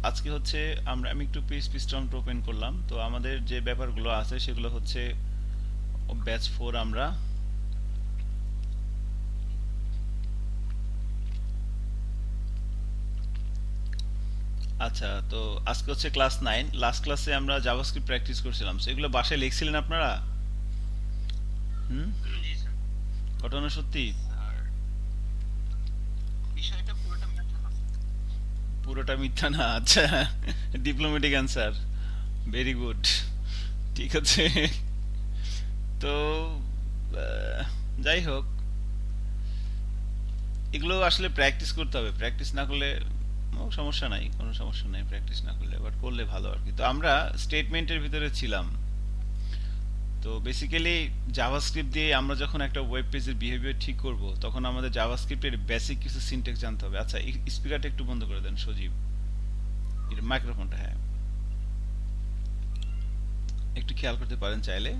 আজকে হচ্ছে আমি একটু পিএইচপি স্ট্রং ওপেন করলাম। তো আমাদের যে ব্যাপারগুলো আছে সেগুলো হচ্ছে ব্যাচ 4 আমরা। আচ্ছা, তো আজকে হচ্ছে ক্লাস 9। লাস্ট ক্লাসে আমরা জাভাস্ক্রিপ্ট প্র্যাকটিস করছিলাম। সো এগুলো বাসায় লিখছিলেন আপনারা? হুম? জি স্যার। ঘটনা সত্যি? স্যার, বিষয়টা পুরোটা মিথ্যা না স্যার। পুরোটা মিথ্যা না? আচ্ছা, ডিপ্লোম্যাটিক অ্যান্সার। Very good. ঠিক আছে। তো যাই হোক, এগুলো আসলে প্র্যাকটিস করতে হবে। প্র্যাকটিস না করলে সমস্যা নাই, কোনো সমস্যা নাই প্র্যাকটিস না করলে, বাট করলে ভালো আর কি। তো আমরা স্টেটমেন্টের ভিতরে ছিলাম। তো বেসিক্যালি জাভাস্ক্রিপ্ট দিয়ে আমরা যখন একটা ওয়েব পেজের বিহেভিয়ার ঠিক করব, তখন আমাদের জাভাস্ক্রিপ্টের বেসিক কিছু সিনট্যাক্স জানতে হবে। আচ্ছা, স্পিকারটা একটু বন্ধ করে দেন সজীব, এর মাইক্রোফোনটা। হ্যাঁ, একটু খেয়াল করতে পারেন চাইলে।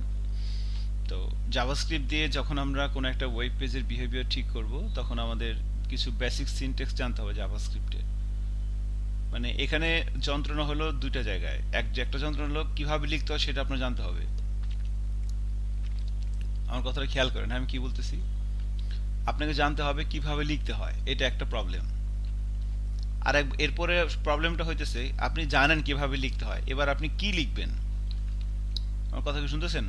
তো জাভাস্ক্রিপ্ট দিয়ে যখন আমরা কোনো একটা ওয়েব পেজের বিহেভিয়ার ঠিক করব, তখন আমাদের কিছু বেসিক সিনট্যাক্স জানতে হবে জাভাস্ক্রিপ্টে। মানে এখানে যন্ত্রণা হলো দুইটা জায়গায়। একটা যন্ত্রণা হলো কিভাবে লিখতে হয় সেটা আপনার জানতে হবে। আমার কথাটা খেয়াল করেন, আমি কি বলতেছি। আপনাকে জানতে হবে কিভাবে লিখতে হয়, এটা একটা প্রবলেম। আর এরপরে প্রবলেমটা হইতেছে আপনি জানেন কিভাবে লিখতে হয়, এবার আপনি কি লিখবেন। আমার কথা কি শুনতেছেন?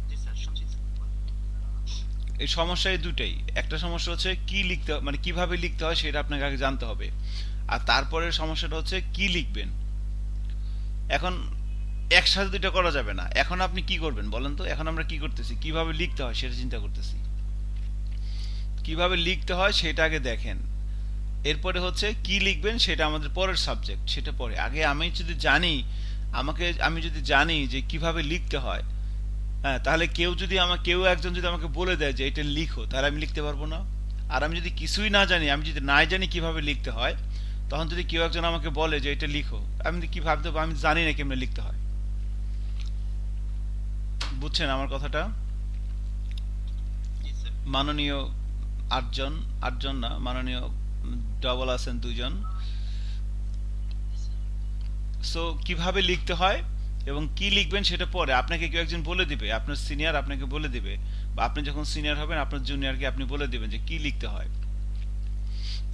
জি স্যার, শুনছি স্যার। এই সমস্যা এই দুটাই। একটা সমস্যা হচ্ছে কি লিখতে মানে কিভাবে লিখতে হয় সেটা আপনাকে আগে জানতে হবে। আর তারপরের সমস্যাটা হচ্ছে কি লিখবেন। এখন একসাথে দুইটা করা যাবে না। এখন আপনি কি করবেন বলেন তো? এখন আমরা কি করতেছি, কিভাবে লিখতে হয় সেটা চিন্তা করতেছি। কিভাবে লিখতে হয় সেটা আগে দেখেন। এরপরে হচ্ছে কি লিখবেন সেটা আমাদের পরের সাবজেক্ট, সেটা পরে। আগে আমি যদি জানি, আমি যদি জানি যে কিভাবে লিখতে হয়, হ্যাঁ, তাহলে কেউ একজন যদি আমাকে বলে দেয় যে এটা লিখো, তাহলে আমি লিখতে পারবো না। আর আমি যদি কিছুই না জানি, আমি যদি নাই জানি কিভাবে লিখতে হয়, তখন যদি কেউ একজন আমাকে বলে যে এটা লিখো, আমি কি ভাবতে পারবো? আমি জানি না কেমনে লিখতে হয়। বুঝছেন আমার কথাটা? জি স্যার। মাননীয় আটজন, আটজন না, মাননীয় ডবল আছেন দুইজন। জি স্যার। সো কিভাবে লিখতে হয় এবং কি লিখবেন সেটা পরে আপনাকে কেউ একজন বলে দিবে, আপনার সিনিয়র আপনাকে বলে দিবে, বা আপনি যখন সিনিয়র হবেন আপনার জুনিয়রকে আপনি বলে দিবেন যে কি লিখতে হয়।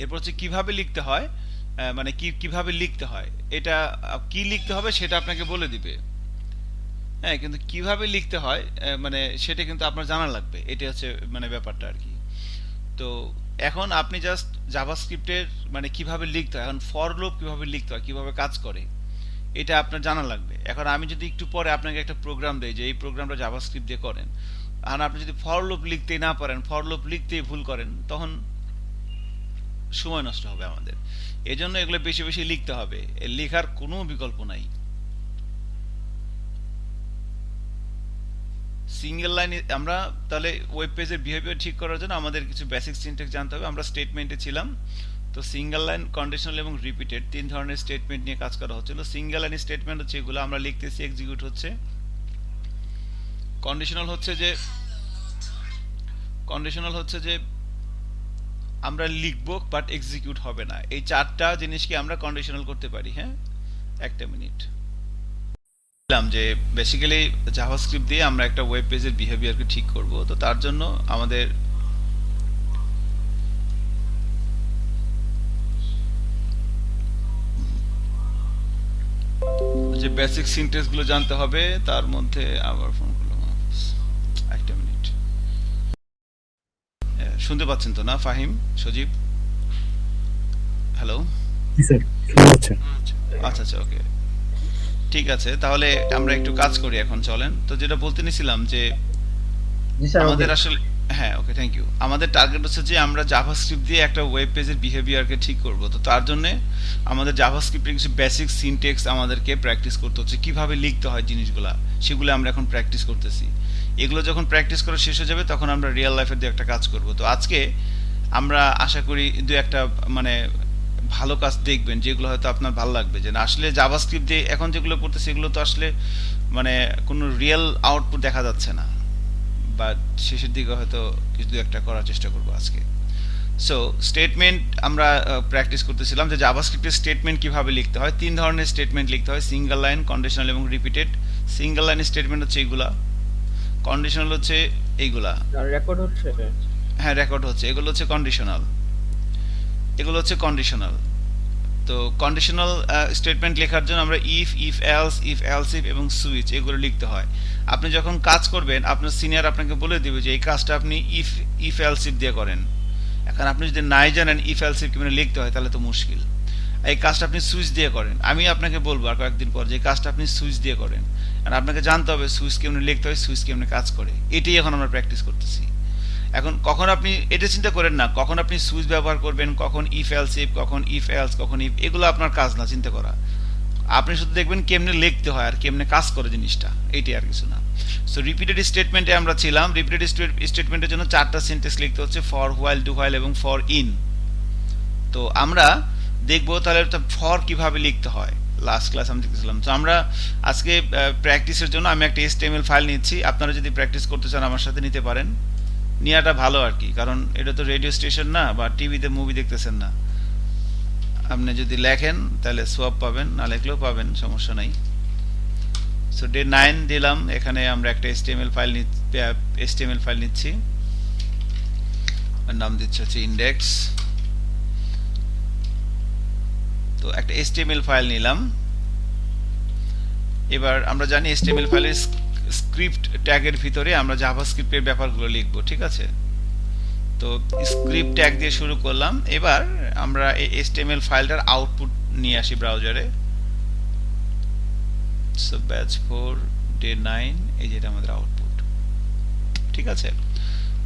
এরপর হচ্ছে কিভাবে লিখতে হয়, মানে কিভাবে লিখতে হয় এটা, কি লিখতে হবে সেটা আপনাকে বলে দিবে। হ্যাঁ, কিন্তু কিভাবে লিখতে হয় মানে সেটা কিন্তু আপনার জানা লাগবে। এটা হচ্ছে মানে ব্যাপারটা আর কি। তো এখন আপনি জাস্ট জাভাস্ক্রিপ্টের মানে কিভাবে লিখতে হয়, এখন ফর লুপ কিভাবে লিখতে হয়, কিভাবে কাজ করে, এটা আপনার জানা লাগবে। এখন আমি যদি একটু পরে আপনাকে একটা প্রোগ্রাম দেই যে এই প্রোগ্রামটা জাভাস্ক্রিপ্ট দিয়ে করেন, আর আপনি যদি ফর লুপ লিখতেই না পারেন, ফর লুপ লিখতেই ভুল করেন, তখন সময় নষ্ট হবে আমাদের। এজন্য এগুলো বেশি বেশি লিখতে হবে, এর লেখার কোনো বিকল্প নাই। সিঙ্গেল লাইন আমরা তাহলে ওয়েব পেজের বিহেভিয়ার ঠিক করার জন্য আমাদের কিছু বেসিক সিনট্যাক্স জানতে হবে। আমরা স্টেটমেন্টে ছিলাম। তো সিঙ্গেল লাইন, কন্ডিশনাল এবং রিপিটেড, তিন ধরনের স্টেটমেন্ট নিয়ে কাজ করা হচ্ছিল। সিঙ্গেল লাইন স্টেটমেন্ট হচ্ছে এগুলো আমরা লিখতেছি, এক্সিকিউট হচ্ছে। কন্ডিশনাল হচ্ছে যে কন্ডিশনাল হচ্ছে যে আমরা লিখবো বাট এক্সিকিউট হবে না। এই চারটা জিনিসকে আমরা কন্ডিশনাল করতে পারি। হ্যাঁ, একটা মিনিট। বললাম যে বেসিক্যালি জাভাস্ক্রিপ্ট দিয়ে আমরা একটা ওয়েব পেজের বিহেভিয়ারকে ঠিক করব। তো তার জন্য আমাদের যে বেসিক সিনট্যাক্স গুলো জানতে হবে, তার মধ্যে আবার ফোন করলাম। একটা মিনিট। শুনতে পাচ্ছেন তো না ফাহিম, সজীব? হ্যালো? জি স্যার, শোনা যাচ্ছে। আচ্ছা আচ্ছা, ওকে, ঠিক আছে। তাহলে আমরা একটু কাজ করি এখন, চলেন। তো যেটা বলতে নিছিলাম যে জি স্যার, ওকে। আমাদের আসলে, হ্যাঁ ওকে, থ্যাংক ইউ। আমাদের টার্গেট হচ্ছে যে আমরা জাভাস্ক্রিপ্ট দিয়ে একটা ওয়েব পেজের বিহেভিয়ারকে ঠিক করব। তো তার জন্য আমাদের জাভাস্ক্রিপ্টের কিছু বেসিক সিনট্যাক্স আমাদেরকে প্র্যাকটিস করতে হচ্ছে, কিভাবে লিখতে হয় জিনিসগুলা, সেগুলো আমরা এখন প্র্যাকটিস করতেছি। এগুলো যখন প্র্যাকটিস করা শেষ হয়ে যাবে, তখন আমরা রিয়েল লাইফের দিয়ে একটা কাজ করব। তো আজকে আমরা আশা করি দু একটা মানে ভালো কাজ দেখবেন, যেগুলো হয়তো আপনার ভালো লাগবে। যে না, আসলে জাভাস্ক্রিপ্ট দিয়ে এখন যেগুলো করতেছি এগুলো তো আসলে মানে কোনো রিয়েল আউটপুট দেখা যাচ্ছে না, বা শেষের দিকে হয়তো কিছু দু একটা করার চেষ্টা করবো আজকে। সো স্টেটমেন্ট আমরা প্র্যাকটিস করতেছিলাম যে জাভাস্ক্রিপ্টের স্টেটমেন্ট কিভাবে লিখতে হয়। তিন ধরনের স্টেটমেন্ট লিখতে হয়: সিঙ্গেল লাইন, কন্ডিশনাল এবং রিপিটেড। সিঙ্গেল লাইন স্টেটমেন্ট হচ্ছে এইগুলা, কন্ডিশনাল হচ্ছে এইগুলা। রেকর্ড হচ্ছে? হ্যাঁ, রেকর্ড হচ্ছে। এগুলো হচ্ছে কন্ডিশনাল, এগুলো হচ্ছে কন্ডিশনাল। তো কন্ডিশনাল স্টেটমেন্ট লেখার জন্য আমরা ইফ এলস ইফ এবং সুইচ এগুলো লিখতে হয়। আপনি যখন কাজ করবেন আপনার সিনিয়র আপনাকে বলে দিবে যে এই কাজটা আপনি ইফ এলস ইফ দিয়ে করেন। এখন আপনি যদি নাই জানেন ইফ এলস ইফ কিভাবে লিখতে হয় তাহলে তো মুশকিল। এই কাজটা আপনি সুইচ দিয়ে করেন, আমি আপনাকে বলবো আর কয়েকদিন পর যে কাজটা আপনি সুইচ দিয়ে করেন। আর আপনাকে জানতে হবে সুইচ কেমনে লিখতে হয়, সুইচ কেমনে কাজ করে। এটাই এখন আমরা প্র্যাকটিস করতেছি। এখন কখন আপনি এটা চিন্তা করেন না কখন আপনি সুইচ ব্যবহার করবেন, কখন ইফ এলস ইফ, কখন ইফ এলস, কখন ইফ, এগুলো আপনার কাজ না চিন্তা করা। আপনি শুধু দেখবেন কেমনে লিখতে হয় আর কেমনে কাজ করে জিনিসটা, এইটাই আর কিছু না। সো রিপিটেড স্টেটমেন্টে আমরা ছিলাম। রিপিটেড স্টেটমেন্টের জন্য 4টা সিনট্যাক্স লিখতে হচ্ছে: ফর, হোয়াইল, ডু হোয়াইল এবং ফর ইন। তো আমরা দেখবো তাহলে ফর কিভাবে লিখতে হয়। লাস্ট ক্লাস আমি দেখতেছিলাম। তো আমরা আজকে প্র্যাকটিসের জন্য আমি একটা HTML ফাইল নিচ্ছি। আপনারা যদি প্র্যাকটিস করতে চান আমার সাথে নিতে পারেন, নেওয়াটা ভালো আর কি, কারণ এটা তো রেডিও স্টেশন না বা টিভিতে মুভি দেখতেছেন না। আপনি যদি লেখেন তাহলে সোয়াব পাবেন, না লেখলেও পাবেন, সমস্যা নাই। সো ডে 9 দিলাম, এখানে আমরা একটা HTML ফাইল নিচ্ছি, নাম দিচ্ছি হচ্ছে ইন্ডেক্স। তো একটা HTML ফাইল নিলাম। এবার আমরা জানি HTML ফাইলের স্ক্রিপ্ট ট্যাগের ভিতরে আমরা জাভাস্ক্রিপ্টের ব্যাপারগুলো লিখবো, ঠিক আছে। তো স্ক্রিপ্ট ট্যাগ দিয়ে শুরু করলাম। এবার আমরা এই HTML ফাইলটার আউটপুট নিয়ে আসি ব্রাউজারে। সো ব্যাচ 4 ডে 9, এই যেটা আমাদের আউটপুট, ঠিক আছে।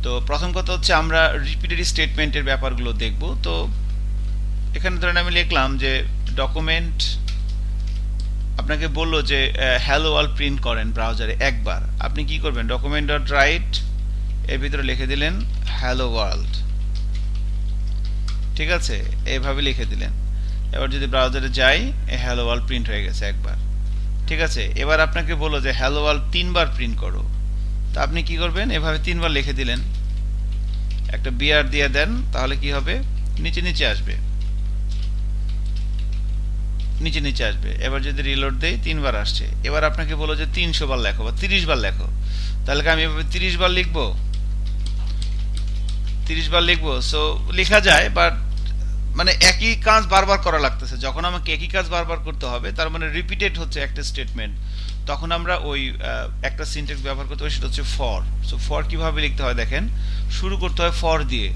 তো প্রথম কথা হচ্ছে আমরা রিপিটেড স্টেটমেন্টের ব্যাপারগুলো দেখব। তো এখানে ধরেন আমি লিখলাম যে ডকুমেন্ট, আপনাকে বললো যে হ্যালো ওয়ার্ল্ড প্রিন্ট করেন ব্রাউজারে একবার। আপনি কি করবেন? ডকুমেন্ট ডট রাইট এর ভিতরে লিখে দিলেন হ্যালো ওয়ার্ল্ড, ঠিক আছে, এইভাবে লিখে দিলেন। এবার যদি ব্রাউজারে যাই, হ্যালো ওয়ার্ল্ড প্রিন্ট হয়ে গেছে একবার, ঠিক আছে। এবার আপনাকে বললো যে হ্যালো ওয়ার্ল্ড 3বার প্রিন্ট করো। তো আপনি কি করবেন? এভাবে 3বার লিখে দিলেন, একটা বিআর দিয়ে দেন, তাহলে কি হবে? নিচে নিচে আসবে, নিচে নিচে আসবে। এবার যদি রিলোড দেই 3বার আসছে। এবার আপনাকে বলো যে 300 বার লেখো বা 30 বার লেখো, তাহলে আমি এভাবে 30 বার লিখবো, 30 বার লিখবো। সো লেখা যায়, বাট মানে একই কাজ বারবার করা লাগতেছে। যখন আমাকে একই কাজ বারবার করতে হবে, তার মানে রিপিটেড হচ্ছে একটা স্টেটমেন্ট, তখন আমরা ওই একটা সিনট্যাক্স ব্যবহার করতে হবে, সেটা হচ্ছে ফর। সো ফর কিভাবে লিখতে হয় দেখেন, শুরু করতে হয় ফর দিয়ে।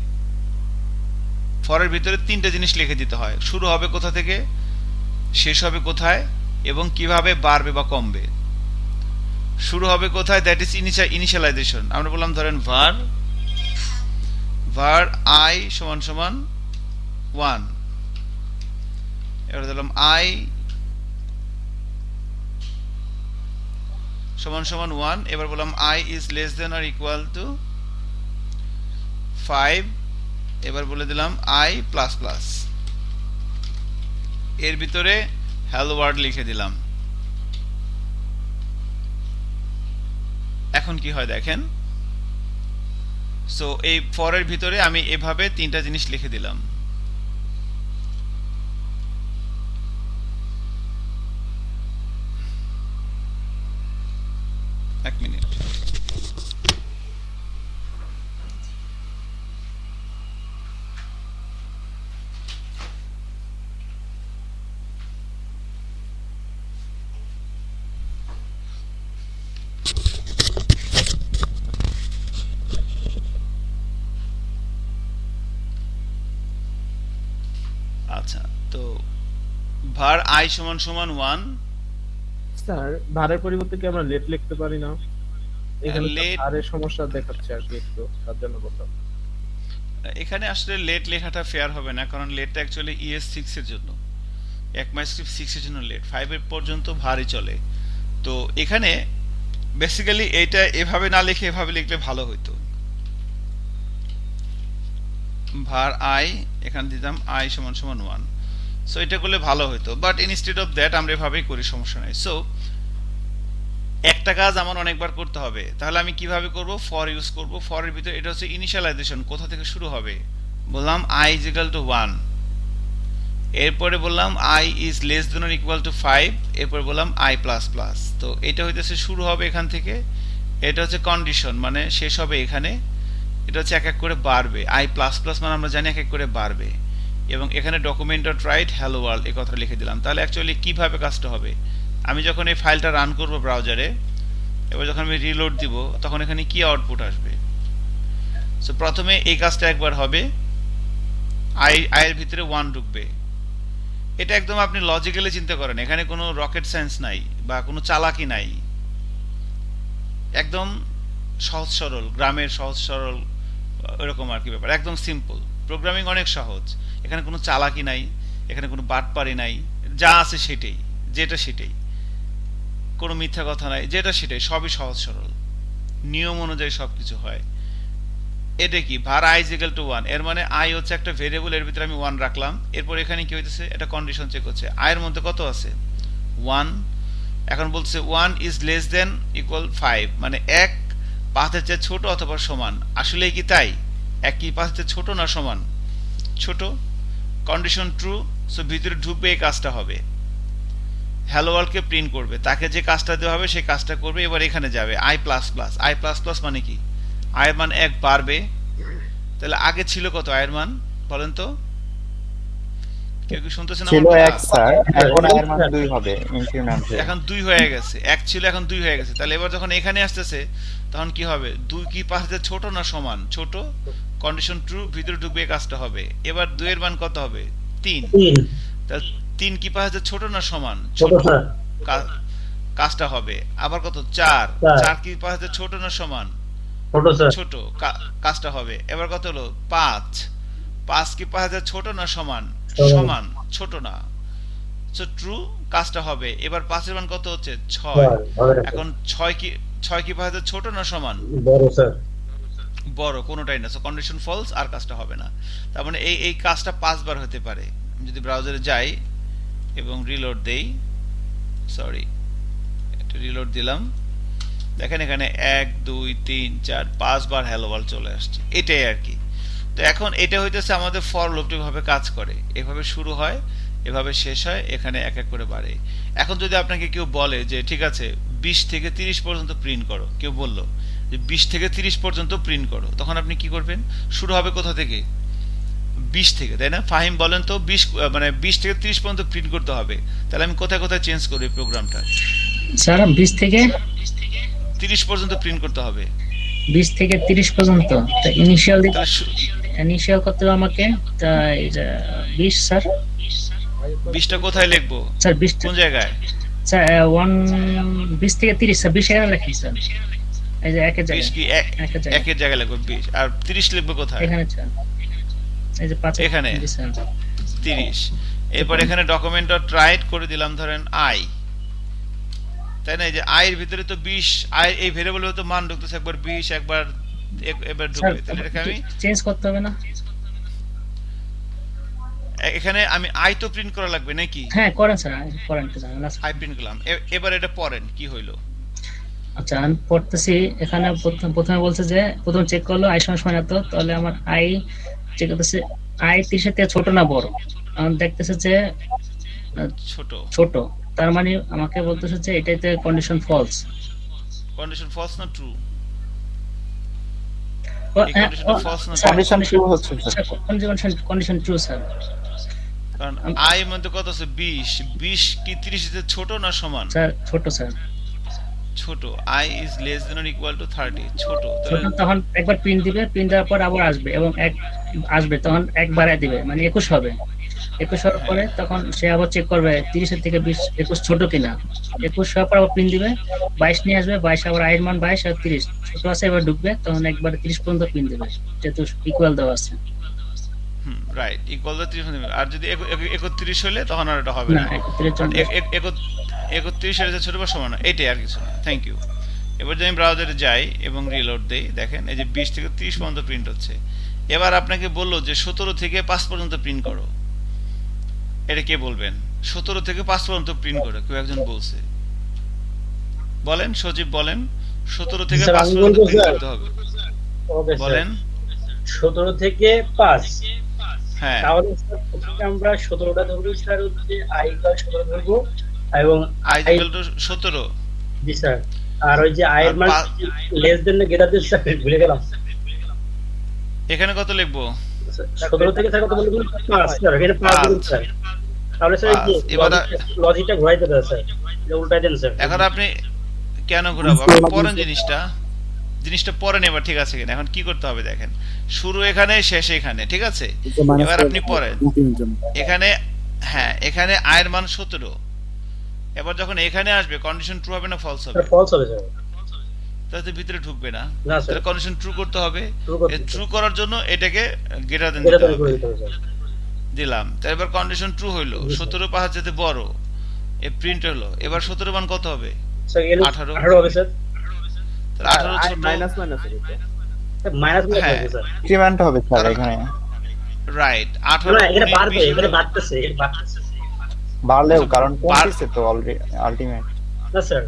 ফরের ভিতরে 3টা জিনিস লিখে দিতে হয়: শুরু হবে কোথা থেকে, শেষ হবে কোথায়, এবং কিভাবে বাড়বে বা কমবে। শুরু হবে কোথায়, দ্যাট ইজ ইনিশিয়ালাইজেশন। আমরা বললাম ধরেন var I সমান সমান 1। এবার দিলাম I সমান সমান 1। এবার বললাম I is less than or equal to 5। এবার বলে দিলাম I প্লাস প্লাস, এর ভিতরে হ্যালো ওয়ার্ল্ড লিখে দিলাম। এখন কি হয় দেখেন। সো এই ফরের ভিতরে আমি এভাবে 3টা জিনিস লিখে দিলাম। এক মিনিট। আচ্ছা, তো var I সমান সমান 1। স্যার, ভারের পরিবর্তে কি আমরা লেট লিখতে পারি না? এখানে তো Let- ভারের সমস্যা দেখাচ্ছে আর কি, একটু তার জন্য বললাম। এখানে আসলে লেট লেখাটা ফেয়ার হবে না, কারণ লেটটা অ্যাকচুয়ালি ES6 এর জন্য, ECMAScript 6 এর জন্য লেট, 5 এর পর্যন্ত ভারই চলে। তো এখানে বেসিক্যালি এটা এভাবে না লিখে এভাবে লিখলে ভালো হতো। var I, এখানে দিতাম I সমান সমান 1। সো এটা করলে ভালো হতো, বাট ইনস্টেড অফ দ্যাট আমরা এভাবেই করি, সমস্যা নাই। সো একটা কাজ আমার অনেকবার করতে হবে, তাহলে আমি কিভাবে করব? ফর ইউজ করব। ফরের ভিতরে এটা হচ্ছে ইনিশিয়ালাইজেশন, কোথা থেকে শুরু হবে, বললাম i is equal to 1, এরপরে বললাম i is less than or equal to 5, এরপরে বললাম i প্লাস প্লাস। তো এটা হইতেছে শুরু হবে এখান থেকে, এটা হচ্ছে কন্ডিশন মানে শেষ হবে এখানে, এটা হচ্ছে এক এক করে বাড়বে, i প্লাস প্লাস মানে আমরা জানি এক এক করে বাড়বে, এবং এখানে document dot write hello world এই কথা লিখে দিলাম। তাহলে অ্যাকচুয়ালি কিভাবে কাজটা হবে, আমি যখন এই ফাইলটা রান করব ব্রাউজারে, এবার যখন আমি রিলোড দিব তখন এখানে কি আউটপুট আসবে। সো প্রথমে এই কাজটা একবার হবে, i এর ভিতরে 1 ঢুকবে। এটা একদম আপনি লজিক্যালি চিন্তা করেন, এখানে কোনো রকেট সায়েন্স নাই বা কোনো চালাকি নাই, একদম সহজ সরল, গ্রামের সহজ সরল এরকম আর কি ব্যাপার, একদম সিম্পল প্রোগ্রামিং, অনেক সহজ। এখানে কোনো চালাকি নাই, এখানে কোনো বাটপারি নাই, যা আছে সেটাই, যেটা সেটাই, কোনো মিথ্যা কথা নাই, যেটা সেটাই, সবই সহজ সরল, নিয়ম অনুযায়ী সবকিছু হয়। এটা কি var i is equal to 1, এর মানে i হচ্ছে একটা ভেরিয়েবল, এর ভিতরে আমি 1 রাখলাম, এরপর এখানে কি হইতেছে, এটা কন্ডিশন চেক হচ্ছে, i এর মধ্যে কত আছে 1, এখন বলছে 1 is less than equal 5, মানে 1 5 এর চেয়ে ছোট অথবা সমান। আসলে কি তাই, 1 কি 5 এর চেয়ে ছোট না সমান, ছোট, কন্ডিশন ট্রু, সো ভিতরে ঢুকবে, এই কাজটা হবে, হ্যালো ওয়ার্ল্ডকে প্রিন্ট করবে, তাকে যে কাজটা দেওয়া হবে সেই কাজটা করবে। এবার এখানে যাবে i plus plus, i plus plus মানে কি, i এর মান 1 বাড়বে, তাহলে আগে ছিল কত i এর মান বলেন তো, কেউ কি শুনতেছেন ছিল আমার 1 কথা? স্যার, এখন এর মান 2 হবে ইনক্রিমেন্টে। এখন 2 হয়ে গেছে, 1 ছিল এখন 2 হয়ে গেছে। তাহলে এবার যখন এখানে আসতেছে তখন কি হবে, 2 কি 5 এর ছোট না সমান, ছোট, কন্ডিশন ট্রু, ভিতরে ঢুকবে, এই কাজটা হবে। এবার 2 এর মান কত হবে 3, 3 তাহলে 3 কি 5 এর ছোট না সমান, ছোট ছোট, স্যার কাজটা হবে। আবার কত 4, 4 কি 5 এর ছোট না সমান, ছোট স্যার ছোট, কাজটা হবে। এবার কত হলো 5, 5 কি 5 এর ছোট না সমান, সমান, ছোট না, সো ট্রু, কাজটা হবে। এবার 5 এর মান কত হচ্ছে 6, এখন 6 কি 5 এর ছোট না সমান, বড় স্যার বড়, কোনোটাই না, সো কন্ডিশন ফলস, আর কাজটা হবে না। তার মানে এই কাজটা 5 বার হতে পারে। আমি যদি ব্রাউজারে যাই এবং রিলোড দেই, সরি এটা রিলোড দিলাম, দেখেন এখানে 1 2 3 4 5 বার হ্যালো ওয়ার্ল্ড চলে আসছে, এটাই আর কি। তো এখন এটা হইতেছে আমাদের ফর লুপটি ভাবে কাজ করে, এভাবে শুরু হয়, এভাবে শেষ হয়, এখানে এক এক করে বাড়ে। এখন যদি আপনাকে কেউ বলে যে ঠিক আছে 20 থেকে 30 পর্যন্ত প্রিন্ট করো, কেউ বললো যে 20 থেকে 30 পর্যন্ত প্রিন্ট করো, তখন আপনি কি করবেন, শুরু হবে কোথা থেকে, 20 থেকে, তাই না? ফাহিম বলেন তো, 20 মানে 20 থেকে 30 পর্যন্ত প্রিন্ট করতে হবে, তাহলে আমি কোথায় কোথায় চেঞ্জ করি প্রোগ্রামটা, স্যার 20 থেকে 30 পর্যন্ত প্রিন্ট করতে হবে। 20 থেকে 30 পর্যন্ত, তা ইনিশিয়াল তাহলে ইনিশিয়াল করতে হবে আমাকে, তা এই যে 20 স্যার, 20টা কোথায় লিখবো, স্যার 20 কোন জায়গায়, স্যার 20 থেকে 30 স্যার, 20 এখানে লিখি স্যার, এই যে একের 20 জায়গায়, কি একের জায়গায়, একের জায়গায় লিখবো 20, আর 30 লিখবো কোথায়, এখানে স্যার, এই যে 5 এখানে 30। এরপর এখানে ডকুমেন্ট ডট রাইট করে দিলাম ধরেন i, তাই না? এই যে i এর ভিতরে তো 20, i এই ভেরিয়েবলের তো মান ঢুকতেছে, একবার 20, একবার এবার ঢুকবে, তাহলে এটাকে আমি চেঞ্জ করতে হবে না? এখানে আমি i তো প্রিন্ট করা লাগবে নাকি, হ্যাঁ করেন স্যার, করেন তো জানেন না। i প্রিন্ট করলাম, এবার এটা পড়েন কি হইলো। আচ্ছা আমি পড়তেছি, এখানে প্রথমে বলছে যে প্রথম চেক করলো i সমান এত, তাহলে আমার i চেক করতেছে i 30 এর থেকে ছোট না বড়, আমি দেখতেছে যে ছোট, ছোট, তার মানে আমাকে বলতেছে যে এটাতে কন্ডিশন ফলস, কন্ডিশন ফলস না ট্রু, কন্ডিশন ট্রু হচ্ছে স্যার, কন্ডিশন ট্রু স্যার, কারণ i এর মধ্যে কত আছে 20 কি 30 এর চেয়ে ছোট না সমান, স্যার ছোট স্যার, ছোট, i is less than or equal to 30, ছোট, ছোট, তখন একবার প্রিন্ট দিবে, প্রিন্ট দেওয়ার পর আবার আসবে এবং এক আসবে, তখন এক বাড়ায় দিবে, মানে 21 হবে, 21 হওয়ার পরে তখন সে আবার চেক করবে 30 এর থেকে 21 ছোট কিনা, 21 হওয়ার পর আবার প্রিন্ট দিবে, 22 নিয়ে আসবে, 22 আবার i এর মান 22 আর 30 ছোট আছে, এবার ঢুকবে, তখন একবার 30 পর্যন্ত প্রিন্ট দিবে, যেহেতু ইকুয়াল দেওয়া আছে। রাইট, ইকুয়াল টু 30, আর যদি 31 হলে তখন আর এটা হবে না, না, 31 এর চেয়ে ছোট বা সমান, এটাই আর কিছু না। Thank you. এবার যদি আমি ব্রাউজারে যাই এবং রিলোড দেই, দেখেন এই যে 20 থেকে 30 পর্যন্ত প্রিন্ট হচ্ছে। এবার আপনাকে বললো যে 17 থেকে 5 পর্যন্ত প্রিন্ট করো, এটা কে বলবেন, 17 থেকে 5 পর্যন্ত প্রিন্ট করো, কেউ একজন বলছে, বলেন সজীব বলেন, 17 থেকে 5 পর্যন্ত প্রিন্ট করতে হবে, বলেন 17 থেকে 5, হ্যাঁ তাহলে স্যার প্রথমে আমরা 17টা ধরবো স্যার, হচ্ছে i ইকুয়াল 17 ধরবো, এবং i i, ইকুয়াল টু 17 জি স্যার, আর ওই যে i এর আর মান লেস দেন না গ্রেটার দেন, স্যার ভুলে গেলাম। এখানে কত লিখবো? 17 থেকে স্যার কত বলবেন? 5 স্যার, এখানে 5 দিন স্যার। তাহলে স্যার এই যে এবার লজিকটা ঘোরাইতে দেন স্যার, এটা উল্টাই দেন স্যার। এখন আপনি কেন ঘোরাবো? আপনি পড়েন জিনিসটা পড়েন এবার, ঠিক আছে কিনা? এখন কি করতে হবে দেখেন, শুরু এখানে, শেষ এখানে, ঠিক আছে? এবার আপনি পড়েন এখানে, হ্যাঁ এখানে i এর মান 17, এবার যখন এখানে আসবে কন্ডিশন ট্রু হবে না ফলস হবে? ফলস হবে স্যার। তাহলে তো ভিতরে ঢুকবে না, না স্যার, তাহলে কন্ডিশন ট্রু করতে হবে। True করতে হবে। ট্রু করার জন্য এটাকে গ্রেটার দেন এটা দিতে তো করে হবে, দিতে হবে স্যার। দিলাম। তাহলে এবার কন্ডিশন ট্রু হইলো, 17 পাহাড় যেতে বড়, এ প্রিন্ট হলো। এবার 17 মান কত হবে? স্যার এর 18 18 হবে স্যার। তাহলে 18 ছোট, মাইনাস মাইনাস হবে তো। স্যার মাইনাস করে হ্যাঁ। হবে স্যার। ইনক্রিমেন্ট হবে স্যার এখানে, রাইট। না 18 এখানে 19 বাড়বে, 20 এখানে হলো। বাড়তেছে, এটা বাড়তেছে। বাড়লেও কারণ বার- কমতেছে তো অলরেডি আলটিমেট, না স্যার,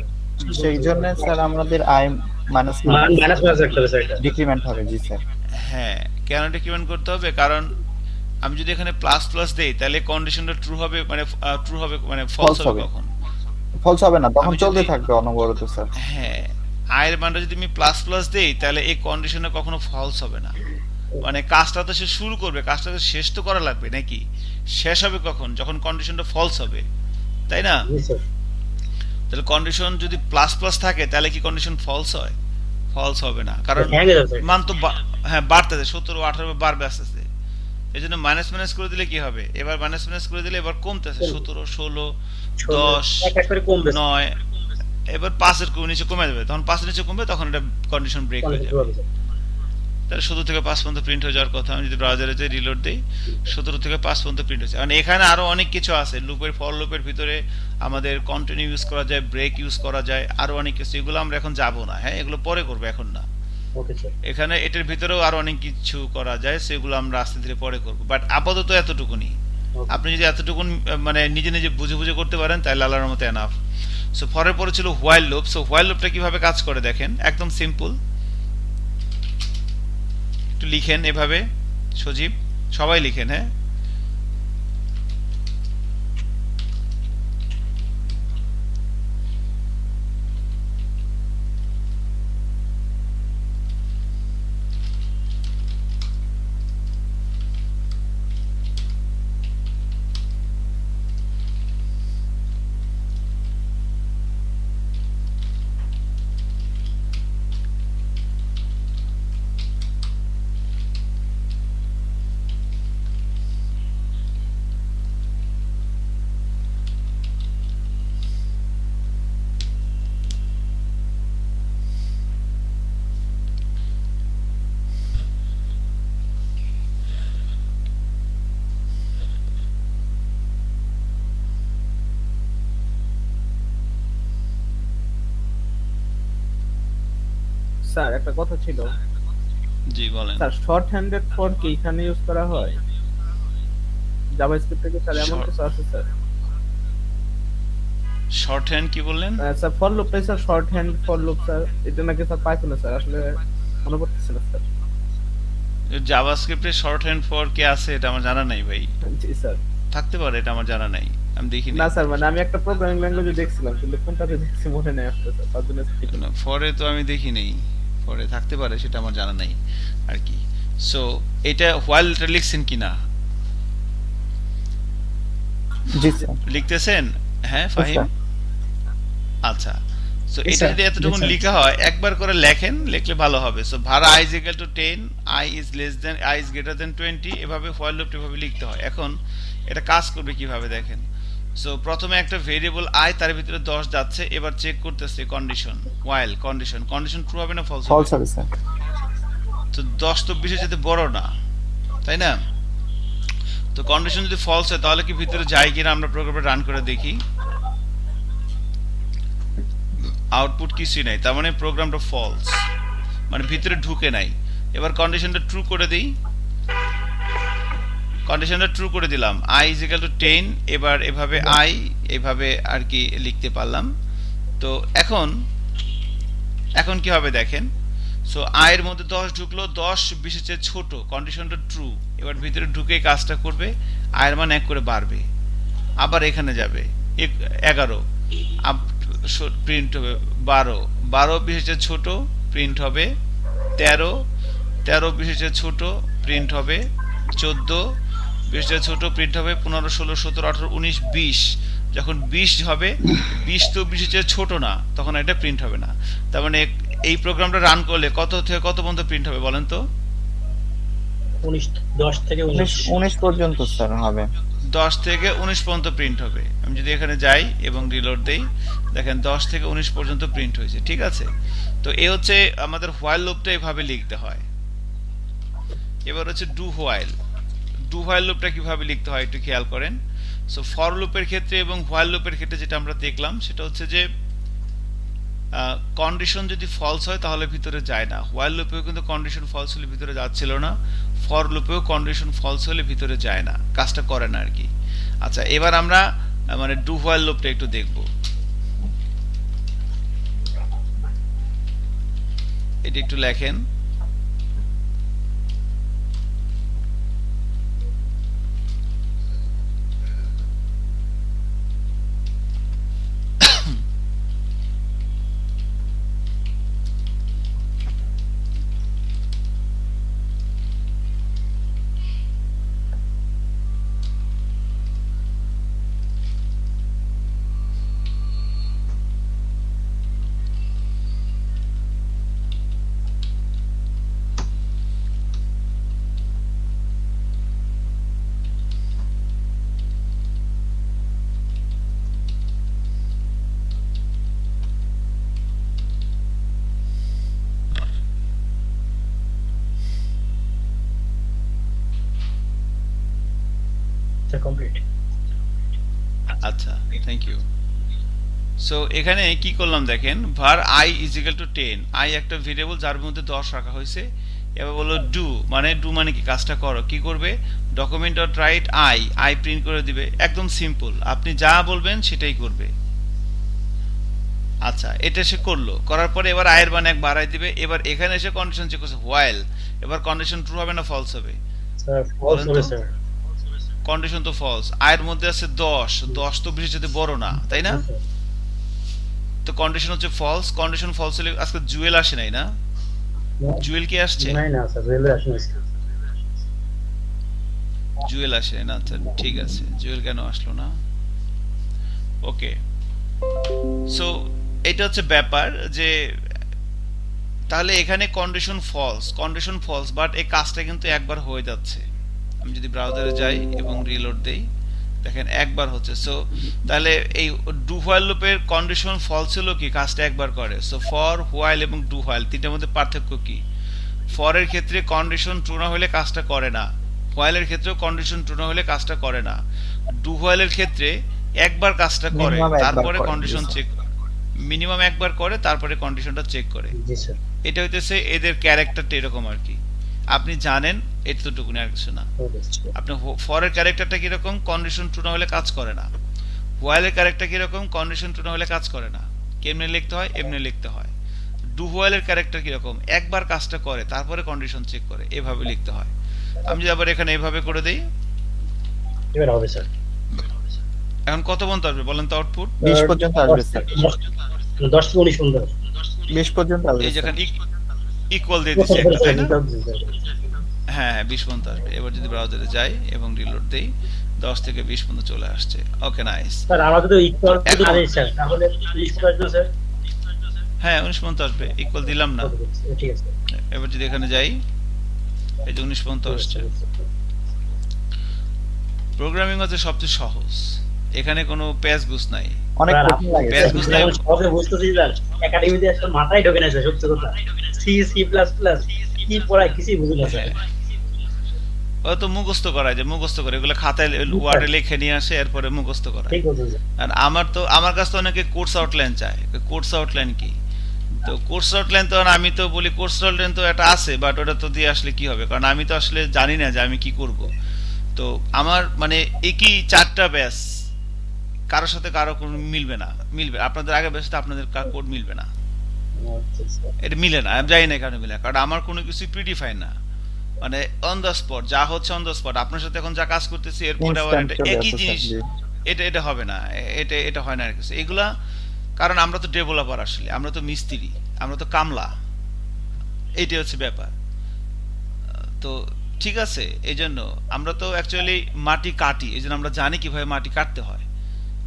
সেই জন্য স্যার আমাদের i মাইনাস মাইনাস রাখতে হবে স্যার এটা। ডিক্রিমেন্ট হবে। জি স্যার, হ্যাঁ, কেন ডিক্রিমেন্ট করতে হবে? কারণ আমি যদি এখানে প্লাস প্লাস দেই তাহলে কন্ডিশনটা ট্রু হবে, মানে ট্রু হবে মানে ফলস False হবে হবে। কখন? ফলস হবে না, তখন আমি চলতে যদি- থাকবে অনবরত স্যার। হ্যাঁ, i এর মানটা যদি আমি প্লাস প্লাস দেই তাহলে এই কন্ডিশনে কখনো ফলস হবে না। মানে কাজটা তো সে শুরু করবে, কাজটা তো শেষ তো করা লাগবে নাকি? শেষ হবে কখন? যখন কন্ডিশনটা ফলস হবে, তাই না? জি স্যার। তাহলে কন্ডিশন যদি প্লাস প্লাস থাকে তাহলে কি কন্ডিশন ফলস হয়? ফলস হবে না, কারণ হ্যাং হয়ে যাবে স্যার। মান তো হ্যাঁ বাড়তেছে, 17 18 বাড়বে আস্তে আস্তে। এই জন্য মাইনাস মাইনাস করে দিলে কি হবে? এবার মাইনাস মাইনাস করে দিলে এবার কমতেছে, 17 16 10 এক এক করে কমবে স্যার। 9, এবার 5 এর নিচে কমে যাবে। তখন 5 এর নিচে কমবে, তখন এটা কন্ডিশন ব্রেক হয়ে যাবে। হবে স্যার। তাহলে 17 থেকে 5 পর্যন্ত প্রিন্ট হয়ে যাওয়ার কথা। আমি যদি ব্রাউজারে যাই রিলোড দেই, 17 থেকে 5 পর্যন্ত প্রিন্ট হচ্ছে। কারণ এখানে আরো অনেক কিছু আছে, লুপের ফর লুপের ভিতরে আমাদের কন্টিনিউ ইউজ করা যায়, ব্রেক ইউজ করা যায়, আরো অনেক কিছু। এগুলো আমরা এখন যাব না, হ্যাঁ এগুলো পরে করব, এখন না। Okay sir. এখানে এটার ভিতরেও আরো অনেক কিছু করা যায়, সেগুলো আমরা আস্তে ধীরে পরে করব। বাট আপাতত এতটুকুনি। আপনি যদি এতটুকুন মানে নিজে নিজে বুঝে বুঝে করতে পারেন তাহলে আল্লাহর মতো এনাফ। সো পরের পরে ছিল হোয়াইল লুপ। সো হোয়াইল লুপটা কিভাবে কাজ করে দেখেন, একদম সিম্পল। একটু লিখেন এভাবে, সজীব সবাই লিখেন, হ্যাঁ। স্যার একটা কথা ছিল জি বলেন। স্যার, শর্ট হ্যান্ডেড ফর কি এখানে ইউজ করা হয় জাভাস্ক্রিপ্ট থেকে? স্যার এমন Short- কিছু আছে স্যার? শর্ট হ্যান্ড কি বললেন? স্যার ফর লুপটাই sir, shorthand for loop sir, এটা নাকি স্যার পাইথনে স্যার, আসলে মনে পড়তেছে না স্যার। জাভাস্ক্রিপ্টে শর্ট হ্যান্ড ফর কি আছে এটা আমার জানা নাই ভাই। জি স্যার। থাকতে পারে, এটা আমার জানা নাই, আমি দেখিনি। না স্যার, মানে আমি একটা প্রোগ্রামিং ল্যাঙ্গুয়েজে দেখছিলাম, কিন্তু কোনটাতে দেখছি মনে নেই আসলে স্যার, তার জন্য ঠিক না। ফরে তো আমি দেখি নেই, ফরে থাকতে পারে, সেটা আমার জানা নাই আর কি। সো এটা হোয়াইলটা লিখছেন কিনা? জি স্যার। লিখতেছেন? হ্যাঁ ফাহিম, আচ্ছা। সো Yes, এটা sir. যদি এতটুকু Yes, sir. লেখা হয়, একবার করে লেখেন, লিখলে ভালো হবে। সো ভাড়া i is equal to 10, i is less than, i is greater than 20, এভাবে ফর লুপটা এভাবে লিখতে হয়। এখন এটা কাজ করবে কিভাবে দেখেন। সো প্রথমে একটা ভেরিয়েবল i, তার ভিতরে 10 যাচ্ছে, এবার চেক করতেছে কন্ডিশন, while কন্ডিশন ট্রু হবে না ফলস ফলস হবে? হবে স্যার। তো 10 তো 20 এর চাইতে বড় না, তাই না? তো কন্ডিশন যদি ফলস হয় তাহলে কি ভিতরে যায় কিনা আমরা প্রোগ্রামে রান করে দেখি। আউটপুট কিছুই নাই, তার মানে প্রোগ্রামটা ফলস, মানে ভিতরে ঢুকে নাই। এবার কন্ডিশনটা ট্রু করে দিই, কন্ডিশনটা ট্রু করে দিলাম, i is equal to 10, এবার এভাবে i এভাবে আর কি লিখতে পারলাম। তো এখন কি হবে দেখেন। সো এর মধ্যে 10 ঢুকলো, 10 20 চেয়ে ছোট, কন্ডিশনটা ট্রু। এবার ভিতরে ঢুকে কাজটা করবে, এর মান 1 করে বাড়বে। আবার এখানে যাবে 11, প্রিন্ট হবে 12, 12 20 চেয়ে ছোট, প্রিন্ট হবে 13, 13 20 চেয়ে ছোট, প্রিন্ট হবে 14, 20 চেয়ে ছোট, প্রিন্ট হবে 15, 16, 17, 18, 19, 20। যখন 20 হবে, 20 তো 20 চেয়ে ছোট না, তখন এটা প্রিন্ট হবে না। তার মানে এই প্রোগ্রামটা রান করলে কত থেকে কত পর্যন্ত প্রিন্ট হবে বলেন তো? 10 থেকে 19 19 পর্যন্ত স্যার হবে। 10 থেকে 19 পর্যন্ত প্রিন্ট হবে। আমি যদি এখানে যাই এবং রিলোড দেই, দেখেন 10 থেকে 19 পর্যন্ত প্রিন্ট হয়েছে, ঠিক আছে? তো এই হচ্ছে আমাদের হোয়াইল লুপটা এভাবে লিখতে হয়। এবার হচ্ছে ডু হোয়াইল। ডু হোয়াইল লুপটা কিভাবে লিখতে হয় একটু খেয়াল করেন। সো ফর লুপের ক্ষেত্রে এবং হোয়াইল লুপের ক্ষেত্রে যেটা আমরা দেখলাম সেটা হচ্ছে যে কন্ডিশন যদি ফলস হয় তাহলে ভিতরে যায় না। হোয়াইল লুপেও কিন্তু কন্ডিশন ফলস হলে ভিতরে যাচ্ছিল না, ফর লুপেও কন্ডিশন ফলস হলে ভিতরে যায় না, কাজটা করে না আর কি। আচ্ছা, এবার আমরা মানে ডু হোয়াইল লুপটা একটু দেখব। এটা একটু লেখেন। কমপ্লিট। আচ্ছা, থ্যাংক ইউ। সো এখানে কি করলাম দেখেন, var I is equal to 10, I একটা ভেরিয়েবল যার মধ্যে 10 রাখা হয়েছে। এবার বললো ডু, মানে ডু মানে কি, কাজটা করো। কি করবে? Document dot right I print করে দিবে। একদম সিম্পল, আপনি যা বলবেন সেটাই করবে। আচ্ছা, এটা সে করলো, করার পরে এবার এর মান 1 বাড়াই দিবে। এবার এখানে এসে কন্ডিশন চেক করছে হোয়াইল। এবার কন্ডিশন ট্রু হবে না ফলস হবে? স্যার ফলস হবে স্যার। কন্ডিশন তো ফলস, এর মধ্যে আছে 10, 10 তো 20 যদি বড় না, তাই না? তো কন্ডিশন হচ্ছে ফলস। কন্ডিশন ফলস হলে আজকে জুয়েল আসে নাই না? জুয়েল কি আসছে? নাই না স্যার, রেলওয়ে আসেনি স্যার। জুয়েল আসে না? আচ্ছা ঠিক আছে, জুয়েল কেন আসলো না? ওকে, সো এটা হচ্ছে ব্যাপার যে তাহলে এখানে কন্ডিশন ফলস, বাট এই কাজটা কিন্তু একবার হয়ে যাচ্ছে। আমি যদি ব্রাউজারে যাই এবং রিলোড দেই, দেখেন একবার হচ্ছে। সো তাহলে এই ডু হোয়াইল লুপের কন্ডিশন ফলস হলো কি, কাজটা একবার করে। সো ফর, হোয়াইল এবং ডু হোয়াইল তিনটার মধ্যে পার্থক্য কি? ফর এর ক্ষেত্রে কন্ডিশন ট্রু না হলে কাজটা করে না, হোয়াইল এর ক্ষেত্রেও কন্ডিশন ট্রু না হলে কাজটা করে না। ডু হোয়াইল এর ক্ষেত্রে একবার কাজটা করে, Minimum একবার তারপরে করে, কন্ডিশন জি চেক, মিনিমাম একবার করে তারপরে কন্ডিশনটা চেক করে। জি স্যার। এটা হইতেছে এদের ক্যারেক্টারটা এরকম আর কি। আপনি জানেন এতটুকুনি, আর কিছু না। Okay sir. আপনি ফরের ক্যারেক্টারটা কিরকম, কন্ডিশন ট্রু না হলে কাজ করে না। হোয়াইলের ক্যারেক্টার কিরকম, কন্ডিশন ট্রু না হলে কাজ করে না। কেমনে লিখতে হয়, এমনি লিখতে হয়। ডু হোয়াইলের ক্যারেক্টার কিরকম, একবার কাজটা করে তারপরে কন্ডিশন চেক করে, এভাবে লিখতে হয়। আমি যদি আবার এখানে এভাবে করে দেই, এবার হবে স্যার। এখন কত পর্যন্ত আসবে বলেন তো আউটপুট? 20 পর্যন্ত আসবে স্যার। 10 থেকে 19 পর্যন্ত। 20 পর্যন্ত আসবে এই স্যার। যেখানে ইকুয়াল দিয়ে দিচ্ছি একটা, তাই না? হ্যাঁ 20 পর্যন্ত আসবে। এবার যদি ব্রাউজারে যাই এবং রিলোড দেই, 10 থেকে 20 পর্যন্ত চলে আসছে। ওকে, নাইস। স্যার আমাদের তো ইকুয়াল টু এখন- আরে স্যার, তাহলে 20 করে আসবে স্যার। হ্যাঁ 19 পর্যন্ত আসবে, ইকুয়াল দিলাম না। ঠিক আছে। এবার যদি এখানে যাই, এই যে 19 পর্যন্ত আসছে। প্রোগ্রামিং হচ্ছে সবচেয়ে সহজ, এখানে কোনো প্যাচ গুছ নাই। অনেক স্যার, কঠিন লাগে প্যাচ স্যার। বুঝতে আমি সহজে বুঝতেছি স্যার, একাডেমিতে আসলে মাথায় ঢোকে না স্যার, সত্যি কথা। C++ কি পড়ায় কিছুই বুঝি না স্যার। ও তো মুখস্থ করায়, যে মুখস্থ করে এগুলো খাতায় ওয়ার্ডে লিখে নিয়ে আসে, এরপরে মুখস্থ করায়। ঠিক বলছেন স্যার। আর আমার কাছে তো অনেকে কোর্স আউটলাইন চায়। কোর্স আউটলাইন কি? তো কোর্স আউটলাইন তো আমি তো বলি কোর্স আউটলাইন তো এটা আছে, বাট ওটা তো দিয়ে আসলে কি হবে, কারণ আমি তো আসলে জানি না যে আমি কি করব। তো আমার মানে একই 4টা ব্যাচ, কারোর সাথে কারো কোনো মিলবে না। আপনাদের আগে ব্যাচে আপনাদের কোড মিলবে না। আচ্ছা, আচ্ছা। এটা মিলে না, আমি জানি না কেন মিলে না, কারণ আমার কোনো কিছু প্রিডিফাইন না, মানে অন দ্য স্পট যা হচ্ছে অন দ্য স্পট। আপনার সাথে এখন যা কাজ করতেছি এরপরে আবার ইনস্ট্যান্ট এটা চলে একই আসে জিনিস, স্যার। এটা হয় না, এটা হয় না আর কিছু এগুলা। কারণ আমরা তো ডেভেলপার, আসলে আমরা তো মিস্ত্রি, আমরা তো কামলা, এইটাই হচ্ছে ব্যাপার। তো ঠিক আছে, এই জন্য আমরা তো অ্যাকচুয়ালি মাটি কাটি, এই জন্য আমরা জানি কিভাবে মাটি কাটতে হয়,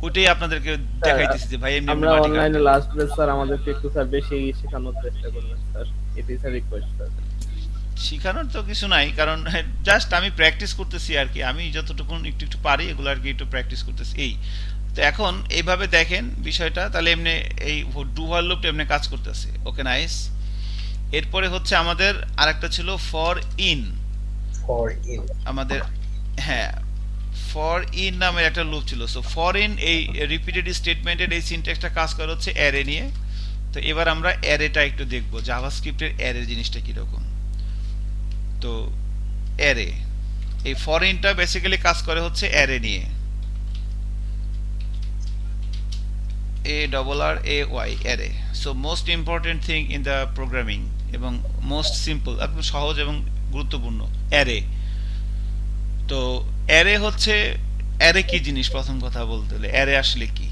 ওইটাই আপনাদেরকে দেখাইতেছি যে ভাই এমনি এমনি আমরা মাটি অনলাইনে কাটতে হয়। লাস্ট বেস স্যার আমাদেরকে একটু স্যার বেশি শেখানোর চেষ্টা করবেন স্যার, এটাই স্যার রিকোয়েস্ট স্যার। শিখানোর তো কিছু নাই, কারণ জাস্ট আমি প্র্যাকটিস করতেছি আর কি, আমি যতটুকু একটু একটু পারি এগুলো আর কি একটু প্র্যাকটিস করতেছি এই। তো এখন এইভাবে দেখেন বিষয়টা, তাহলে এমনি এই ডু হোয়াইল লুপটা এমনি কাজ করতেছে। ওকে, নাইস। এরপরে হচ্ছে আমাদের আরেকটা ছিল ফর ইন। For in. আমাদের, হ্যাঁ, ফর ইন নামের একটা লুপ ছিল। সো ফর ইন এই রিপিটেড স্টেটমেন্টের এই সিনট্যাক্সটা কাজ করে হচ্ছে অ্যারে নিয়ে। তো এবার আমরা অ্যারেটা একটু দেখবো, জাভাস্ক্রিপ্টের অ্যারে জিনিসটা কিরকম। তো অ্যারে, এই ফর ইনটা বেসিক্যালি কাজ করে হচ্ছে অ্যারে নিয়ে, ARRAY array. So most important thing in the programming এবং মোস্ট সিম্পল, একদম সহজ এবং গুরুত্বপূর্ণ অ্যারে। তো অ্যারে হচ্ছে, অ্যারে কি জিনিস প্রথম কথা বলতে হলে অ্যারে আসলে কি।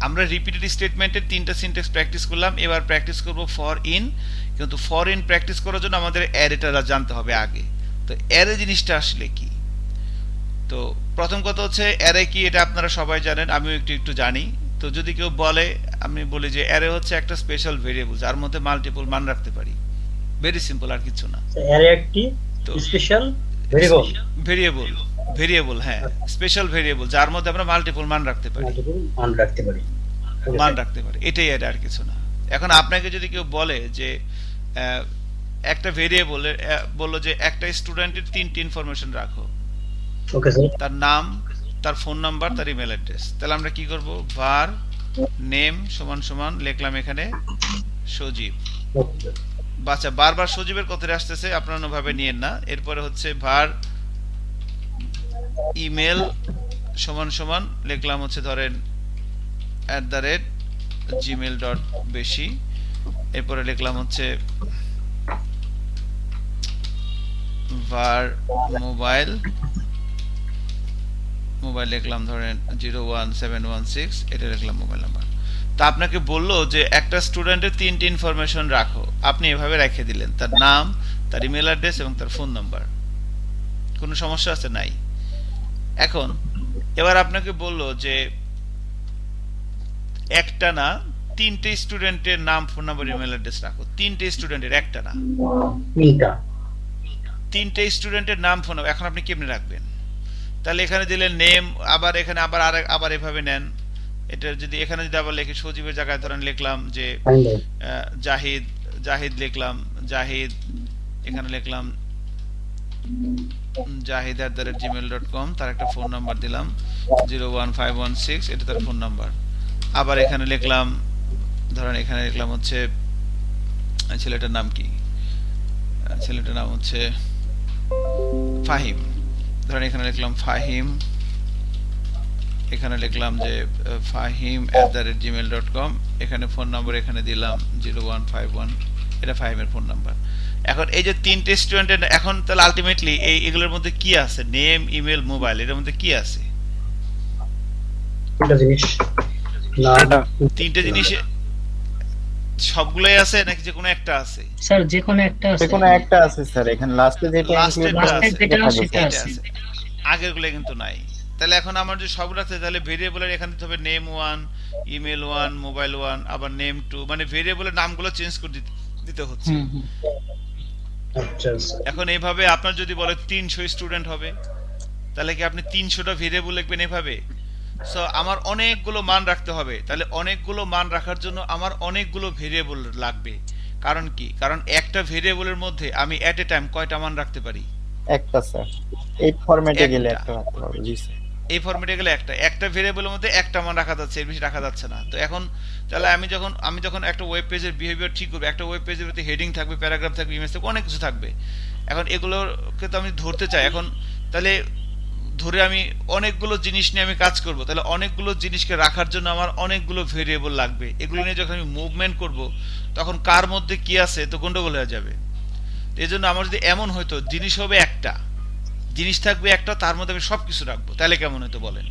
আমরা রিপিটেড স্টেটমেন্টের তিনটা সিনট্যাক্স প্র্যাকটিস করলাম, এবার প্র্যাকটিস করব ফর ইন। কিন্তু ফর ইন প্র্যাকটিস করার জন্য আমাদের অ্যারেটা জানতে হবে আগে। তো অ্যারে জিনিসটা আসলে কি, তো প্রথম কথা হচ্ছে অ্যারে কি এটা আপনারা সবাই জানেন, আমিও একটু একটু জানি। তো যদি কেউ বলে, আমি বলি যে অ্যারে হচ্ছে একটা স্পেশাল ভেরিয়েবল যার মধ্যে মাল্টিপল মান রাখতে পারি, ভেরি সিম্পল, আর কিছু না। অ্যারে একটি তো স্পেশাল ভেরিয়েবল, ভেরিয়েবল, হ্যাঁ, স্পেশাল ভেরিয়েবল যার মধ্যে আমরা মাল্টিপল মান রাখতে পারি, মান রাখতে পারি। মান রাখতে পারি, এটাই অ্যারে, আর কিছু না। এখন আপনাকে যদি কেউ বলে যে একটা ভেরিয়েবলের বললো যে একটা স্টুডেন্টের তিনটি ইনফরমেশন রাখো, ওকে স্যার। তার নাম, তার ফোন নাম্বার, তার ইমেল অ্যাড্রেস, তাহলে আমরা কি করব, var নেম সমান সমান লিখলাম এখানে সজীব। বাচ্চা বারবার সজীবের কথাটা আসতেছে, আপনারা ওভাবে নিয়েন না। এরপরে হচ্ছে var ইমেল সমান সমান লিখলাম হচ্ছে ধরেন @gmail.বেশি। এরপরে লিখলাম হচ্ছে var মোবাইল লিখলাম ধরেন 01716, এটা লিখলাম মোবাইল নাম্বার। তা আপনাকে বললো যে একটা স্টুডেন্টের তিনটি ইনফরমেশন রাখো, আপনি এভাবে রেখে দিলেন, তার নাম, তার ইমেল অ্যাড্রেস এবং তার ফোন নাম্বার। কোনো সমস্যা আছে? নাই। এখন এবার আপনাকে বললো যে একটা না, তিনটে স্টুডেন্টের নাম, ফোন নাম্বার, ইমেল অ্যাড্রেস রাখো। তিনটে স্টুডেন্টের, একটা না, তিনটে স্টুডেন্টের নাম, ফোন নাম্বার। এখন আপনি কেমনে রাখবেন? তাহলে এখানে দিলেন নেম, আবার এখানে আবার এভাবে নেন। এটা যদি এখানে যদি আবার লিখি সজীবের জায়গায় ধরেন লিখলাম যে জাহিদ লিখলাম, জাহিদ, এখানে লিখলাম জাহিদ@gmail.com, তার একটা ফোন নাম্বার দিলাম 01516, এটা তার ফোন নাম্বার। আবার এখানে লিখলাম ধরেন, এখানে লিখলাম হচ্ছে ছেলেটার নাম কি, ছেলেটার নাম হচ্ছে ফাহিম, ধরেন এখানে লিখলাম ফাহিম, এখানে লিখলাম যে fahim@gmail.com, এখানে ফোন নাম্বার এখানে দিলাম 0151, এটা ফাহিমের ফোন নাম্বার। এখন এই যে তিনটে স্টুডেন্টের, এখন তাহলে আলটিমেটলি এগুলোর মধ্যে কি আছে, নেম, ইমেল, মোবাইল, এর মধ্যে কি আছে? তিনটে জিনিস সবগুলোই আছে নাকি যে কোনো একটা আছে? স্যার যে কোনো একটা আছে, যে কোনো একটা আছে স্যার, এখানে লাস্টে যেটা লাস্টে include লাস্টে আছে যেটা সেটা আছে, থাকবে সেটা স্যার। আছে। আগেরগুলো কিন্তু নাই। তাহলে এখন আমার যে সব রাখতে, তাহলে ভেরিয়েবলের এখানে দিতে হবে নেম 1, ইমেল 1, মোবাইল 1, আবার নেম 2, মানে ভেরিয়েবলের নামগুলো চেঞ্জ করে দিতে হচ্ছে। হুম হুম। এখন এইভাবে আপনার যদি বলে 300 স্টুডেন্ট হবে, তাহলে কি আপনি 300টা ভেরিয়েবল লিখবেন এভাবে? সো আমার অনেকগুলো মান রাখতে হবে, তাহলে অনেকগুলো মান রাখার জন্য আমার অনেকগুলো ভেরিয়েবল লাগবে। কারণ কি, কারণ একটা ভেরিয়েবলের মধ্যে আমি এট এ টাইম কয়টা মান রাখতে পারি? একটা স্যার, এই ফরম্যাটে গেলে একটা। একটা রাখতে পারবে। জি স্যার। এই ফরম্যাটে গেলে একটা ভেরিয়েবলের মধ্যে একটা মান রাখা যাচ্ছে, এর বেশি রাখা যাচ্ছে না। তো এখন তাহলে আমি যখন একটা ওয়েব পেজের বিহেভিয়ার ঠিক করব, একটা ওয়েব পেজের মধ্যে হেডিং থাকবে, প্যারাগ্রাফ থাকবে, ইমেজ থাকবে, অনেক কিছু থাকবে। এখন এগুলোকে তো আমি ধরতে চাই। এখন তাহলে ধরে আমি অনেকগুলো জিনিস নিয়ে আমি কাজ করব, তাহলে অনেকগুলো জিনিসকে রাখার জন্য আমার অনেকগুলো ভেরিয়েবল লাগবে। এগুলো নিয়ে যখন আমি মুভমেন্ট করব তখন কার মধ্যে কি আছে তো গন্ডগোল হয়ে যাবে। এই জন্য আমার যদি এমন হয়তো জিনিস হবে একটা, জিনিস থাকবে একটা, তার মধ্যে আমি সবকিছু রাখবো, তাহলে কেমন হতো বলেন?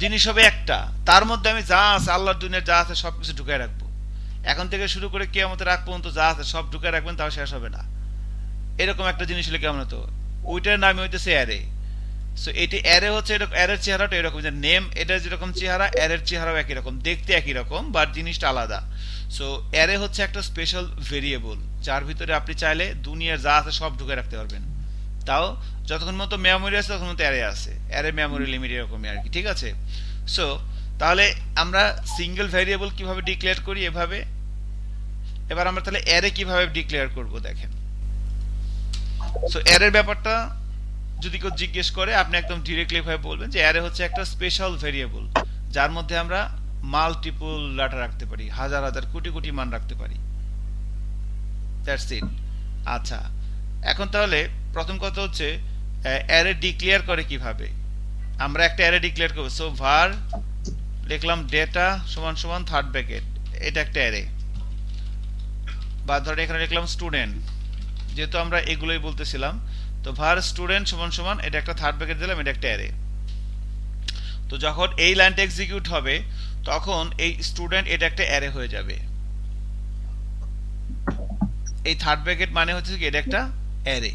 জিনিস হবে একটা, তার মধ্যে আমি যা আছে আল্লাহর দুনিয়ার যা আছে সবকিছু ঢুকায় রাখবো। এখন থেকে শুরু করে কিয়ামতের আগ পর্যন্ত যা আছে সব ঢুকায় রাখবেন, তাও শেষ হবে না। এরকম একটা জিনিস হলে কেমন হতো? ওইটার নামই হইতেছে অ্যারে। সো এটি অ্যারে হচ্ছে অ্যারের চেহারাটা এরকম, যে নেম এটা যেরকম চেহারা, অ্যারের চেহারাও একই রকম, দেখতে একই রকম, বাট জিনিসটা আলাদা। সো অ্যারে হচ্ছে একটা স্পেশাল ভেরিয়েবল যার ভিতরে আপনি চাইলে দুনিয়ার যা আছে সব ঢুকে রাখতে পারবেন। তাও যতক্ষণ মতো মেমোরি আছে তখন মতো অ্যারে আছে, অ্যারে মেমোরি লিমিট এরকমই আর কি, ঠিক আছে? সো তাহলে আমরা সিঙ্গেল ভেরিয়েবল কিভাবে ডিক্লেয়ার করি এভাবে। এবার আমরা তাহলে অ্যারে কিভাবে ডিক্লেয়ার করব দেখেন। সো অ্যারের ব্যাপারটা যদি কেউ জিজ্ঞেস করে আপনি একদম ডিরেক্টলি ভাবে বলবেন যে অ্যারে হচ্ছে একটা স্পেশাল ভেরিয়েবল যার মধ্যে আমরা মাল্টিপল ডাটা রাখতে পারি, হাজার হাজার কোটি কোটি মান রাখতে পারি। That's it. আচ্ছা, এখন তাহলে প্রথম কথা হচ্ছে অ্যারে ডিক্লেয়ার করে কিভাবে। আমরা একটা অ্যারে ডিক্লেয়ার করব। সো var লিখলাম ডেটা সমান সমান থার্ড ব্র্যাকেট, এটা একটা অ্যারে। বা ধরেন এখানে লিখলাম স্টুডেন্ট, যেহেতু আমরা এগুলোই বলতেছিলাম, তো var স্টুডেন্ট সমান সমান এটা একটা থার্ড ব্র্যাকেট দিলাম, এটা একটা অ্যারে। তো যখন এই লাইনটা এক্সিকিউট হবে তখন এই স্টুডেন্ট এটা একটা অ্যারে হয়ে যাবে। এই থার্ড ব্র্যাকেট মানে হচ্ছে কি এটা একটা অ্যারে,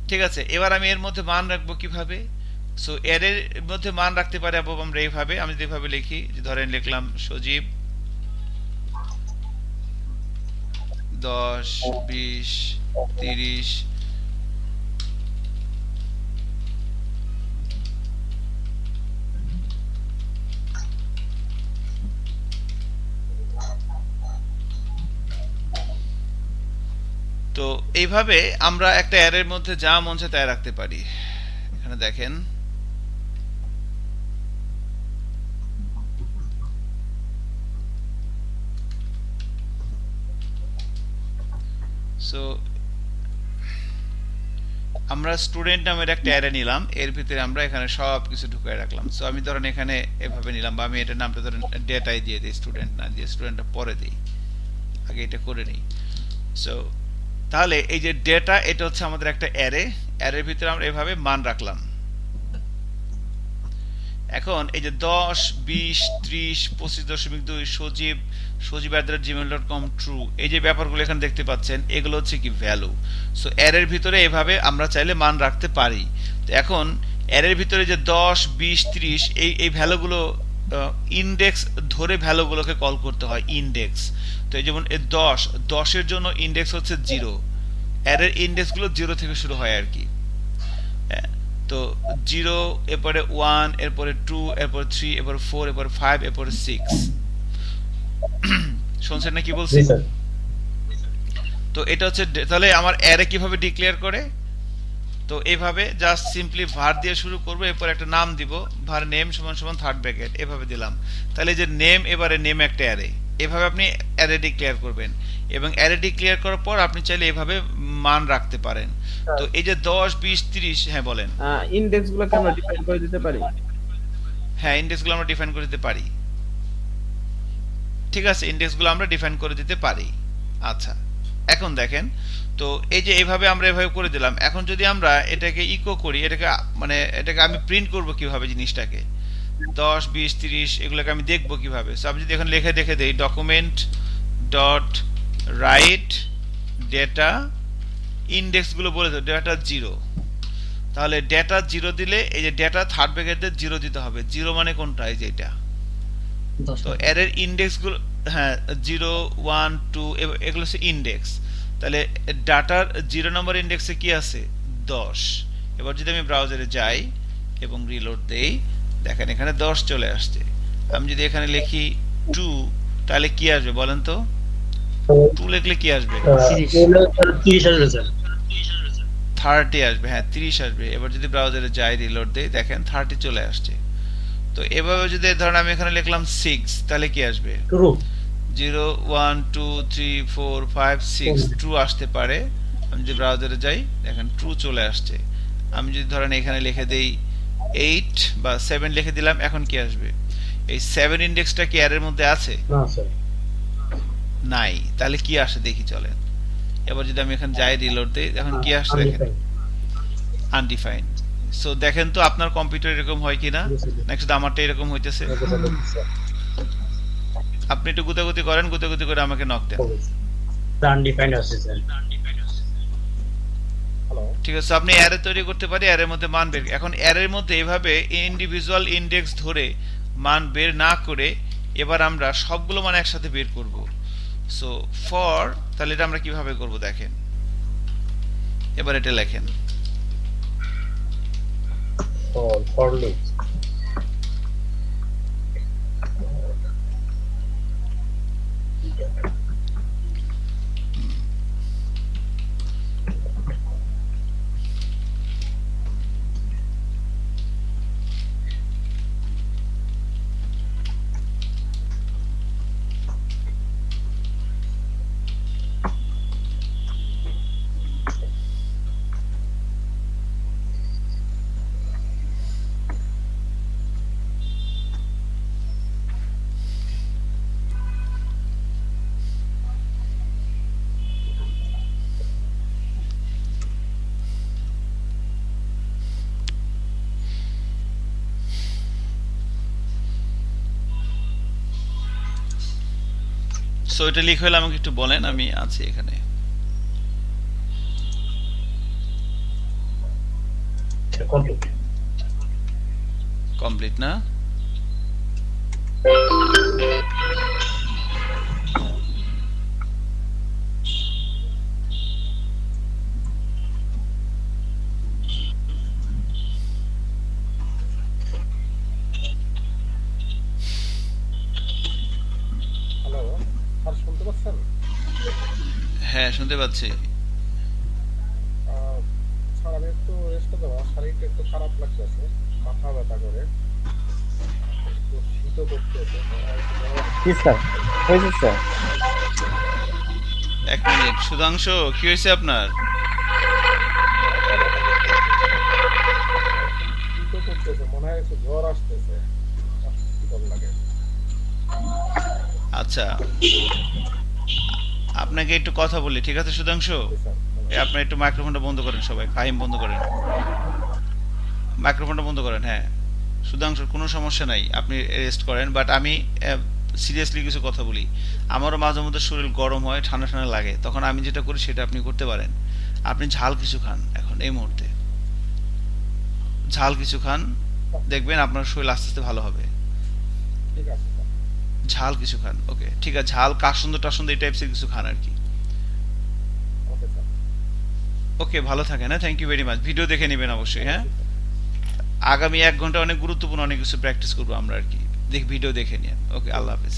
ঠিক আছে? এবার আমি এর মধ্যে মান রাখবো কিভাবে? সো অ্যারের মধ্যে মান রাখতে পারি আমরা এইভাবে, আমি যদি এভাবে লিখি, যে ধরেন লিখলাম সজীব 10 20 30 তো এইভাবে আমরা একটা অ্যারের মধ্যে যা মন চায় তাই রাখতে পারি। এখানে দেখেন সো আমরা স্টুডেন্ট নামের একটা অ্যারে নিলাম, এর ভিতরে আমরা এখানে সব কিছু ঢুকিয়ে রাখলাম। সো আমি ধরেন এখানে এভাবে নিলাম, বা আমি এটার নামটা ধরেন ডেটাই দিয়ে দিই, স্টুডেন্ট না দিয়ে স্টুডেন্টটা পরে দিই, আগে এটা করে নিই। সো তাহলে এই যে ডেটা এটা হচ্ছে আমাদের একটা অ্যারে, অ্যারের ভিতরে আমরা এভাবে মান রাখলাম। এখন এই যে 10 20 30 25.2 সজীব@gmail.com ট্রু, এই যে ব্যাপারগুলো এখানে দেখতে পাচ্ছেন এগুলো হচ্ছে কি ভ্যালু। সো অ্যারের ভিতরে এভাবে আমরা চাইলে মান রাখতে পারি। তো এখন অ্যারের ভিতরে যে 10 20 30 এই ভ্যালুগুলো ইনডেক্স ধরে ভ্যালুগুলোকে কল করতে হয়, ইনডেক্স। তো এই যেমন 10 এর জন্য ইনডেক্স হচ্ছে 0, অ্যারের ইনডেক্সগুলো 0 থেকে শুরু হয় আর কি। তো 0, এরপরে 1, এরপরে 2, এরপরে 3, এরপরে 4, এরপরে 5, এরপরে 6। শুনছেন না কি বলছি? তো এটা হচ্ছে তাহলে আমার অ্যারে কিভাবে ডিক্লেয়ার করে। তো এইভাবে জাস্ট সিম্পলি var দিয়ে শুরু করব, এরপর একটা নাম দিব, var নেম সমান সমান থার্ড ব্র্যাকেট এভাবে দিলাম। তাহলে যে নেম, এবারে নেম একটা অ্যারে, এভাবে আপনি অ্যারে ডিক্লেয়ার করবেন। এবং অ্যারে ডিক্লেয়ার করার পর আপনি চাইলে এভাবে মান রাখতে পারেন। তো এই যে 10 20 30, হ্যাঁ বলেন। ইনডেক্স গুলো আমরা ডিফাইন করে দিতে পারি। হ্যাঁ, ইনডেক্সগুলো আমরা ডিফাইন করে দিতে পারি, ঠিক আছে? ইনডেক্সগুলো আমরা ডিফাইন করে দিতে পারি। আচ্ছা, এখন দেখেন, তো এই যে এইভাবে আমরা এভাবে করে দিলাম। এখন যদি আমরা এটাকে ইকো করি, এটাকে আমি প্রিন্ট করব কিভাবে জিনিসটাকে, 10 20 30 এগুলোকে আমি দেখবো কিভাবে। সো আমি যদি এখন দেখে দেই ডকুমেন্ট ডট রাইট ডেটা, ইনডেক্সগুলো বলে দেবো ডেটা 0, তাহলে ডেটা 0 দিলে এই যে ডেটা থার্ড ব্র্যাকেটে 0 দিতে হবে। 0 মানে কোনটা? এই যে এটা। তো অ্যারের ইনডেক্সগুলো, হ্যাঁ 0 1 2 এগুলো হচ্ছে ইনডেক্স। তাহলে ডাটার 0 নম্বর ইনডেক্সে কি আছে? 10। এবার যদি আমি ব্রাউজারে যাই এবং রিলোড দেই, দেখেন এখানে 10 চলে আসছে। আমি যদি এখানে লিখি 2, তাহলে কি আসবে বলেন তো? 2 লিখলে কি আসবে? 30 আসবে স্যার, 30 আসবে, হ্যাঁ 30 আসবে। এবার যদি ব্রাউজারে যাই, রিলোড দেই, দেখেন 30 চলে আসছে। তো এভাবে যদি ধরেন আমি এখানে লিখলাম 6, তাহলে কি আসবে? ট্রু। 0 1 2 3 4 5 6 ট্রু আসতে পারে। আমি যদি ব্রাউজারে যাই, দেখেন ট্রু চলে আসছে। আমি যদি ধরেন এখানে লিখে দেই 8 বা 7 লিখে দিলাম, এখন কি আসবে? এই 7 ইন্ডেক্সটা কি অ্যারের মধ্যে আছে? না স্যার, নাই। তাহলে কি আসে দেখি চলেন। এবার যদি আমি এখানে যাই রিলোড দেই, এখন কি আসছে দেখেন, আনডিফাইন্ড। সো দেখেন তো আপনার কম্পিউটার এরকম হয় কিনা, নেক্সট আমারটা এরকম হইতেছে। আপনি একটু গুতাগুতি করেন, গুতাগুতি করে আমাকে নক দেন। আনডিফাইন্ড আছে স্যার। ঠিক আছে, আপনি অ্যারে তৈরি করতে পারি, অ্যারের মধ্যে মান বের। এখন অ্যারের মধ্যে এভাবে ইন্ডিভিজুয়াল ইন্ডেক্স ধরে মান বের না করে এবার আমরা সবগুলো মান একসাথে বের করব। সো ফর, তাহলে এটা আমরা কিভাবে করব দেখেন। এবার এটা লেখেন, ফর লুপ। সো এটা লিখে হলে আমাকে একটু বলেন, আমি আছি এখানে। কমপ্লিট না? হ্যাঁ, শুনতে পাচ্ছি। স্যার আমি একটু রেস্ট দেওয়া, শরীরটা একটু খারাপ লাগতেছে, মাথা ব্যথা করে, একটু শীতও করতেছে। কি স্যার হয়েছে স্যার? এক মিনিট, সুধাংশু কি হয়েছে আপনার? শীতও করতেছে, মনে হয় একটু জ্বর আসতেছে, শীতল লাগে। আচ্ছা, আপনাকে একটু কথা বলি, ঠিক আছে সুধাংশু? আপনি একটু মাইক্রোফোনটা বন্ধ করেন, সবাই ফাহিম বন্ধ করেন, মাইক্রোফোনটা বন্ধ করেন। হ্যাঁ সুধাংশুর কোনো সমস্যা নাই, আপনি রেস্ট করেন, বাট আমি সিরিয়াসলি কিছু কথা বলি। আমারও মাঝে মধ্যে শরীর গরম হয়, ঠান্ডা ঠান্ডা লাগে, তখন আমি যেটা করি সেটা আপনি করতে পারেন। আপনি ঝাল কিছু খান, এখন এই মুহূর্তে ঝাল কিছু খান, দেখবেন আপনার শরীর আস্তে আস্তে ভালো হবে। ঠিক আছে স্যার। ঝাল কিছু খান, ওকে ঠিক আছে, ঝাল কাসুন্দ টাসুন্দ এই টাইপসের কিছু খান আর কি। Okay sir. ওকে, ভালো থাকেন, হ্যাঁ, thank you very much. Video দেখে নেবেন অবশ্যই, হ্যাঁ। আগামী 1 ঘন্টা অনেক গুরুত্বপূর্ণ অনেক কিছু প্র্যাকটিস করবো আমরা আর কি, ভিডিও দেখে নিন। ওকে, আল্লাহ হাফেজ।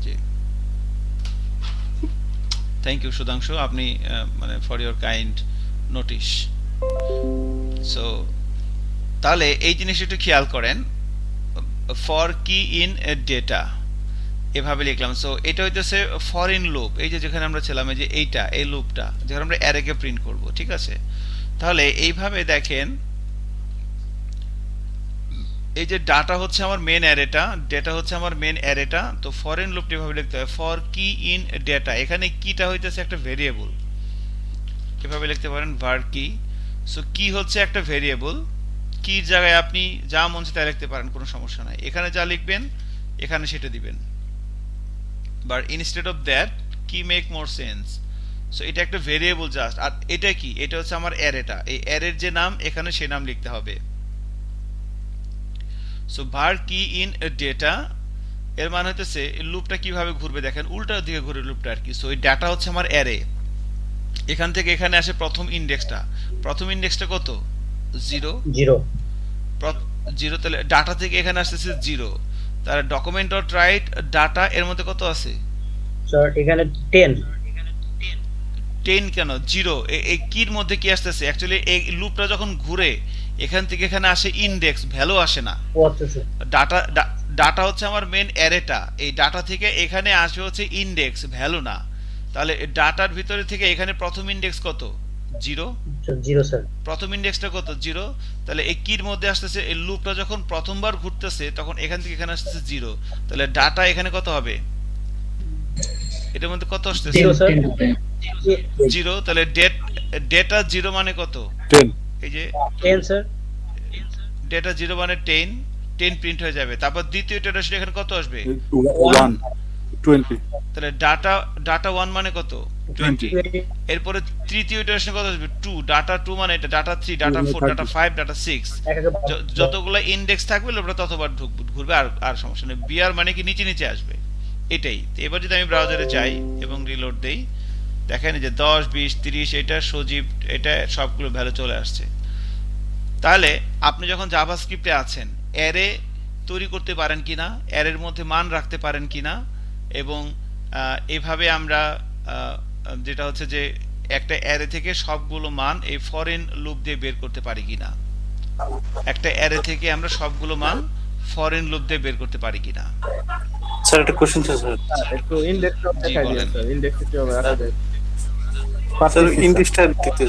জি, থ্যাংক ইউ সুধাংশু, আপনি মানে for your kind notice. So তাহলে এই জিনিসটা একটু খেয়াল করেন, ফর কি ইন ডেটা এভাবে লিখলাম। সো এটা হইতেছে ফরেন লুপ, এই যে যেখানে আমরা ছিলাম, এই যে এইটা, এই লুপটা যেখানে আমরা অ্যারেকে প্রিন্ট করব, ঠিক আছে? তাহলে এইভাবে দেখেন, এই যে ডাটা হচ্ছে আমার মেন অ্যারেটা, ডেটা হচ্ছে আমার মেন অ্যারেটা। তো ফরেন লুপটা এভাবে লিখতে হয়, ফর কি ইন ডেটা। এখানে কিটা হইতেছে একটা ভেরিয়েবল, এভাবে লিখতে পারেন var কি। সো কি হচ্ছে একটা ভেরিয়েবল, কির জায়গায় আপনি যা মন চায় তা লিখতে পারেন, কোনো সমস্যা নাই। এখানে যা লিখবেন এখানে সেটা দিবেন, বাট ইনস্টেড অফ দ্যাট কি মেক মোর সেন্স। সো এটা একটা ভেরিয়েবল জাস্ট। আর এটা কি, এটা হচ্ছে আমার অ্যারেটা, এই অ্যারের যে নাম এখানে সেই নাম লিখতে হবে। সো var কি ইন ডেটা এর মানে হচ্ছে এই লুপটা কিভাবে ঘুরবে দেখেন, উল্টার দিকে ঘুরে লুপটা আর কি। সো এই ডাটা হচ্ছে আমার অ্যারে, এখান থেকে এখানে আসে প্রথম ইন্ডেক্সটা। প্রথম ইন্ডেক্সটা কত? 0 জিরো। 0, তাহলে ডাটা থেকে এখানে আসতেছে 0। তাহলে ডকুমেন্ট ডট রাইট ডাটা এর মধ্যে কত আছে? স্যার এখানে 10। 10 কেন? 0। এই কির মধ্যে কি আসতেছে? অ্যাকচুয়ালি এই লুপটা যখন ঘুরে এখান থেকে এখানে আসে ইনডেক্স, ভ্যালু আসে না। ও আচ্ছা স্যার। ডাটা হচ্ছে আমার মেন অ্যারেটা, এই ডাটা থেকে এখানে আসবে হচ্ছে ইনডেক্স, ভ্যালু না। তাহলে ডাটার ভিতরে থেকে এখানে প্রথম ইনডেক্স কত? 0। Zero sir. প্রথম ইন্ডেক্সটা কত 0, তাহলে এই কির মধ্যে আসতেছে এই লুপটা যখন প্রথমবার ঘুরতেছে তখন এখান থেকে এখানে আসতেছে 0, তাহলে ডাটা এখানে কত হবে, এটার মধ্যে কত আসতেছে জিরো স্যার। 10 হবে। 0, তাহলে ডেটা 0 মানে কত, 10 এই যে 10 স্যার। ডেটা 0 মানে 10 প্রিন্ট হয়ে যাবে। তারপর দ্বিতীয় ইটারেশন এখানে কত আসবে, 1 20 তাহলে ডাটা 1 মানে কত 20। এরপরে তৃতীয় ইটারেশন কত আসবে 2, ডাটা 2 মানে এটা ডাটা 3, ডাটা 4, ডাটা 5, ডাটা 6, যতগুলো ইন্ডেক্স থাকবে ওটা ততবার ঘুরবে, আর সমস্যা নেই। বিআর মানে কি নিচে নিচে আসবে, এটাই। তো এবার যদি আমি ব্রাউজারে যাই এবং রিলোড দেই, দেখেন যে 10 20 30 এটা সজীব, এটা সবগুলো ভ্যালু চলে আসছে। তাহলে আপনি যখন জাভাস্ক্রিপ্টে আছেন, অ্যারে তৈরি করতে পারেন কিনা, অ্যারের মধ্যে মান রাখতে পারেন কিনা, এবং এইভাবে আমরা যেটা হচ্ছে যে একটা অ্যারে থেকে সবগুলো মান এই ফরেন লুপ দিয়ে বের করতে পারি কিনা, একটা অ্যারে থেকে আমরা সবগুলো মান ফরেন লুপ দিয়ে বের করতে পারি কিনা। স্যার একটা কোশ্চেন ছিল স্যার। একটু ইন্ডেক্সটা দেখাই দিন বলেন। স্যার, ইন্ডেক্সে কিভাবে রাখা যায়। স্যার ইন্ডেক্সটা দেখতে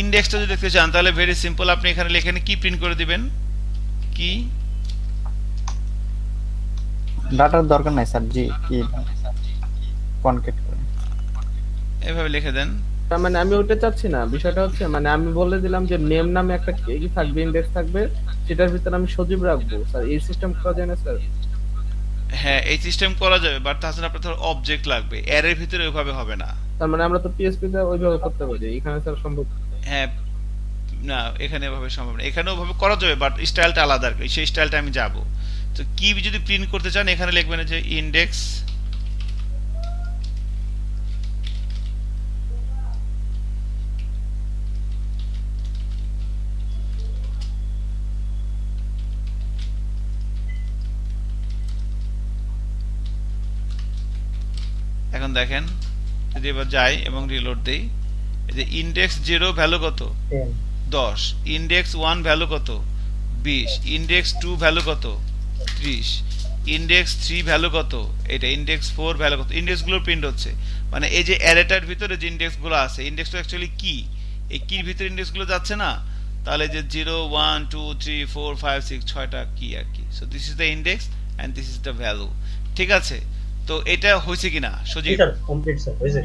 ইন্ডেক্সটা যদি দেখতে চান তাহলে ভেরি সিম্পল, আপনি এখানে লেখেন কি প্রিন্ট করে দিবেন, কি ডাটার দরকার নাই স্যার, জি কি কনকেট করে এভাবে লিখে দেন। তার মানে আমি ওটা চাচ্ছি না, বিষয়টা হচ্ছে মানে আমি বলে দিলাম যে নেম নামে একটা কি থাকবে, ইন্ডেক্স থাকবে, সেটার ভিতরে আমি সজীব রাখবো। স্যার এই সিস্টেম করা যায় না স্যার? হ্যাঁ, এই সিস্টেম করা যাবে, বাট তাছাড়া আপনার ধর অবজেক্ট লাগবে, অ্যারের ভিতরে ওইভাবে হবে না। তার মানে আমরা তো পিএসপি তে ওইভাবে করতে পারি, এখানে স্যার সম্ভব? হ্যাঁ, না এখানে এভাবে সম্ভব না, এখানেও ভাবে করা যাবে, বাট স্টাইলটা আলাদা আর কি, সেই স্টাইলটা আমি যাব। তো কি যদি প্রিন্ট করতে চান এখানে লিখবেন যে ইন্ডেক্স এখন দেখেন যদি এবার যাই এবং রিলোড দেই, এই যে ইন্ডেক্স 0 ভ্যালু কত 10, ইন্ডেক্স 1 ভ্যালু কত 20, ইন্ডেক্স 2 ভ্যালু কত 30, ইন্ডেক্স 3 ভ্যালু কত, এটা ইন্ডেক্স 4 ভ্যালু কত, ইন্ডেক্সগুলো প্রিন্ট হচ্ছে। মানে এই যে অ্যারেটার ভিতরে যে ইন্ডেক্সগুলো আছে, ইন্ডেক্সটা অ্যাকচুয়ালি কি, এই কির ভিতরে ইন্ডেক্সগুলো যাচ্ছে না, তাহলে যে 0 1 2 3 4 5 6 6টা কি আর কি। So this is the index and this is the value. ঠিক আছে, তো এটা হয়েছে কিনা সজীব? স্যার কমপ্লিট স্যার, হয়েছে।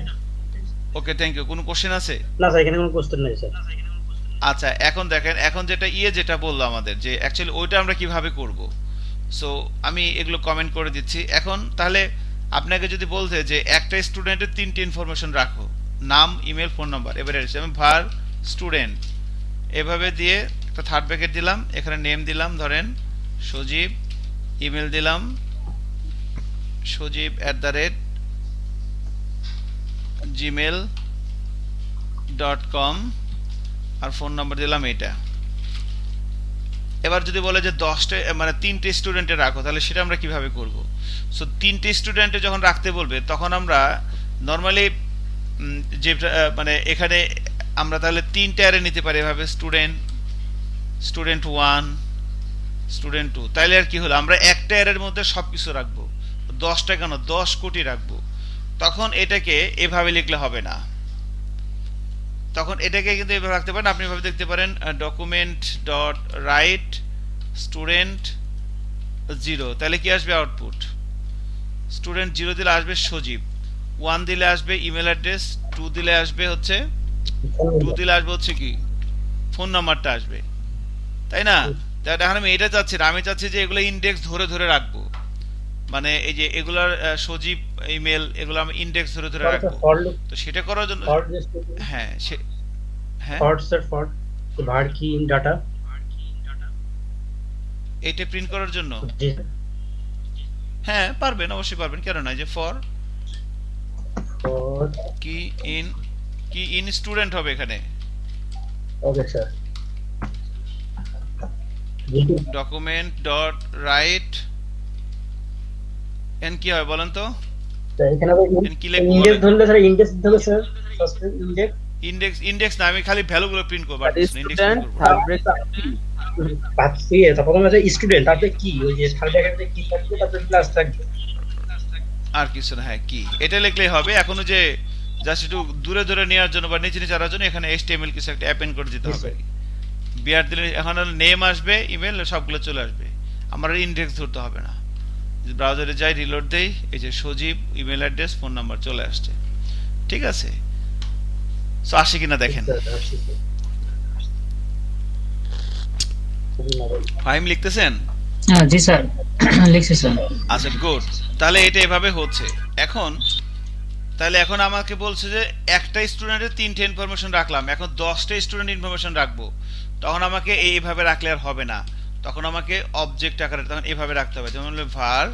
ওকে, থ্যাংক ইউ। কোনো কোশ্চেন আছে? না স্যার, এখানে কোনো কোশ্চেন নেই স্যার। আচ্ছা, এখন দেখেন, এখন যেটা যেটা বললো আমাদের যে অ্যাকচুয়ালি ওইটা আমরা কিভাবে করব। সো আমি এগুলো কমেন্ট করে দিচ্ছি। এখন তাহলে আপনাকে যদি বলতে যে একটা স্টুডেন্টের 3টে ইনফরমেশন রাখো, নাম, ইমেল, ফোন নাম্বার, এবারে আমি ভার স্টুডেন্ট এভাবে দিয়ে একটা থার্ড ব্র্যাকেট দিলাম, এখানে নেম দিলাম ধরেন সজীব, ইমেল দিলাম sojib@gmail.com, আর ফোন নাম্বার দিলাম এটা। এবার যদি বলে যে 10টে মানে 3টে স্টুডেন্টে রাখো, তাহলে সেটা আমরা কিভাবে করব। সো 3টে স্টুডেন্টে যখন রাখতে বলবে তখন আমরা নরমালি যে মানে এখানে আমরা তাহলে 3টে অ্যারে নিতে পারি এভাবে, স্টুডেন্ট 1 স্টুডেন্ট 2, তাইলে আর কি হলো আমরা একটা অ্যারের মধ্যে সবকিছু রাখবো, 10টা কেন 10 কোটি রাখবো। তখন এটাকে এভাবে লিখলে হবে না, তখন এটাকে কিন্তু এভাবে রাখতে পারেন। আপনি এভাবে দেখতে পারেন ডকুমেন্ট ডট রাইট স্টুডেন্ট 0, তাহলে কি আসবে আউটপুট, স্টুডেন্ট 0 দিলে আসবে সজীব, 1 দিলে আসবে ইমেল অ্যাড্রেস, 2 দিলে আসবে হচ্ছে কি ফোন নাম্বারটা আসবে, তাই না? এখন আমি এটা চাচ্ছি না, আমি চাচ্ছি যে এগুলো ইন্ডেক্স ধরে ধরে রাখবো, মানে এই যে এগুলার সজীব ইমেল এগুলো আমি ইন্ডেক্স ধরে ধরে রাখবো। তো সেটা করার জন্য হ্যাঁ for sir, for var key in data, এটা প্রিন্ট করার জন্য জি হ্যাঁ পারবেন, অবশ্যই পারবেন, কেন না। যে ফর ফর কি ইন স্টুডেন্ট হবে এখানে, okay sir. Document dot write an কি হবে বলেন তো, এখানে আবার এন কি লিখবো ইন্ডেক্স ধরলে স্যার, ইন্ডেক্স দিতে স্যার, ফার্স্ট ইন্ডেক্স না, আমি খালি ভ্যালুগুলো প্রিন্ট করব, স্টুডেন্ট থার্ড ব্র্যাকেট পাচ্ছি, তারপর আমরা স্টুডেন্ট, তারপরে কি ওই যে থার্ড ব্র্যাকেটে কি থাকবে, তারপরে প্লাস থাকবে আর কিছু না। হ্যাঁ কি এটা লিখলেই হবে। এখনো যে জাস্ট একটু দূরে দূরে নেওয়ার জন্য বা নিচে নিচে আনার জন্য এখানে HTML কিছু একটা অ্যাপেন্ড করে দিতে Yes, হবে sir. বিআর দিলে এখন নেম আসবে ইমেল সবগুলো চলে আসবে আমার ইনডেক্স ধরতে হবে না ব্রাউজারে যাই রিলোড দেই এই যে সজীব ইমেল অ্যাড্রেস ফোন নাম্বার চলে আসছে ঠিক আছে সো আসে কিনা দেখেন স্যার আসছি স্যার খুবই ভালো। ফাইম লিখতেছেন হ্যাঁ জি স্যার লিখছি স্যার। আচ্ছা গুড তাহলে এটা এভাবে হচ্ছে এখন তাহলে এখন আমাকে বলছে যে একটা স্টুডেন্টের 3টে ইনফরমেশন রাখলাম এখন 10টা স্টুডেন্ট ইনফরমেশন রাখবো তখন আমাকে এইভাবে রাখলে আর হবে না তখন আমাকে অবজেক্ট আকারে তখন এইভাবে রাখতে হবে যেমন হলো var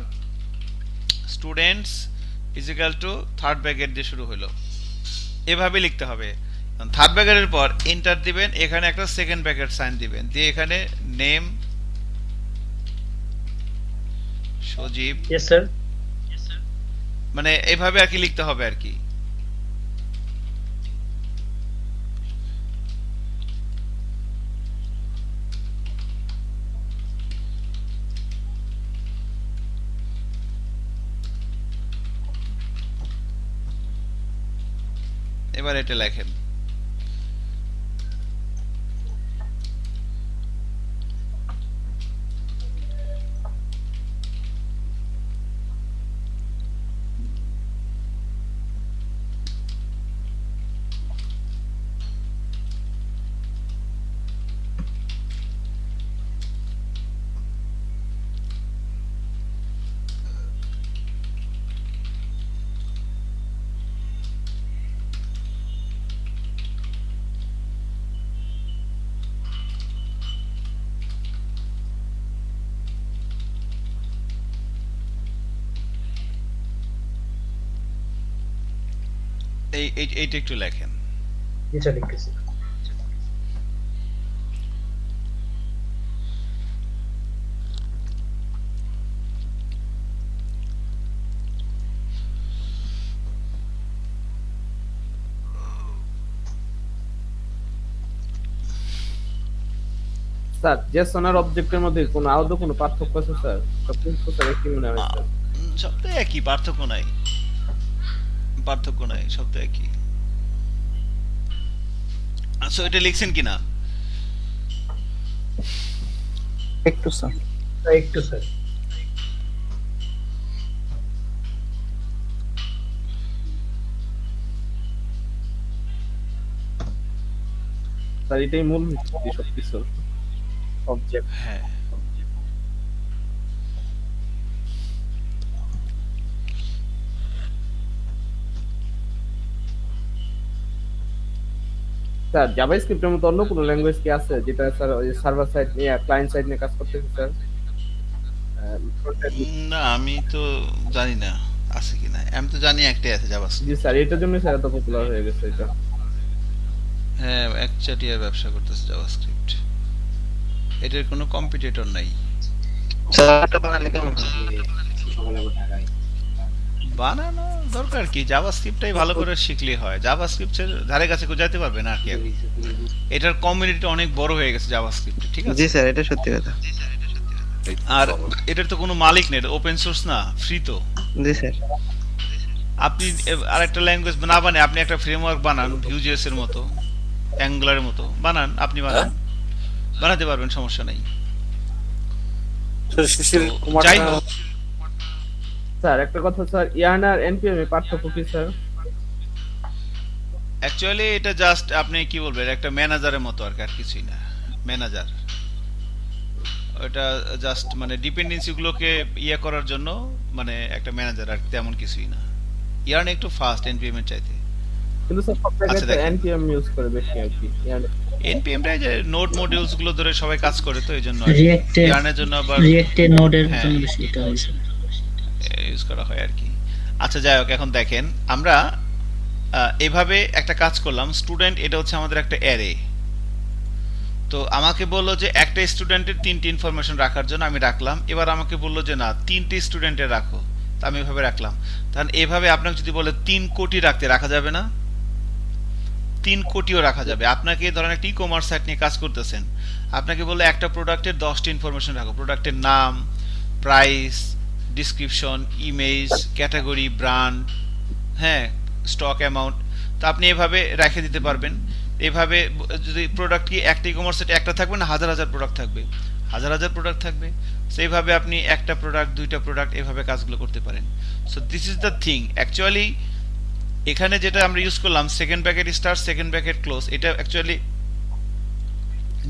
students is equal to third bracket দিয়ে শুরু হলো এভাবে লিখতে হবে থার্ড ব্র্যাকেটের পর এন্টার দিবেন এখানে একটা সেকেন্ড ব্র্যাকেট সাইন দিবেন দিয়ে এখানে নেম সজীব Yes, sir. মানে এইভাবে আর কি লিখতে হবে আর কি এবার এটা লেখেন এইটা একটু লেখেন জি স্যার লিখতেছি। স্যার জেসন আর অবজেক্টের মধ্যে কোনো আদৌ কোনো পার্থক্য আছে স্যার সব কিছু স্যার একই মনে হয় স্যার সব তো একই পার্থক্য নাই সব তো একই আচ্ছা এটা লিখছেন কিনা একটু স্যার একটু স্যার স্যার এটাই মূল ভিত্তি সবকিছু অবজেক্ট হ্যাঁ স্যার জাভাস্ক্রিপ্টের মতো অন্য কোনো ল্যাঙ্গুয়েজ কি আছে যেটা স্যার ওই সার্ভার সাইড নিয়ে ক্লায়েন্ট সাইড নিয়ে কাজ করতেছে স্যার না আমি তো জানি না আছে কিনা আমি তো জানি একটাই আছে জাভাস্ক্রিপ্ট জি স্যার এটার জন্য স্যার এত পপুলার হয়ে গেছে এটা হ্যাঁ একচাটিয়ার ব্যবসা করতেছে জাভাস্ক্রিপ্ট এটার কোনো কম্পিটিটর নাই বানানো দরকার কি জাভাস্ক্রিপ্টটাই ভালো করে শিখলে হয় জাভাস্ক্রিপ্টের ধারে কাছে কেউ যেতে পারবে না আর কি এখন। এটার কমিউনিটি অনেক বড় হয়ে গেছে জাভাস্ক্রিপ্ট ঠিক আছে জি স্যার এটা সত্যি কথা আর এটার তো কোনো মালিক নেই ওপেন সোর্স না ফ্রি তো জি স্যার আপনি আরেকটা ল্যাঙ্গুয়েজ না বানান আপনি একটা ফ্রেমওয়ার্ক বানান ভিউজেস এর মতো অ্যাঙ্গুলারের মতো বানান আপনি বানাতে পারবেন সমস্যা নাই যাই হোক স্যার একটা কথা স্যার ইয়ার্ন আর এনপিএম এর পার্থক্য কি স্যার অ্যাকচুয়ালি এটা জাস্ট আপনি কি বলবেন একটা ম্যানেজারের মতো আর কি আর কিছুই না ম্যানেজার ওটা জাস্ট মানে ডিপেন্ডেন্সি গুলোকে ইয়ে করার জন্য মানে একটা ম্যানেজার আর তেমন কিছুই না ইয়ার্ন একটু ফাস্ট এনপিএম এর চাইতে কিন্তু স্যার সব আচ্ছা, জায়গায় দেখেন। এনপিএম ইউজ করে বেশি আর কি ইয়ার্ন এনপিএম টা যে নোড মডিউলস গুলো ধরে সবাই কাজ করে তো এইজন্য রিঅ্যাক্টে ইয়ার্নের জন্য আবার রিঅ্যাক্টে নোডের হ্যাঁ। জন্য বেশি এটা হয়েছে। ইউজ করা হয় আর কি আচ্ছা যাই হোক এখন দেখেন আমরা এভাবে একটা কাজ করলাম স্টুডেন্ট এটা হচ্ছে আমাদের একটা অ্যারে তো আমাকে বললো যে একটা স্টুডেন্টের 3টি ইনফরমেশন রাখার জন্য আমি রাখলাম এবার আমাকে বললো যে না 3টি স্টুডেন্টের রাখো তা আমি এভাবে রাখলাম তাহলে এভাবে আপনাকে যদি বলে 3 কোটি রাখা যাবে না 3 কোটিও রাখা যাবে আপনাকে ধরেন একটা ই-কমার্স সাইট নিয়ে কাজ করতেছেন আপনাকে বললে একটা প্রোডাক্টের 10টি ইনফরমেশন রাখো প্রোডাক্টের নাম price description image category brand হ্যাঁ স্টক অ্যামাউন্ট তো আপনি এভাবে রেখে দিতে পারবেন। এভাবে যদি প্রোডাক্ট কি একটা ই-কমার্স সেটে একটা থাকবে না হাজার হাজার প্রোডাক্ট থাকবে, হাজার হাজার প্রোডাক্ট থাকবে, সেইভাবে আপনি একটা প্রোডাক্ট দুইটা প্রোডাক্ট এভাবে কাজগুলো করতে পারেন। So this is the thing actually. এখানে যেটা আমরা ইউজ করলাম second bracket start second bracket close, এটা অ্যাকচুয়ালি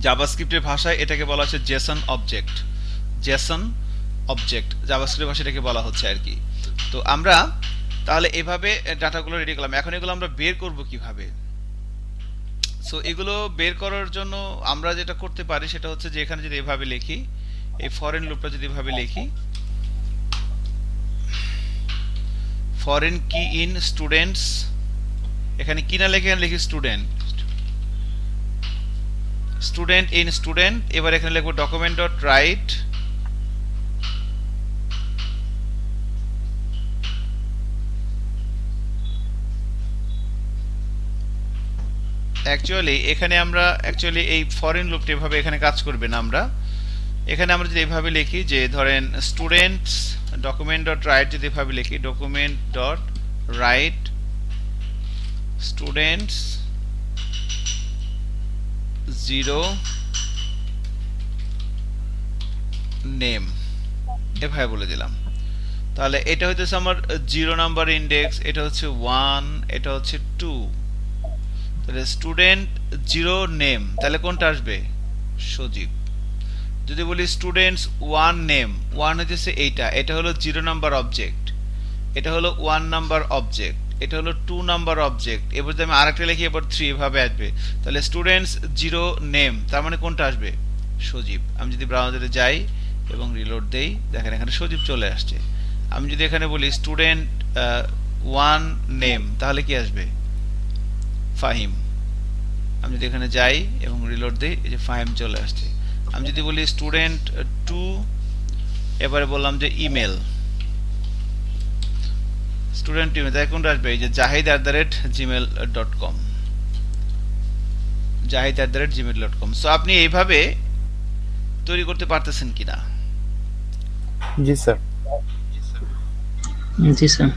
জাভাস্ক্রিপ্টের ভাষায় এটাকে বলা হচ্ছে জেসন অবজেক্ট। জেসন অবজেক্ট জাভাস্ক্রিপ্টের ভাষায় এটাকে বলা হচ্ছে আর কি। তো আমরা তাহলে এভাবে ডাটাগুলো রেডি করলাম। এখন এগুলো আমরা বের করব কিভাবে? সো এগুলো বের করার জন্য আমরা যেটা করতে পারি সেটা হচ্ছে যে এখানে যদি এভাবে লিখি, এই ফরেন লুপটা যদি এভাবে লিখি, ফরেন কি ইন স্টুডেন্টস, এখানে কি না লিখে এখানে লিখি স্টুডেন্ট, স্টুডেন্ট ইন স্টুডেন্ট। এবার এখানে লিখবো ডকুমেন্ট ডট রাইট অ্যাকচুয়ালি এখানে আমরা অ্যাকচুয়ালি এই ফরেন লুপটা এভাবে এখানে কাজ করবে না। আমরা এখানে আমরা যদি এভাবে লিখি যে ধরেন স্টুডেন্টস ডকুমেন্ট ডট রাইট, যদি এভাবে লিখি document dot right students 0 name, এভাবে বলে দিলাম। তাহলে এটা হচ্ছে আমার 0 নাম্বার ইন্ডেক্স, এটা হচ্ছে 1, এটা হচ্ছে 2। তাহলে স্টুডেন্ট 0 নেম, তাহলে কোনটা আসবে? সজীব। যদি বলি স্টুডেন্টস 1 নেম, 1 হচ্ছে এইটা, এটা হলো 0 নাম্বার অবজেক্ট, এটা হলো 1 নাম্বার অবজেক্ট, এটা হলো 2 নাম্বার অবজেক্ট। এবার যদি আমি আরেকটা লিখি এবার 3, এভাবে আসবে। তাহলে স্টুডেন্টস 0 নেম, তার মানে কোনটা আসবে? সজীব। আমি যদি ব্রাউজারে যাই এবং রিলোড দেই, দেখেন এখানে সজীব চলে আসছে। আমি যদি এখানে বলি স্টুডেন্ট 1 নেম, তাহলে কি আসবে? ফাহিম। আমি যদি এখানে যাই এবং রিলোড দিই, এই যে ফাহিম চলে আসছে। আমি যদি বলি স্টুডেন্ট 2, এবারে বললাম যে ইমেল, স্টুডেন্ট ইমেল, তাই কোনটা আসবে? এই যে jahid@gmail.com, jahid@gmail.com। সো আপনি এইভাবে তৈরি করতে পারতেছেন কিনা? জি স্যার। জি স্যার।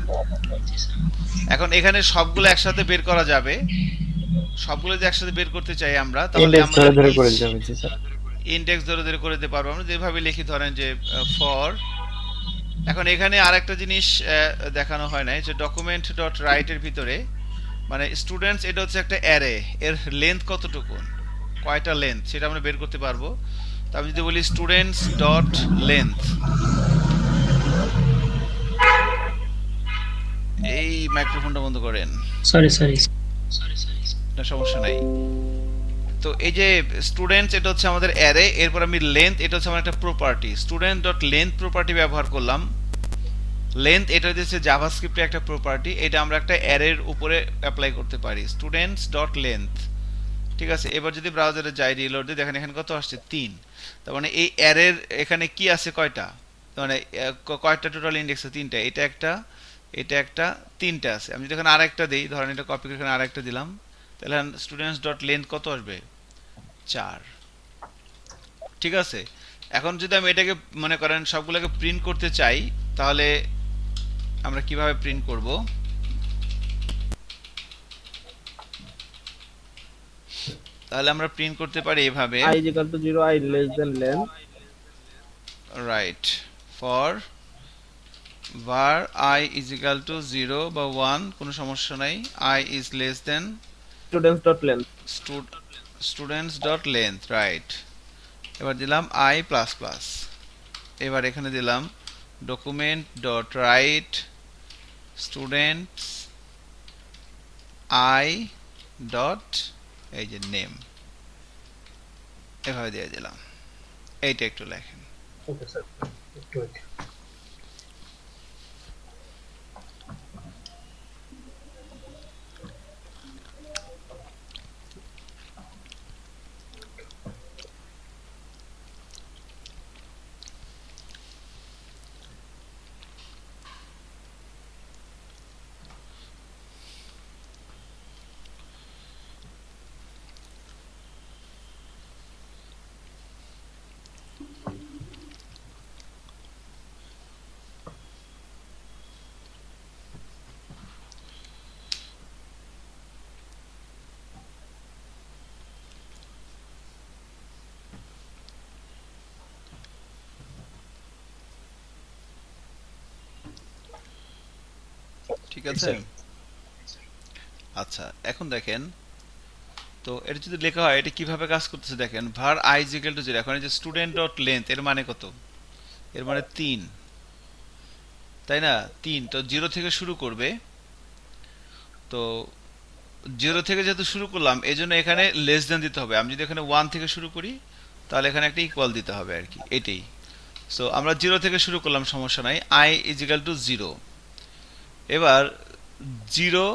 এখন এখানে সবগুলো একসাথে বের করা যাবে। সবগুলো যদি একসাথে বের করতে চাই আমরা, তাহলে ইন্ডেক্স ধরে ধরে করে আমরা যাবে। জি স্যার। ইন্ডেক্স ধরে ধরে করে দিতে পারবো। আমরা যেভাবে লিখি ধরেন যে ফর, এখন এখানে আরেকটা জিনিস দেখানো হয় না, যে ডকুমেন্ট ডট রাইট এর ভিতরে মানে স্টুডেন্টস, এটা হচ্ছে একটা অ্যারে, এর লেন্থ কতটুকু, কয়টা লেন্থ, সেটা আমরা বের করতে পারবো। তো আমি যদি বলি স্টুডেন্টস ডট লেন্থ, এই মাইক্রোফোনটা বন্ধ করেন, সরি, না সমস্যা নাই। তো এই যে স্টুডেন্টস, এটা হচ্ছে আমাদের অ্যারে, এরপর আমি লেন্থ, এটা হচ্ছে আমার একটা property, student dot length property ব্যবহার করলাম। লেন্থ এটা হচ্ছে জাভাস্ক্রিপ্টের একটা প্রপার্টি, এটা আমরা একটা অ্যারের উপরে অ্যাপ্লাই করতে পারি, স্টুডেন্টস ডট লেন্থ। ঠিক আছে, এবার যদি ব্রাউজারে যাই, রিলোড দিই, দেখেন এখানে কত আসছে? 3। তার মানে এই অ্যারের এখানে কি আছে? কয়টা, মানে কয়টা টোটাল ইন্ডেক্স? 3টা। এটা একটা, এটা একটা, 3টা আছে। আমি যদি এখানে আরেকটা দিই, ধরেন এটা কপি করে এখানে আরেকটা দিলাম, তাহলে স্টুডেন্টস ডট লেন্থ কত আসবে? 4। ঠিক আছে, এখন যদি আমি এটাকে মনে করেন সবগুলোকে প্রিন্ট করতে চাই, তাহলে আমরা কিভাবে প্রিন্ট করব? তাহলে আমরা প্রিন্ট করতে পারি এভাবে, I is equal to 0, I less than length, right, for var I is equal to 0 বা 1, কোনো সমস্যা নাই, I is less than students dot length, students dot length, right. এবার দিলাম I প্লাস প্লাস, এবার এখানে দিলাম document dot right students I dot এই যে নেম, এভাবে দিয়ে দিলাম। এইটা একটু লেখেন। ওকে স্যার, একটু wait। ঠিক আছে? আচ্ছা, এখন দেখেন তো এটা যদি লেখা হয় এটা কিভাবে কাজ করতেছে দেখেন, var I is equal to 0। এখন এই যে স্টুডেন্ট ডট লেন্থ এর মানে কত? এর মানে 3, তাই না? 3 তো 0 থেকে শুরু করবে, তো 0 থেকে যেহেতু শুরু করলাম এজন্য এখানে লেস দেন দিতে হবে। আমি যদি এখানে 1 থেকে শুরু করি তাহলে এখানে একটা ইকুয়াল দিতে হবে আর কি, এটাই। সো আমরা 0 থেকে শুরু করলাম, সমস্যা নাই, I is equal to 0। এবার 0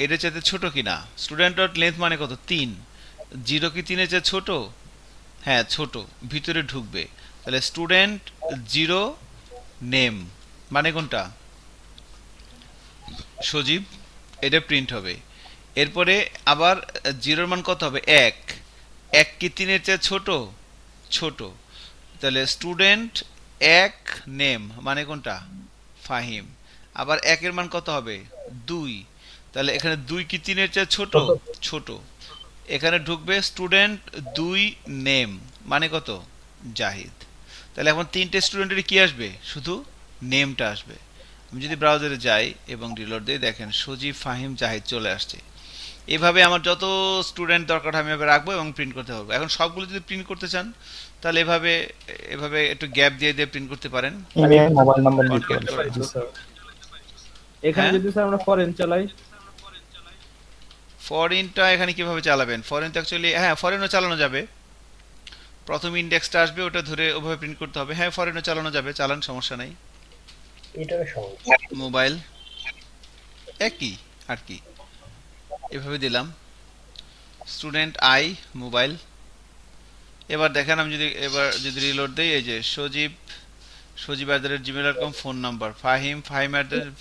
এর চাইতে ছোট কিনা, স্টুডেন্ট ডট লেন্থ মানে কত? 3, 0 কি 3 এর চেয়ে ছোট? হ্যাঁ ছোট, ভিতরে ঢুকবে। তাহলে স্টুডেন্ট 0 নেম মানে কোনটা? সজীব, এটা প্রিন্ট হবে। এরপরে আবার 0 মান কত হবে? 1, 1 কি 3 এর চেয়ে ছোট? ছোট। তাহলে স্টুডেন্ট 1 নেম মানে কোনটা? ফাহিম। আবার 1 এর মান কত হবে? 2, তাহলে এখানে 2 কি 3 এর চেয়ে ছোট? ছোট। এখানে ঢুকবে স্টুডেন্ট 2 নেম মানে কত? জাহিদ। তাহলে এখন তিনটে স্টুডেন্টের কি আসবে? শুধু নেমটা আসবে। আমি যদি ব্রাউজারে যাই এবং রিলোড দিই, দেখেন সজীব, ফাহিম, জাহিদ চলে আসছে। এভাবে আমার যত স্টুডেন্ট দরকার আমি এভাবে রাখবো এবং প্রিন্ট করতে পারবো। এখন সবগুলো যদি প্রিন্ট করতে চান তাহলে এভাবে এভাবে একটু গ্যাপ দিয়ে দিয়ে প্রিন্ট করতে পারেন। ইমেল, মোবাইল নাম্বার দিতে Contact পারেন। করে। তো স্যার এখানে হ্যাঁ? যদি স্যার আমরা ফরেন চালাই, ফরেনটা এখানে কিভাবে চালাবেন? ফরেন তো অ্যাকচুয়ালি হ্যাঁ ফরেনও চালানো যাবে। প্রথম ইন্ডেক্সটা আসবে ওটা ধরে ওভাবে প্রিন্ট করতে হবে। হ্যাঁ ফরেনও চালানো যাবে, চালান, সমস্যা নাই। এটাও সহজ। মোবাইল একই আর কি, এভাবে দিলাম স্টুডেন্ট আই মোবাইল। এবার দেখেন আমি যদি রিলোড দেই, এই যে সজীব@gmail.com phone number, Fahim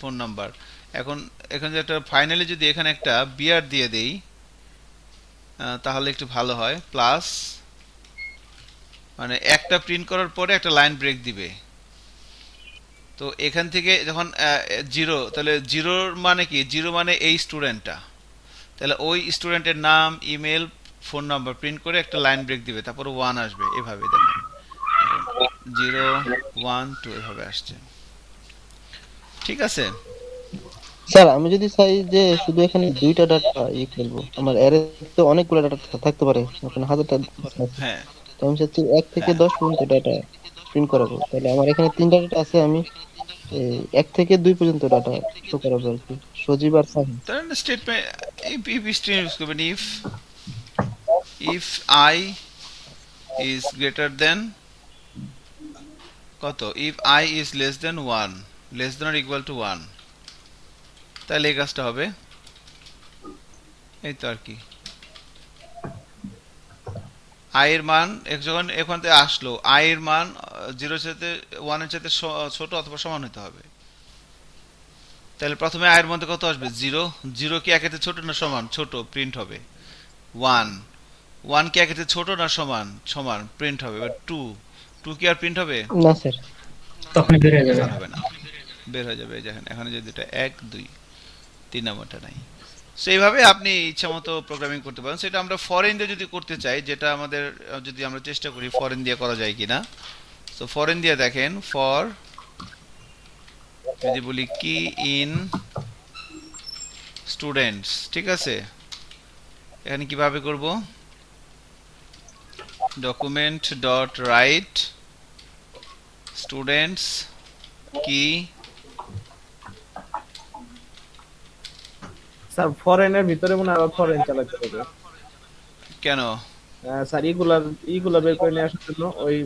phone number. এখন এখানে যে একটা ফাইনালি যদি এখানে একটা বিআর দিয়ে দেই তাহলে একটু ভালো হয়, প্লাস মানে একটা প্রিন্ট করার পরে একটা লাইন ব্রেক দিবে। তো এখান থেকে যখন 0, তাহলে 0 মানে কি? 0 মানে এই স্টুডেন্টটা, তাহলে ওই স্টুডেন্টের নাম, ইমেল, ফোন নাম্বার প্রিন্ট করে একটা লাইন ব্রেক দিবে, তারপর 1 আসবে। এভাবে দেখেন 0 1 2 এভাবে আসছে। ঠিক আছে? স্যার আমি যদি চাই যে শুধু এখানে দুইটা ডাটা ফেলবো, আমার অ্যারে তো অনেকগুলো ডাটা থাকতে পারে, ওখানে হাজারটা আছে। হ্যাঁ তো আমি চাচ্ছি 1 থেকে 10 পর্যন্ত ডাটা প্রিন্ট করাবো, তাহলে আমার এখানে তিনটা ডাটা আছে, আমি 1 থেকে 2 পর্যন্ত ডাটা শো করাবো আর কি, সজীব আর ফাহিম। তাহলে স্টেটমেন্ট if স্টেটমেন্ট ইউজ করবেন, if I is greater than কত? if I is less than 1, less than or equal to 1, তাহলে এই কাজটা হবে। এই তো আর কি, I এর মান যখন এখান থেকে আসলো, I এর মান 0 এর সাথে 1 এর সাথে ছোট অথবা সমান হতে হবে। তাহলে প্রথমে I এর মধ্যে কত আসবে? 0, 0 কি 1 এর ছোট না সমান? ছোট, প্রিন্ট হবে। 1, 1 কি 1 এর ছোট না সমান? সমান, প্রিন্ট হবে। এবার 2 কি আর প্রিন্ট হবে? না স্যার, তখন বের হয়ে যাবে। আর হবে না, বের হয়ে যাবে। দেখেন এখানে যদি এটা 1 2 3 নাম্বারটা নাই। সো এইভাবে আপনি ইচ্ছামতো প্রোগ্রামিং করতে পারেন। সেটা আমরা ফরেন দিয়ে যদি করতে চাই, যেটা আমাদের যদি আমরা চেষ্টা করি ফরেন দিয়ে করা যায় কিনা। সো ফরেন দিয়ে দেখেন, ফর যদি বলি কি ইন স্টুডেন্টস, ঠিক আছে? এখানে কিভাবে করব? ডকুমেন্ট ডট রাইট স্টুডেন্টস কি, স্যার ফরেনের ভিতরে মনে হয় ফরেন চালাতে হবে। কেন? স্যার ইগুলা বের করে নিয়ে আসার জন্য, ওই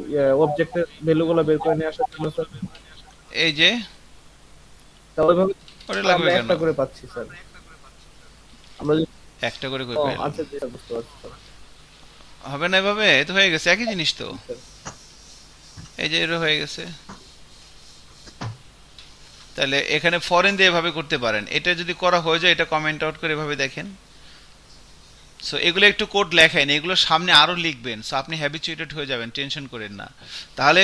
অবজেক্টের ভ্যালুগুলো বের করে নিয়ে আসার জন্য স্যার। এই যে তা ওইভাবে ওটা লাগবে আমরা কেন? একটা করে পাচ্ছি স্যার। আমরা একটা করে কই ও পাইলাম? আচ্ছা জি স্যার, বুঝতে পারছি স্যার। হবে না এভাবে? এ তো হয়ে গেছে, একই জিনিস তো। এই যে এটা হয়ে গেছে। তাহলে এখানে ফরেন দিয়ে এভাবে করতে পারেন। এটা যদি করা হয়ে যায় এটা কমেন্ট আউট করে এভাবে দেখেন। সো এগুলো একটু কোড লেখেন, এগুলো সামনে আরো লিখবেন, সো আপনি হ্যাবিচুয়েটেড হয়ে যাবেন, টেনশন করেন না। তাহলে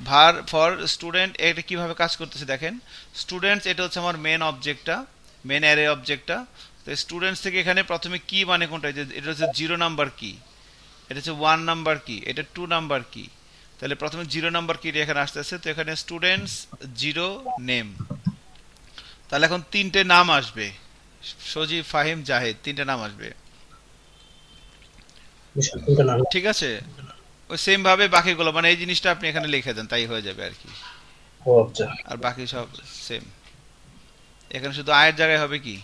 ভার ফর স্টুডেন্ট এটা কিভাবে কাজ করতেছে দেখেন। স্টুডেন্টস এটা হচ্ছে আমার মেন অবজেক্টটা, মেন অ্যারে অবজেক্টটা। তো স্টুডেন্টস থেকে এখানে প্রথমে কি মানে কোনটা? এটা হচ্ছে 0 নাম্বার কি, এটা হচ্ছে 1 নাম্বার কি, এটা 2 নাম্বার কি। তাহলে প্রথমে 0 নাম্বার কি এখানে আসতেছে। তো এখানে স্টুডেন্টস 0 নেম, তাহলে এখন তিনটে নাম আসবে, সজীব, ফাহিম, জাহিদ, তিনটে নাম আসবে। তিনটা নাম। ঠিক আছে, ওই সেম ভাবে বাকিগুলো মানে এই জিনিসটা আপনি এখানে লিখে দেন, তাই হয়ে যাবে আর কি। ও আচ্ছা। আর বাকি সব সেম। এখানে শুধু আয়ের জায়গায় হবে কি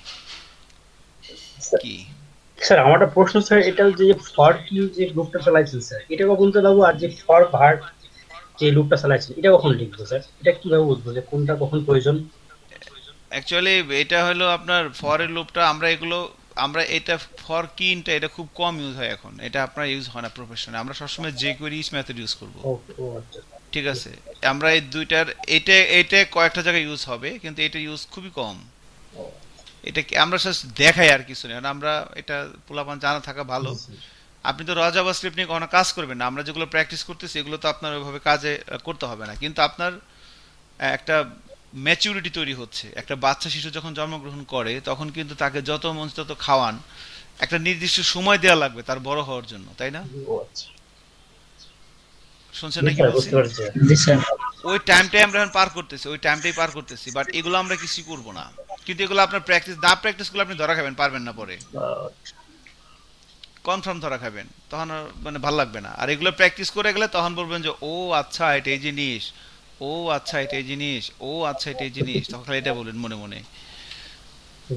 কি স্যার আমার একটা প্রশ্ন স্যার, এটা যে ফর কি যে গ্রুপটা চালাইছেন স্যার, এটা কখন চালাবো? আর যে ফর ভার্ট যে লুপটা চালাইছেন এটা কখন লিখবো স্যার? এটা কিভাবে বুঝবো যে কোনটা কখন প্রয়োজন? অ্যাকচুয়ালি এটা হলো আপনার ফরের লুপটা, আমরা এটা ফর কিনটা এটা খুব কম ইউজ হয় এখন, এটা আপনার ইউজ হয় না প্রফেশনে। আমরা সবসময় যে কোয়েরি মেথড ইউজ করব। ও আচ্ছা। ঠিক আছে, আমরা এই দুইটার এটা কয়েকটা জায়গায় ইউজ হবে, কিন্তু এটা ইউজ খুবই কম। এটা আমরা জাস্ট দেখাই আর কিছু না, আমরা এটা পোলাপান জানা থাকা ভালো। আপনি তো র জাভাস্ক্রিপ্ট নিয়ে কখনো কাজ করবেন না, আমরা যেগুলো প্র্যাকটিস করতেছি এগুলো তো আপনার ওইভাবে কাজে করতে হবে না, কিন্তু আপনার একটা ম্যাচুরিটি তৈরি হচ্ছে। একটা বাচ্চা শিশু যখন জন্মগ্রহণ করে তখন কিন্তু তাকে যত মন তত খাওয়ান, একটা নির্দিষ্ট সময় দেওয়া লাগবে তার বড় হওয়ার জন্য, তাই না? ও আচ্ছা। শুনছেন নাকি বলছি? বুঝতে পারছি। জি স্যার। ওই টাইমটাই আমরা এখন পার করতেছি, বাট এগুলো আমরা কিছু করব না। কিন্তু এগুলো আপনার প্র্যাকটিস করলে আপনি ধরা খাবেন, পারবেন না, পরে কনফার্ম ধরা খাবেন, তখন আর মানে ভালো লাগবে না। আর এগুলো প্র্যাকটিস করে গেলে তখন বলবেন যে ও আচ্ছা এটা এই জিনিস, ও আচ্ছা এটা এই জিনিস, ও আচ্ছা এটা এই জিনিস, তখন খালি এটা বলেন মনে মনে।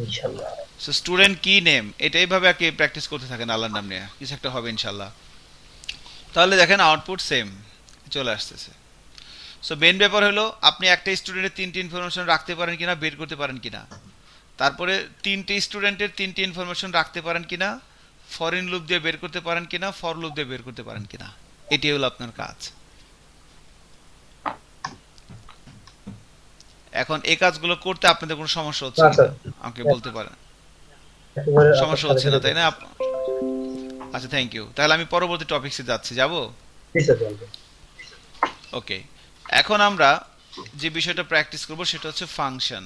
ইনশাআল্লাহ। সো স্টুডেন্ট কি নেম, এটা এইভাবে আর কি প্র্যাকটিস করতে থাকেন আল্লাহর নাম নিয়ে, কিছু একটা হবে ইনশাআল্লাহ। তাহলে দেখেন আউটপুট সেম চলে আসতেছে। সো মেন ব্যাপার হলো আপনি একটা স্টুডেন্টের তিনটি ইনফরমেশন রাখতে পারেন কিনা, বের করতে পারেন কিনা, তারপরে তিনটে স্টুডেন্টের তিনটি ইনফরমেশন রাখতে পারেন কিনা, ফরেন লুপ দিয়ে বের করতে পারেন কিনা, ফর লুপ দিয়ে বের করতে পারেন কিনা, এটাই হলো আপনার কাজ। এখন এই কাজগুলো করতে আপনাদের কোনো সমস্যা হচ্ছে না, না, স্যার। আমাকে বলতে পারেন। একেবারে সমস্যা হচ্ছে না, তাই না? আচ্ছা, থ্যাংক ইউ। তাহলে আমি পরবর্তী টপিকসে যাব। জি স্যার, বলবেন। ওকে, এখন আমরা যে বিষয়টা প্র্যাকটিস করব সেটা হচ্ছে ফাংশন।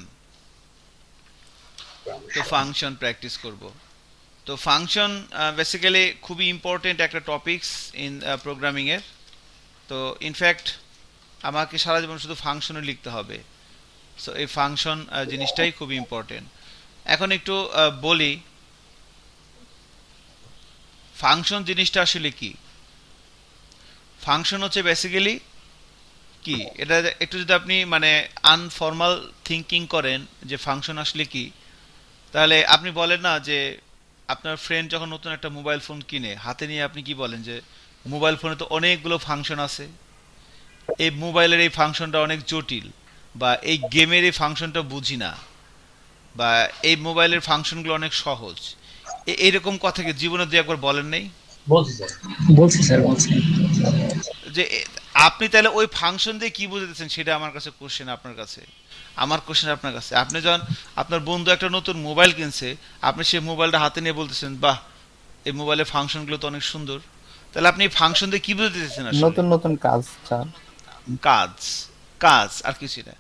তো ফাংশন প্র্যাকটিস করব। তো ফাংশন বেসিক্যালি খুবই ইম্পর্টেন্ট একটা টপিকস ইন প্রোগ্রামিং এর। তো ইনফ্যাক্ট আমাকে সারা জীবন শুধু ফাংশনে লিখতে হবে। সো এই ফাংশন জিনিসটাই খুবই ইম্পর্টেন্ট। এখন একটু বলি ফাংশন জিনিসটা আসলে কি। ফাংশন হচ্ছে বেসিক্যালি কি, এটা একটু যদি আপনি মানে আনফর্মাল থিঙ্কিং করেন যে ফাংশন আসলে কি, তাহলে আপনি বলেন না যে আপনার ফ্রেন্ড যখন নতুন একটা মোবাইল ফোন কিনে হাতে নিয়ে আপনি কি বলেন যে মোবাইল ফোনে তো অনেকগুলো ফাংশন আছে, এই মোবাইলের এই ফাংশনটা অনেক জটিল, বা এই গেমের এই ফাংশনটা বুঝি না, বা এই মোবাইলের ফাংশনগুলো অনেক সহজ। এইরকম কথা কি জীবনে দিয়ে একবার বলেন নাই? বলছি স্যার। বলছি স্যার, বলছি। যে আপনি তাহলে ওই ফাংশন দিয়ে কি বুঝতেছেন সেটা আমার কাছে কোশ্চেন, আপনার কাছে আমার কোশ্চেন আপনার কাছে। আপনি যখন আপনার বন্ধু একটা নতুন মোবাইল কিনছে, আপনি সেই মোবাইলটা হাতে নিয়ে বলতেছেন বাহ এই মোবাইলের ফাংশনগুলো তো অনেক সুন্দর, তাহলে আপনি এই ফাংশন দিয়ে কি বুঝতেছেন? নতুন নতুন কাজ চান, কাজ আর কিছু না।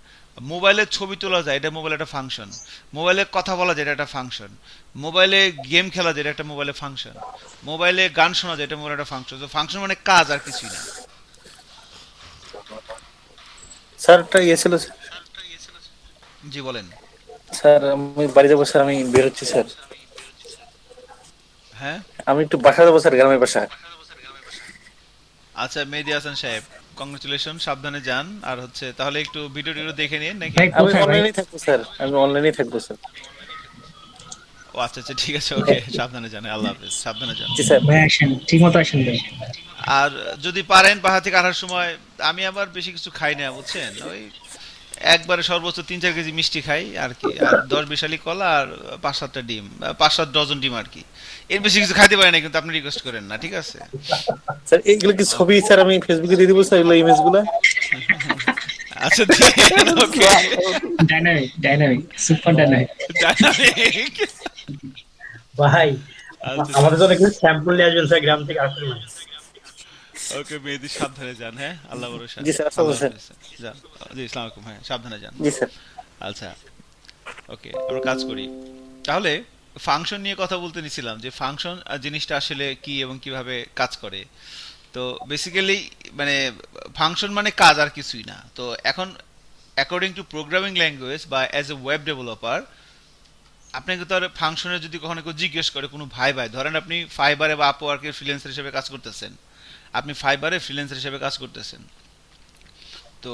মোবাইলে ছবি তোলা যায়, এটা মোবাইলে একটা ফাংশন। মোবাইলে কথা বলা যায়, এটা একটা ফাংশন। মোবাইলে গেম খেলা যায়, এটা একটা মোবাইলে ফাংশন। মোবাইলে গান শোনা যায়, এটা মোবাইলে একটা ফাংশন। তো ফাংশন মানে কাজ আর কিছুই না। স্যার একটা ইয়ে ছিল জি বলেন। স্যার, আমি বাড়ি যাবো স্যার, আমি বের হচ্ছি স্যার। হ্যাঁ, আমি একটু বাসা যাবো স্যার, গ্রামের বাসা। আচ্ছা মেহেদী হাসান সাহেব, কংগ্রেচুলেশন, সাবধানে যান। আর হচ্ছে তাহলে একটু ভিডিও দেখে নিন নাকি? ভাই আমি কোথায় ভাই? অনলাইনেই থাকবো স্যার, আমি অনলাইনেই থাকবো স্যার। ও আচ্ছা আচ্ছা, ঠিক আছে, ওকে, সাবধানে যান, আল্লাহ হাফেজ, সাবধানে যান। জি স্যার। ভাই আসেন, ঠিক মতো আসেন ভাই। আর যদি পারেন বাসা থেকে আসার সময়, আমি আবার বেশি কিছু খাই না বুঝছেন, ওই একবারে সর্বোচ্চ 3-4 কেজি মিষ্টি খাই আর কি, আর 10-20 আলি কলা, আর 5-7টা ডিম, 5-7 ডজন ডিম আর কি। এর বেশি কিছু খাইতে পারি না, কিন্তু আপনি রিকোয়েস্ট করেন না, ঠিক আছে? স্যার এইগুলো কি ছবি স্যার, আমি ফেসবুকে দিয়ে দিব স্যার এগুলো ইমেজগুলো? আচ্ছা ওকে, ডাইনামিক সুপার ডাইনামিক। ভাই আচ্ছা, আমাদের জন্য কিছু স্যাম্পল নিয়ে আসবেন স্যার, গ্রাম থেকে আসবেন। ওকে মেহেদী, সাবধানে যান, হ্যাঁ, আল্লাহ ভরসা। জি স্যার, আসসালামু আল্লাহ স্যার। হাফেজ, যান। জি, আসসালামু আলাইকুম, হ্যাঁ, সাবধানে যান। জি স্যার। আচ্ছা, ওকে, আমরা কাজ করি। তাহলে ফাংশন নিয়ে কথা বলতে নিছিলাম, যে ফাংশন জিনিসটা আসলে কি এবং কিভাবে কাজ করে। তো বেসিক্যালি মানে ফাংশন মানে কাজ আর কিছুই না। তো এখন অ্যাকর্ডিং টু প্রোগ্রামিং ল্যাঙ্গুয়েজ বা অ্যাজ এ ওয়েব ডেভেলপার, আপনাকে তো আর ফাংশনে যদি কখনো কেউ জিজ্ঞেস করে, কোনো ভাই ধরেন আপনি ফাইবারে বা আপওয়ার্কের ফ্রিল্যান্সার হিসেবে কাজ করতেছেন, আপনি ফাইবারে ফ্রিল্যান্সার হিসেবে কাজ করতেছেন, তো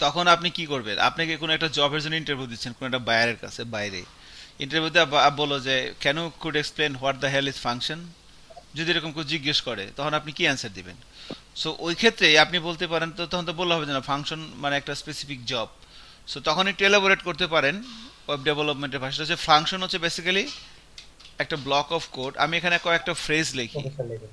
তখন আপনি কি করবেন? আপনাকে কোনো একটা জবের জন্য ইন্টারভিউ দিচ্ছেন কোনো একটা বায়ারের কাছে, বাইরে ইন্টারভিউতে বলো যে can you could explain what the hell is function, যদি এরকম কেউ জিজ্ঞেস করে তখন আপনি কি অ্যান্সার দিবেন? সো ওই ক্ষেত্রে আপনি বলতে পারেন, তো তখন তো বললে হবে না ফাংশন মানে একটা স্পেসিফিক জব। সো তখন একটু এলাবোরেট করতে পারেন ওয়েব ডেভেলপমেন্টের ভাষাটা হচ্ছে ফাংশন হচ্ছে বেসিক্যালি একটা ব্লক অফ কোড। আমি এখানে কয়েকটা ফ্রেজ লিখি। Professor level.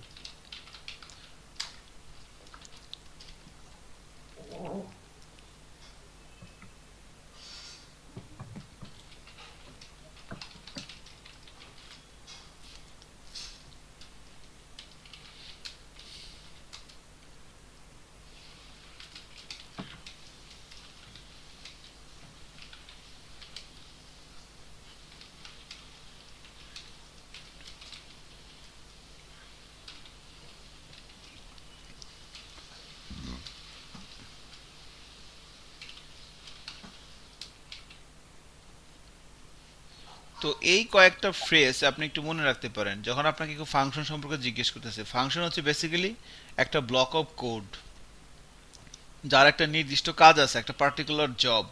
তো এই কয়েকটা ফ্রেজ আপনি একটু মনে রাখতে পারেন যখন আপনাকে কেউ ফাংশন সম্পর্কে জিজ্ঞেস করতেছে। ফাংশন হচ্ছে বেসিক্যালি একটা ব্লক অফ কোড যার একটা নির্দিষ্ট কাজ আছে, একটা পার্টিকুলার জব।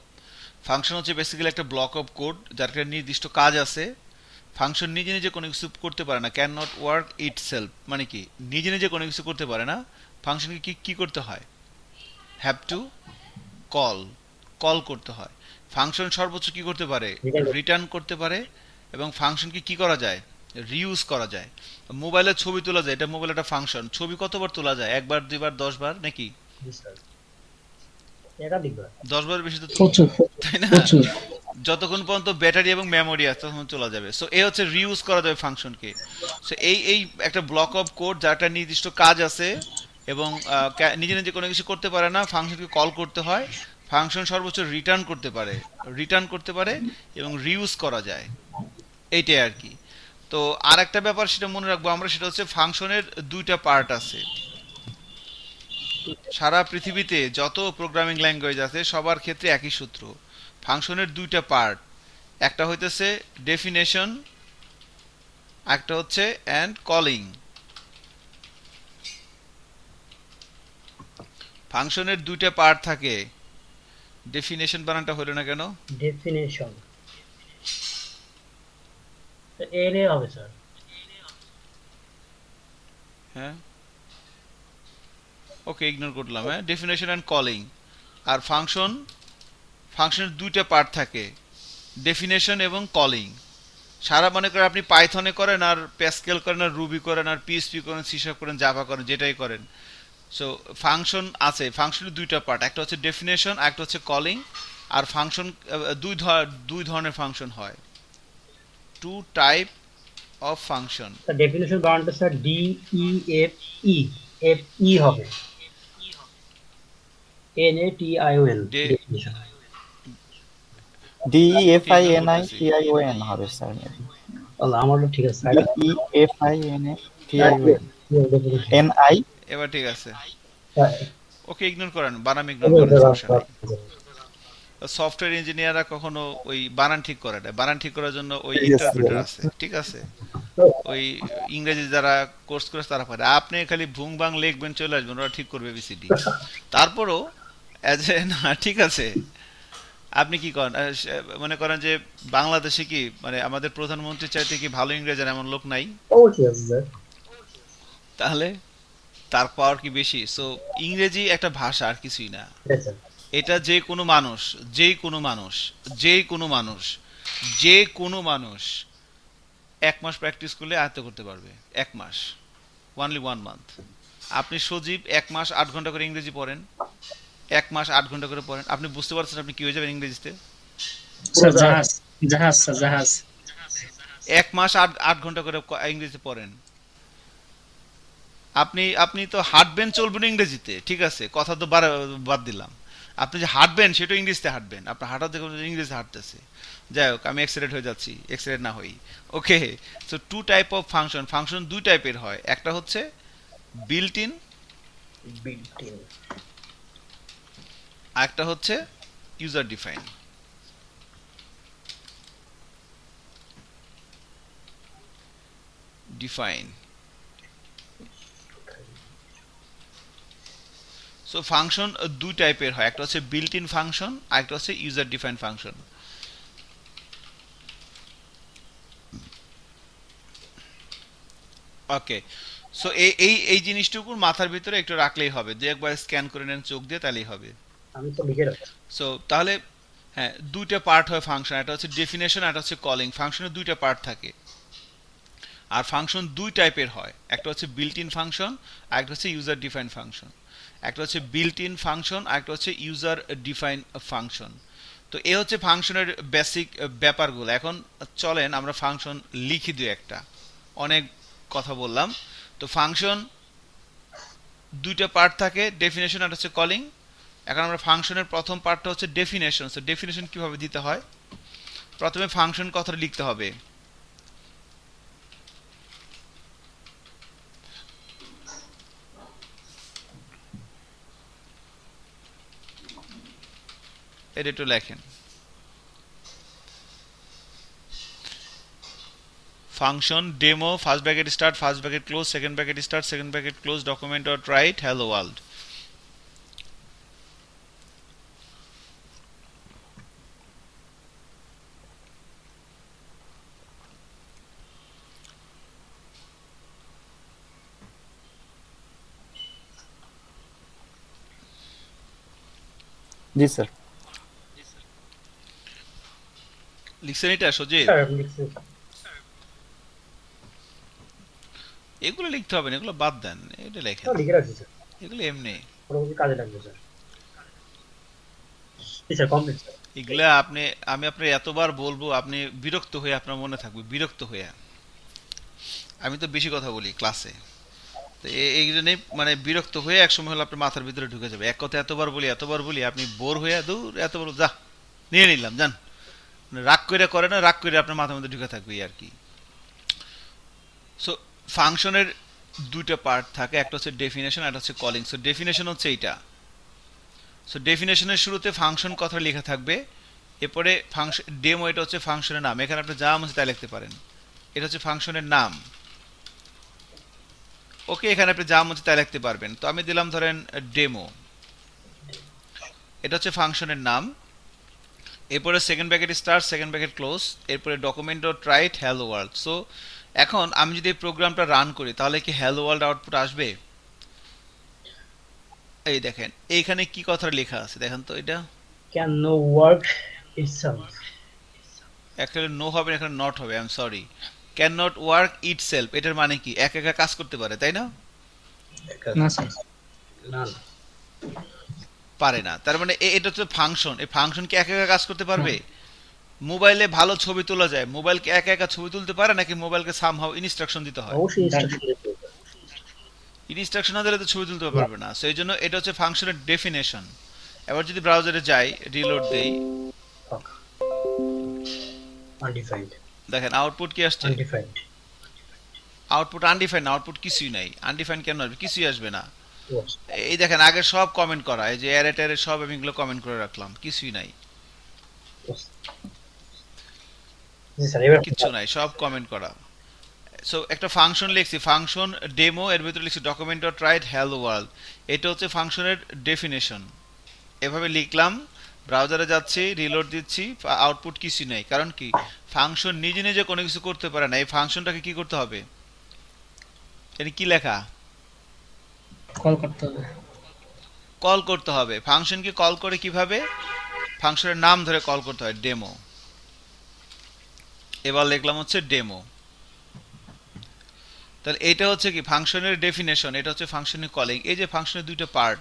ফাংশন হচ্ছে বেসিক্যালি একটা ব্লক অফ কোড যার একটা নির্দিষ্ট কাজ আছে। ফাংশন নিজে নিজে কোনো কিছু করতে পারে না, can not work it self, মানে কি নিজে নিজে কোনো কিছু করতে পারে না। ফাংশনকে কি করতে হয়? হ্যাভ টু কল করতে হয়। ফাংশন সর্বোচ্চ কি করতে পারে? রিটার্ন করতে পারে। এবং ফাংশনকে কি করা যায়? রিউজ করা যায়। মোবাইলে ছবি তোলা যায়, এটা মোবাইল একটা ফাংশন। ছবি কতবার তোলা যায়? একবার, দুইবার, 10 বার নাকি? জি স্যার, একাধিকবার। 10 বার বেশি তো প্রচুর তাই না? প্রচুর যতক্ষণ পর্যন্ত ব্যাটারি এবং মেমোরি আছে তখন চলা যাবে। সো এই হচ্ছে রিউজ করা যাবে ফাংশনকে। সো এই একটা ব্লক অফ কোড যার একটা নির্দিষ্ট কাজ আছে এবং নিজে নিজে কোনো কিছু করতে পারে না, ফাংশনকে কল করতে হয়। ফাংশন সর্বোচ্চ রিটার্ন করতে পারে এবং রিউজ করা যায়, এইটাই আর কি। তো আর একটা ব্যাপার সেটা মনে রাখবো আমরা, সেটা হচ্ছে ফাংশনের দুইটা পার্ট আছে। সারা পৃথিবীতে যত প্রোগ্রামিং ল্যাঙ্গুয়েজ আছে সবার ক্ষেত্রে একই সূত্র। ফাংশনের দুইটা পার্ট, একটা হইতেছে ডেফিনেশন, একটা হচ্ছে অ্যান্ড কলিং। ফাংশনের দুইটা পার্ট থাকে। ডেফিনেশন বানানটা হলো না কেন? ডেফিনেশন এন এ হবে স্যার। হ্যাঁ, ওকে, ইগনোর করলাম। হ্যাঁ, ডেফিনেশন অ্যান্ড কলিং। আর ফাংশনের দুইটা পার্ট থাকে, ডেফিনেশন এবং কলিং। সারা মনে করেন আপনি পাইথনে করেন আর প্যাসকেল করেন আর রুবি করেন আর পিএইচপি করেন, সি শার্প করেন, জাভা করেন, যেটাই করেন। সো ফাংশন আছে, ফাংশনের দুইটা পার্ট, একটা হচ্ছে ডেফিনেশন, একটা হচ্ছে কলিং। আর ফাংশন দুই ধরনের ফাংশন হয়, two type of function. Sir definition বানানটা sir D E F E, F E হবে, N A T I O N. Definition DEFINITION হবে স্যার। আল্লাহ, আমারও ঠিক আছে স্যার। DEFINITION এবার ঠিক আছে, স্যার, ওকে, ইগনোর করেন, বানাম ইগনোর করেন, সমস্যা নেই। সফটওয়্যার ইঞ্জিনিয়াররা কখনো ওই বানান ঠিক করে না, বানান ঠিক করার জন্য ওই ইন্টারপ্রেটার আছে, ঠিক আছে? ওই ইংরেজি যারা কোর্স করে তারা পারে। আপনি খালি ভুং বাং লিখবেন, চলে আসবেন, ওরা ঠিক করবে বিসিডি। তারপরও না, ঠিক আছে, আপনি কি করেন? মনে করেন যে বাংলাদেশে কি মানে আমাদের প্রধানমন্ত্রীর চাইতে কি ভালো ইংরেজি এমন লোক নাই? অবশ্যই আছে স্যার। তাহলে তার পাওয়ার কি বেশি? সো ইংরেজি একটা ভাষা, আর কিছুই না। এটা যে কোনো মানুষ 1 মাস প্র্যাকটিস করলে আয়ত্ত করতে পারবে। 1 মাস, অনলি 1 মান্থ। আপনি সজীব 1 মাস 8 ঘন্টা করে ইংরেজি পড়েন, 1 মাস 8 ঘন্টা করে পড়েন, আপনি বুঝতে পারছেন আপনি কি হয়ে যাবেন ইংরেজিতে? স্যার জাহাজ 1 মাস 8 ঘন্টা করে ইংরেজিতে পড়েন, আপনি তো হাঁটবেন চলবেন ইংরেজিতে, ঠিক আছে, কথা তো বাদ দিলাম। আপনি যে হাঁটবেন সেটা ইংরেজিতে হাঁটবেন, আপনার হাঁটা দেখুন ইংরেজিতে হাঁটতেছে। যাই হোক, আমি এক্সেলেট হয়ে যাচ্ছি, এক্সেলেট না হই। Okay, so two type of function দুই টাইপের হয়। একটা হচ্ছে বিল্ট ইন, একটা হচ্ছে user define. Define. So function দুই টাইপের হয়, একটা হচ্ছে বিল্ট ইন ফাংশন আর একটা হচ্ছে ইউজার ডিফাইন ফাংশন। ওকে, সো এই জিনিসটুকুর মাথার ভিতরে একটু রাখলেই হবে, যে একবার স্ক্যান করে নেন চোখ দিয়ে, তাহলেই হবে। আমি তো লিখে রাখছি। সো তাহলে হ্যাঁ, দুইটা পার্ট হয় ফাংশন, একটা হচ্ছে ডেফিনেশন, একটা হচ্ছে কলিং। ফাংশনের দুইটা পার্ট থাকে, আর ফাংশন দুই টাইপের হয়, একটা হচ্ছে বিল্ট ইন ফাংশন আর একটা হচ্ছে ইউজার ডিফাইন ফাংশন। একটা হচ্ছে বিল্ট ইন ফাংশন আর একটা হচ্ছে ইউজার ডিফাইন ফাংশন। তো এ হচ্ছে ফাংশনের বেসিক ব্যাপারগুলো। এখন চলেন আমরা ফাংশন লিখি দিই একটা, অনেক কথা বললাম। তো ফাংশন দুইটা পার্ট থাকে, ডেফিনেশন আর হচ্ছে কলিং। এখন আমরা ফাংশনের প্রথম পার্টটা হচ্ছে ডেফিনেশন। সো ডেফিনেশন কিভাবে দিতে হয়, প্রথমে ফাংশন কথাটা লিখতে হবে। এটা একটু লেখেন, function demo first bracket start first bracket close second bracket start second bracket close document dot write hello world. জি স্যার। লিখছেন এটা সজিব? স্যার আমি লিখছি। এগুলো লিখতে হবে না, এগুলো বাদ দেন, এটা লেখেন, স্যার লিখে রাখছি স্যার, এগুলো এমনি। পরবর্তী কাজে লাগবে স্যার। জি স্যার, কমপ্লিট স্যার। এগুলা আমি আপনার এতবার বলবো, আপনি বিরক্ত হয়ে আপনার মনে থাকবে, বিরক্ত হয়ে। আমি তো বেশি কথা বলি ক্লাসে, তো এই জন্যই মানে বিরক্ত হয়ে এক সময় হলো আপনার মাথার ভিতরে ঢুকে যাবে। এক কথা এতবার বলি আপনি বোর হয়ে দূর এতবার যা নিয়ে নিলাম যান, মানে রাগ করে না, রাগ করে আপনার মাথার মধ্যে ঢুকে থাকবে আর কি। সো ফাংশনের দুইটা পার্ট থাকে, একটা হচ্ছে ডেফিনেশন আর একটা হচ্ছে কলিং। সো ডেফিনেশন হচ্ছে এইটা। সো ডেফিনেশনের শুরুতে ফাংশন কথা লেখা থাকবে, এরপরে ফাংশন ডেমো, এটা হচ্ছে ফাংশনের নাম। এখানে আপনি যা মন তাই লিখতে পারেন, এটা হচ্ছে ফাংশনের নাম। ওকে, এখানে আপনি যা মন তাই লিখতে পারবেন। তো আমি দিলাম ধরেন ডেমো, এটা হচ্ছে ফাংশনের নাম। এরপরে second bracket start second bracket close, এরপরে document dot write hello world. So এখন আমি যদি এই প্রোগ্রামটা রান করি তাহলে কি হ্যালো ওয়ার্ল্ড আউটপুট আসবে? এই দেখেন এইখানে কি কথা লেখা আছে দেখেন তো, এটা can no work itself. Actually no হবে না, এখানে নট হবে। I am sorry, can not work itself, এটার মানে কি একা একা কাজ করতে পারে, তাই না? না স্যার, না পারে না। তার মানে এটা হচ্ছে ফাংশন, এই ফাংশন কি একা একা কাজ করতে পারবে? মোবাইলে ভালো ছবি তোলা যায়, মোবাইলকে একা একা ছবি তুলতে পারে নাকি মোবাইলকে সামহাউ ইনস্ট্রাকশন দিতে হয়? অবশ্যই ইনস্ট্রাকশন দিতে হবে। ইনস্ট্রাকশন না দিলে তো ছবি তুলতে পারবে না। সো এই জন্য এটা হচ্ছে ফাংশনের ডেফিনেশন। এবার যদি ব্রাউজারে যাই, রিলোড দেই, আনডিফাইন্ড। দেখেন আউটপুট কি আসছে? আনডিফাইন্ড। আউটপুট আনডিফাইন্ড, আউটপুট কিছুই নাই। আনডিফাইন্ড কেন আসবে? কিছুই আসবে না। এই দেখেন আগে সব কমেন্ট করা, এই যে অ্যারে ট্যারে সব আমি এগুলো কমেন্ট করে রাখলাম, কিছুই নাই, জি স্যার, এবার কিচ্ছু নাই, সব কমেন্ট করা। সো একটা ফাংশন লিখছি, ফাংশন ডেমো, এর ভিতরে লিখছি document dot write hello world. এটা হচ্ছে ফাংশনের ডেফিনেশন। এভাবে লিখলাম, ব্রাউজারে যাচ্ছি, রিলোড দিচ্ছি, আউটপুট কিছুই নাই। কারণ কি, ফাংশন নিজে নিজে কোনো কিছু করতে পারে না। এই ফাংশনটাকে কি করতে হবে? এটা কি লেখা? কল করতে হবে। কল করতে হবে। ফাংশনকে কল করে কিভাবে? ফাংশনের নাম ধরে কল করতে হয়, ডেমো। এবার লিখলাম হচ্ছে ডেমো। তাহলে এটা হচ্ছে কি ফাংশনের ডেফিনেশন, এটা হচ্ছে ফাংশনের কলিং। এই যে ফাংশনের দুইটা পার্ট,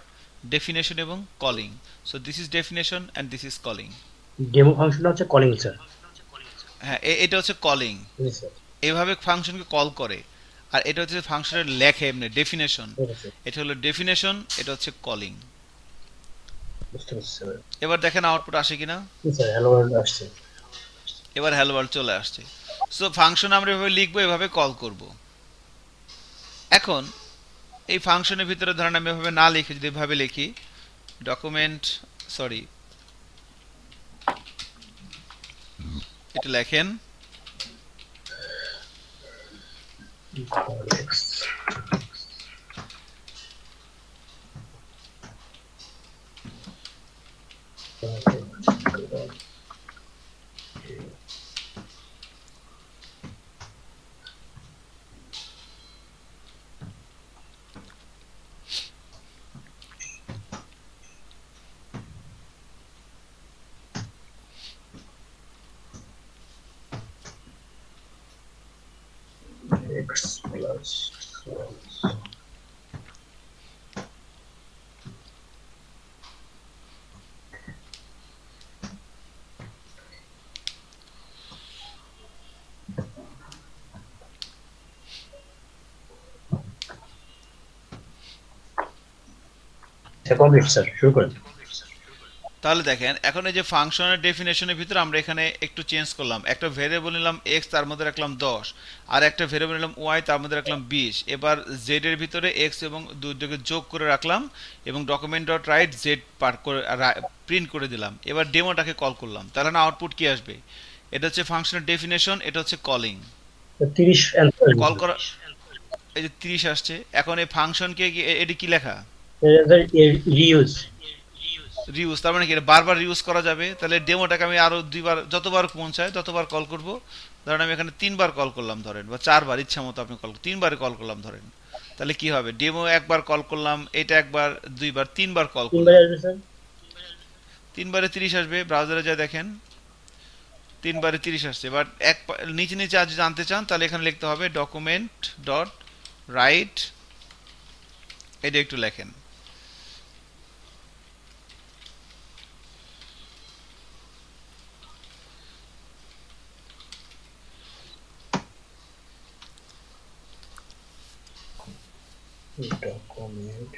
ডেফিনেশন এবং calling. So this is definition and this is calling. Demo ফাংশনটা হচ্ছে কলিং স্যার। হ্যাঁ, এটা হচ্ছে কলিং, জি স্যার। এভাবে ফাংশনকে কল করে। আর এটা হচ্ছে ফাংশনের লেখে এমনি ডেফিনেশন। এটা হলো ডেফিনেশন, এটা হচ্ছে কলিং। বুঝতে পারছি স্যার। এবার দেখেন আউটপুট আসে কিনা। জি স্যার, হ্যালো ওয়ার্ল্ড আসছে। এবার হ্যালো ওয়ার্ল্ড চলে আসছে। সো ফাংশন আমরা এভাবে লিখবো, এভাবে কল করব। এখন এই ফাংশনের ভিতরে ধরেন আমি এভাবে না লিখে যদি এভাবে লিখি, ডকুমেন্ট এটা লেখেন। x x plus complete sir, শুরু করেন। তাহলে দেখেন এখন এই যে ফাংশনের ডেফিনেশনের ভিতরে আমরা এখানে একটু চেঞ্জ করলাম, একটা ভেরিয়েবল নিলাম x, তার মধ্যে রাখলাম 10, আর একটা ভেরিয়েবল নিলাম y, তার মধ্যে রাখলাম 20। এবার z এর ভিতরে x এবং দুটোকে যোগ করে রাখলাম এবং ডকুমেন্ট ডট রাইট জেড পার করে প্রিন্ট করে দিলাম। এবার ডেমোটাকে কল করলাম, তাহলে না আউটপুট কি আসবে? এটা হচ্ছে ফাংশনের ডেফিনেশন, এটা হচ্ছে কলিং। 30 অ্যান্সার কল করা, এই যে 30 আসছে। এখন এই ফাংশনকে এটি কি লেখা? রিউজ রিউজ, তার মানে কি এটা বারবার রিউজ করা যাবে? তাহলে ডেমোটাকে আমি আরো দুইবার, যতবার মন চায় ততবার কল করব। ধরেন আমি এখানে 3বার কল করলাম ধরেন, বা 4বার, ইচ্ছা মতো আপনি কল, 3বারে কল করলাম ধরেন, তাহলে কি হবে? ডেমো একবার কল করলাম, এটা একবার, দুইবার, 3বার কল করলাম, 3 আসবে স্যার। 3বারে 30 আসবে। ব্রাউজারে যা দেখেন 3বারে 30 আসছে। বাট এক নিচে নিচে আজ জানতে চান তাহলে এখানে লিখতে হবে ডকুমেন্ট ডট রাইট, এটা একটু লেখেন। Document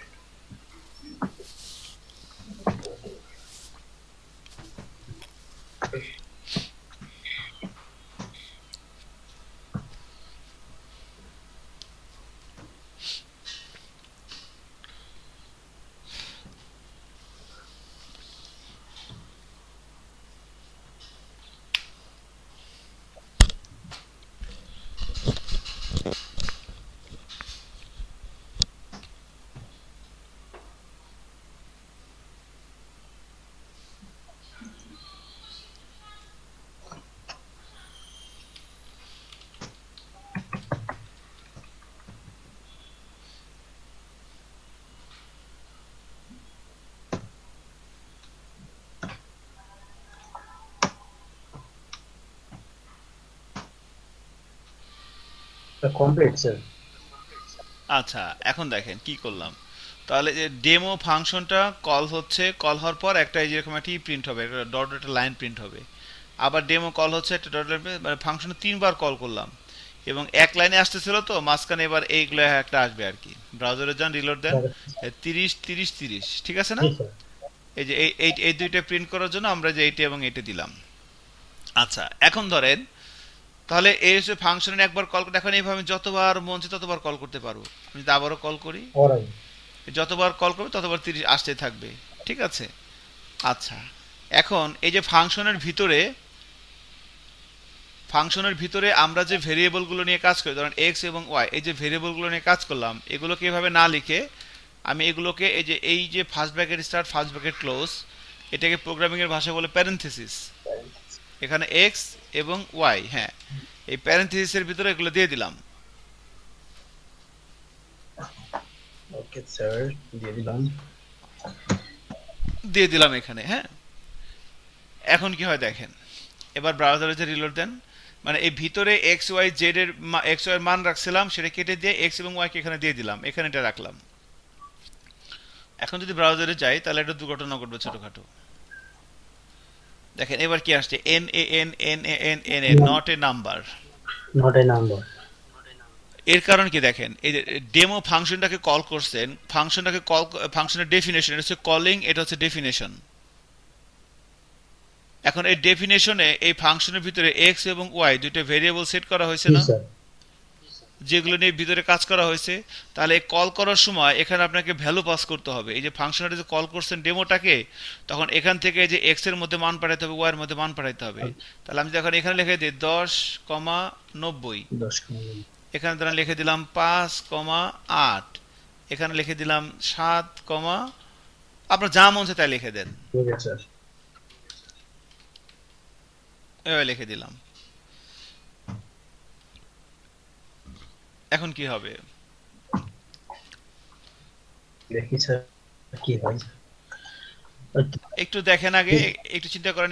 complete sir. আচ্ছা, এখন দেখেন কি করলাম। তাহলে যে ডেমো ফাংশনটা কল হচ্ছে, কল হওয়ার পর একটা যেরকম একটা প্রিন্ট হবে, একটা ডট ডট লাইন প্রিন্ট হবে। আবার ডেমো কল হচ্ছে, একটা ডট লাইন, মানে ফাংশনে 3বার কল করলাম এবং এক লাইনে আসতেছিল তো মাঝখানে, এবার এইগুলো একটা আসবে আর কি। ব্রাউজারে যান, রিলোড দেন, 30 30 30, ঠিক আছে না? জি স্যার। এই যে এই দুইটা প্রিন্ট করার জন্য আমরা যে এইটা এবং এইটা দিলাম। আচ্ছা, এখন ধরেন তাহলে এই হচ্ছে ফাংশনের একবার কল করে, এখন এইভাবে যতবার মন চায় ততবার কল করতে পারবো। আমি যদি আবারও কল করি, অলরাইট যতবার কল করবে ততবার 30 আসতে থাকবে, ঠিক আছে? আচ্ছা, এখন এই যে ফাংশনের ভিতরে আমরা যে ভেরিয়েবলগুলো নিয়ে কাজ করি, ধরেন এক্স এবং ওয়াই, এই যে ভেরিয়েবলগুলো নিয়ে কাজ করলাম, এগুলোকে এভাবে না লিখে আমি এগুলোকে এই যে first bracket start, first bracket close, এটাকে প্রোগ্রামিং এর ভাষায় বলে প্যারেনথেসিস। এখানে এক্স এবং ওয়াই, হ্যাঁ, এই প্যারেনথেসিসের ভিতরে এগুলো দিয়ে দিলাম। ওকে স্যার, দিয়ে দিলাম এখানে, হ্যাঁ। এখন কি হয় দেখেন, এবার ব্রাউজারে যে রিলোড দেন, মানে এই ভিতরে এক্স ওয়াই জেড এর এক্স ওয়াই এর মান রাখছিলাম, সেটা কেটে দিয়ে এক্স এবং ওয়াই কে এখানে দিয়ে দিলাম, এখানে এটা রাখলাম। এখন যদি ব্রাউজারে যাই তাহলে একটা দুর্ঘটনা ঘটবে ছোটখাটো। দেখেন এবার কি আসছে, N A N N A N N A, not a number. Not a number. এর কারণ কি দেখেন, এই যে ডেমো ফাংশনটাকে কল করছেন, ফাংশনের ডেফিনেশন, এটা হচ্ছে কলিং, এটা হচ্ছে ডেফিনেশন। এখন এই ডেফিনেশনে এই ফাংশনের ভিতরে এক্স এবং ওয়াই দুইটা ভেরিয়েবল সেট করা হয়েছে জি না? স্যার। যেগুলো নিয়ে ভিতরে কাজ করা হয়েছে, তাহলে কল করার সময় এখানে আপনাকে ভ্যালু পাস করতে হবে। এই যে ফাংশনারে যে কল করছেন ডেমোটাকে, তখন এখান থেকে যে এক্স এর মধ্যে মান পাঠাতে হবে, ওয়াই এর মধ্যে মান পাঠাতে হবে। তাহলে আমি যখন এখানে লিখে দিই 10,90, 10 এখানে ধরেন লিখে দিলাম 5,8, এখানে লিখে দিলাম 7, আপনার যা মন চায় তাই লিখে দেন, ঠিক আছে স্যার। এভাবে লিখে দিলাম। এখন কি হবে দেখি স্যার কি হয়। একটু দেখেন আগে, একটু চিন্তা করেন,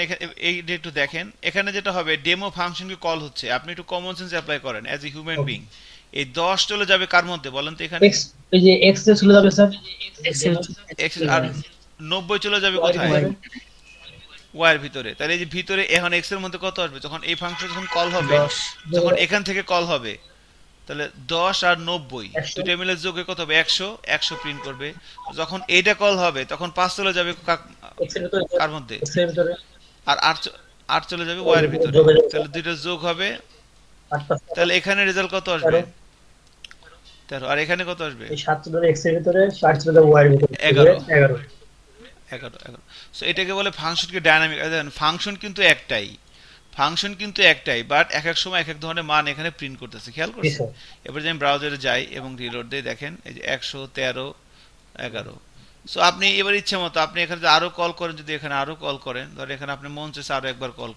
এইটা একটু দেখেন। এখানে যেটা হবে, ডেমো ফাংশনকে কল হচ্ছে, আপনি একটু কমন সেন্স অ্যাপ্লাই করেন অ্যাজ এ হিউম্যান বিং। এই 10 চলে যাবে কার মধ্যে বলেন তো? এখানে x, এই যে x এ চলে যাবে স্যার, x আর 90 চলে যাবে কোথায়? y এর ভিতরে। তাহলে এই যে ভিতরে এখন x এর মধ্যে কত আসবে যখন এই ফাংশন যখন কল হবে, যখন এখান থেকে কল হবে, তাহলে 10 আর 90 দুটো মিলে যোগে কত হবে? 100 প্রিন্ট করবে। যখন এইটা কল হবে তখন 5 চলে যাবে x এর ভিতরে, কার মধ্যে? x এর ভিতরে, আর 8 চলে যাবে y এর ভিতরে। তাহলে দুটো যোগ হবে, 8টা, তাহলে এখানে রেজাল্ট কত আসবে? 13। আর এখানে কত আসবে? এই 7 চলে যাবে x এর ভিতরে, 8 চলে যাবে y এর ভিতরে, 11। সো এটাকে বলে ফাংশনকে ডায়নামিক। দেখেন ফাংশন কিন্তু একটাই, বাট এক এক সময় এক এক ধরনের মান এখানে প্রিন্ট করতেছে, খেয়াল করছেন? এবার যদি আমি ব্রাউজারে যাই এবং রিলোড দিই, দেখেন এই যে 113, 11। সো আপনি এবার ইচ্ছা মতো আপনি এখানে আরো কল করেন, যদি এখানে আরো কল করেন, ধরেন এখানে আপনি মন চাইছে আরো একবার কল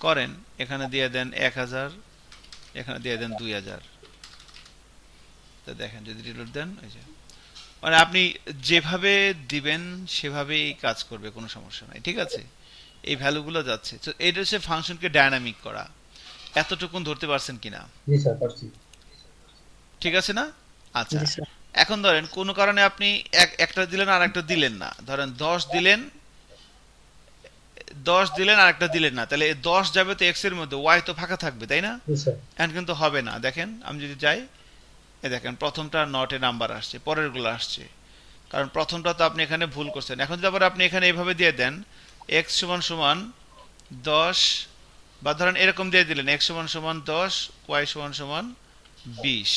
করেন, এখানে দিয়ে দেন 1000, এখানে দিয়ে দেন 2000। তো দেখেন যদি রিলোড দেন, এই যে মানে আপনি যেভাবে দিবেন সেভাবেই কাজ করবে, কোনো সমস্যা নাই, ঠিক আছে? এই ভ্যালুগুলো যাচ্ছে। তো এটা হচ্ছে ফাংশনকে ডায়নামিক করা। এতটুকুন ধরতে পারছেন কিনা? জি স্যার পারছি। ঠিক আছে না? আচ্ছা, এখন ধরেন কোনো কারণে আপনি একটা দিলেন আর একটা দিলেন না, ধরেন 10 দিলেন আর একটা দিলেন না, তাহলে 10 যাবে তো এক্স এর মধ্যে, ওয়াই তো ফাঁকা থাকবে, তাই না? জি স্যার। এখন কিন্তু হবে না। দেখেন আমি যদি যাই, দেখেন প্রথমটা নটে নাম্বার আসছে, পরের গুলো আসছে, কারণ প্রথমটা তো আপনি এখানে ভুল করছেন। এখন যদি আবার আপনি এখানে এইভাবে দিয়ে দেন x = 10, বা ধরেন এরকম দিয়ে দিলেন x = 10, y = 20,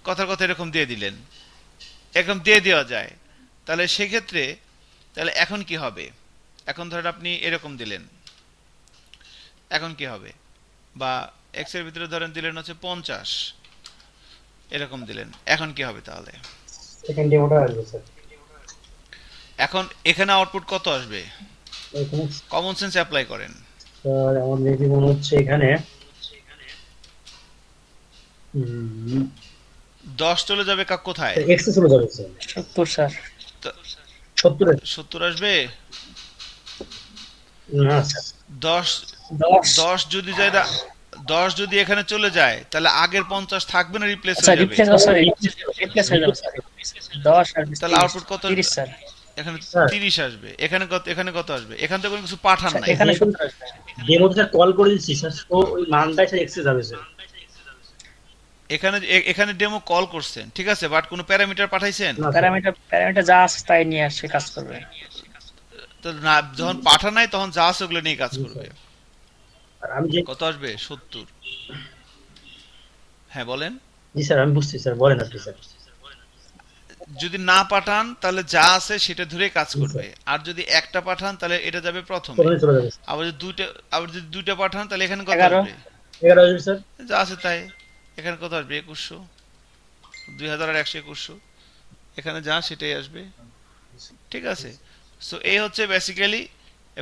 কথার কথা এরকম দিয়ে দিলেন, এরকম দিয়ে দেওয়া যায়। তাহলে সেক্ষেত্রে তাহলে এখন কি হবে? এখন ধরেন আপনি এরকম দিলেন, এখন কি হবে? বা x এর ভিতরে ধরেন দিলেন হচ্ছে 50, এরকম দিলেন, এখন কি হবে? তাহলে সেকেন্ড ডেমোটা আসবে স্যার। এখন এখানে আউটপুট কত আসবে? এখানে কমন সেন্স অ্যাপ্লাই করেন। স্যার আমার দেখি মনে হচ্ছে এখানে 10 চলে যাবে কোথায়? x এ চলে যাবে স্যার। 70 স্যার। 70 এ 70 আসবে? না স্যার, 10 যদি যায়, 10 যদি এখানে চলে যায়, তাহলে আগের 50 থাকবে না, রিপ্লেস আচ্ছা হয়ে যাবে? রিপ্লেস হয়ে যাবে স্যার। 10 আর 20, তাহলে আউটপুট কত? 30 স্যার। এখানে 30 আসবে। এখানে কত আসবে? এখান থেকে কোনো কিছু পাঠান নাই। এখানে 70 আসবে। ডেমোতে স্যার কল করে দিচ্ছি স্যার, তো ওই মানটাই স্যার x এ যাবে স্যার। এখানে ডেমো কল করছেন, ঠিক আছে, বাট কোনো প্যারামিটার পাঠাইছেন? প্যারামিটার যা আছে তাই নিয়ে আসে কাজ করবে। তো না, যখন পাঠা নাই তখন যা আছে ওগুলো নিয়ে কাজ করবে। আর আমি যে কত আসবে? 70। হ্যাঁ বলেন। জি স্যার আমি বুঝছি স্যার, বলেন আপনি স্যার। যদি না পাঠান তাহলে যা আছে সেটা ধরে কাজ করবে, আর যদি একটা পাঠান তাহলে এটা যাবে প্রথমে। প্রথমে চলে যাবে স্যার। আবার যদি দুইটা পাঠান তাহলে এখানে কত 11 আসবে? 11 আসবে স্যার। যা আছে তাই। এখানে কত আসবে? 2100, 2000 আর 100, 2100। এখানে যা সেটাই আসবে, ঠিক আছে? সো এই হচ্ছে বেসিক্যালি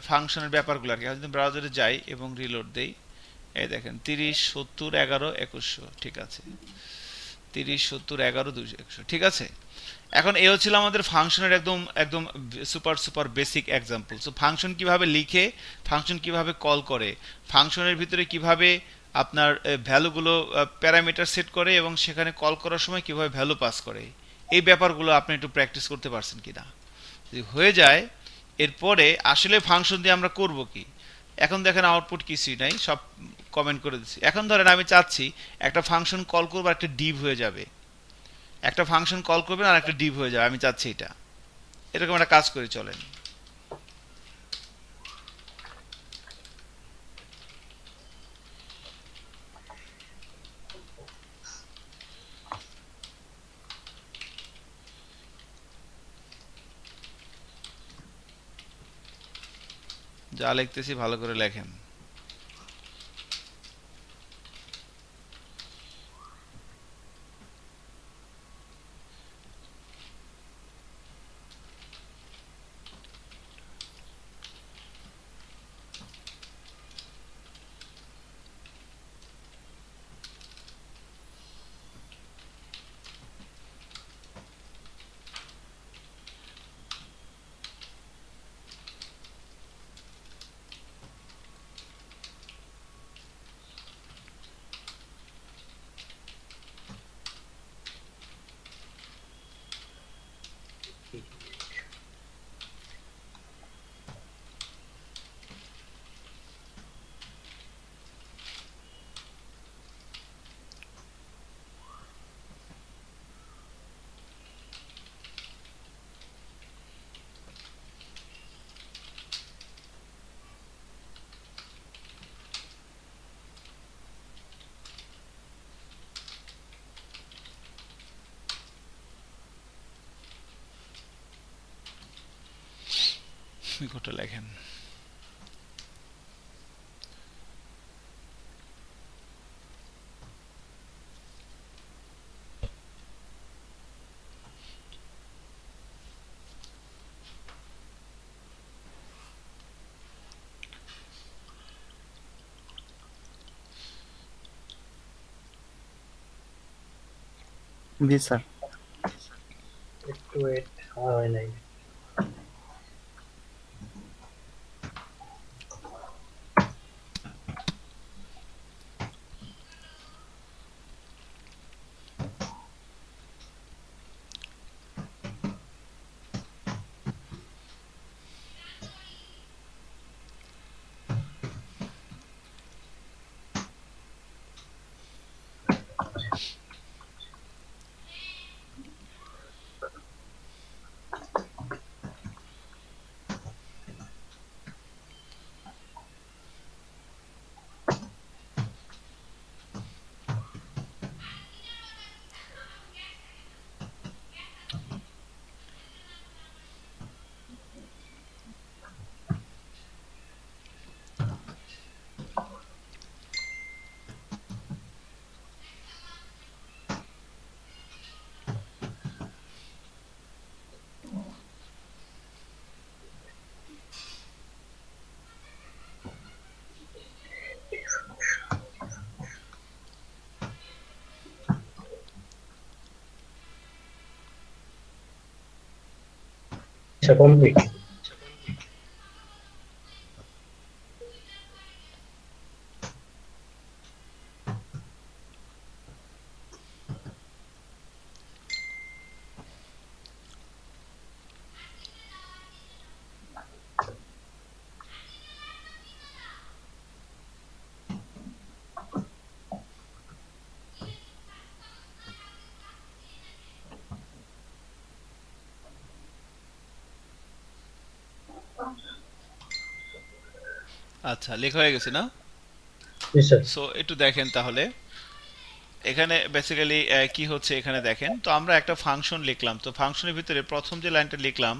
ফাংশনের ব্যাপারগুলো আর কি। যদি ব্রাউজারে যাই এবং রিলোড দেই, এই দেখেন 30, 70, 11, 2100, ঠিক আছে, 30, 70, 11, 200, ঠিক আছে। এখন এই হচ্ছিল আমাদের ফাংশনের একদম super basic example. So function কিভাবে লিখে, ফাংশন কিভাবে কল করে, ফাংশনের ভিতরে কিভাবে আপনার ভ্যালুগুলো প্যারামিটার সেট করে এবং সেখানে কল করার সময় কিভাবে ভ্যালু পাস করে, এই ব্যাপারগুলো আপনি একটু প্র্যাকটিস করতে পারছেন কিনা। যদি হয়ে যায়, এরপরে আসলে ফাংশন দিয়ে আমরা করব কি? এখন দেখেন আউটপুট কিছুই নাই, সব কমেন্ট করে দিচ্ছি। এখন ধরেন আমি চাচ্ছি একটা ফাংশন কল করবো, একটা ডিভ হয়ে যাবে, একটা ফাংশন কল করবেন আর একটা ডিভ হয়ে যাবে, আমি চাচ্ছি এটা। এরকম একটা কাজ করে চলেন। যা লিখতেছি ভালো করে লেখেন। নিকটে লেখেন। জি স্যার। একটু ওয়েট, আমার হয় নাই। আচ্ছা, কমপ্লিট। আচ্ছা, লেখা হয়ে গেছে না? জি স্যার। সো একটু দেখেন তাহলে এখানে বেসিক্যালি কি হচ্ছে এখানে দেখেন। তো আমরা একটা ফাংশন লিখলাম, তো ফাংশনের ভিতরে প্রথম যে লাইনটা লিখলাম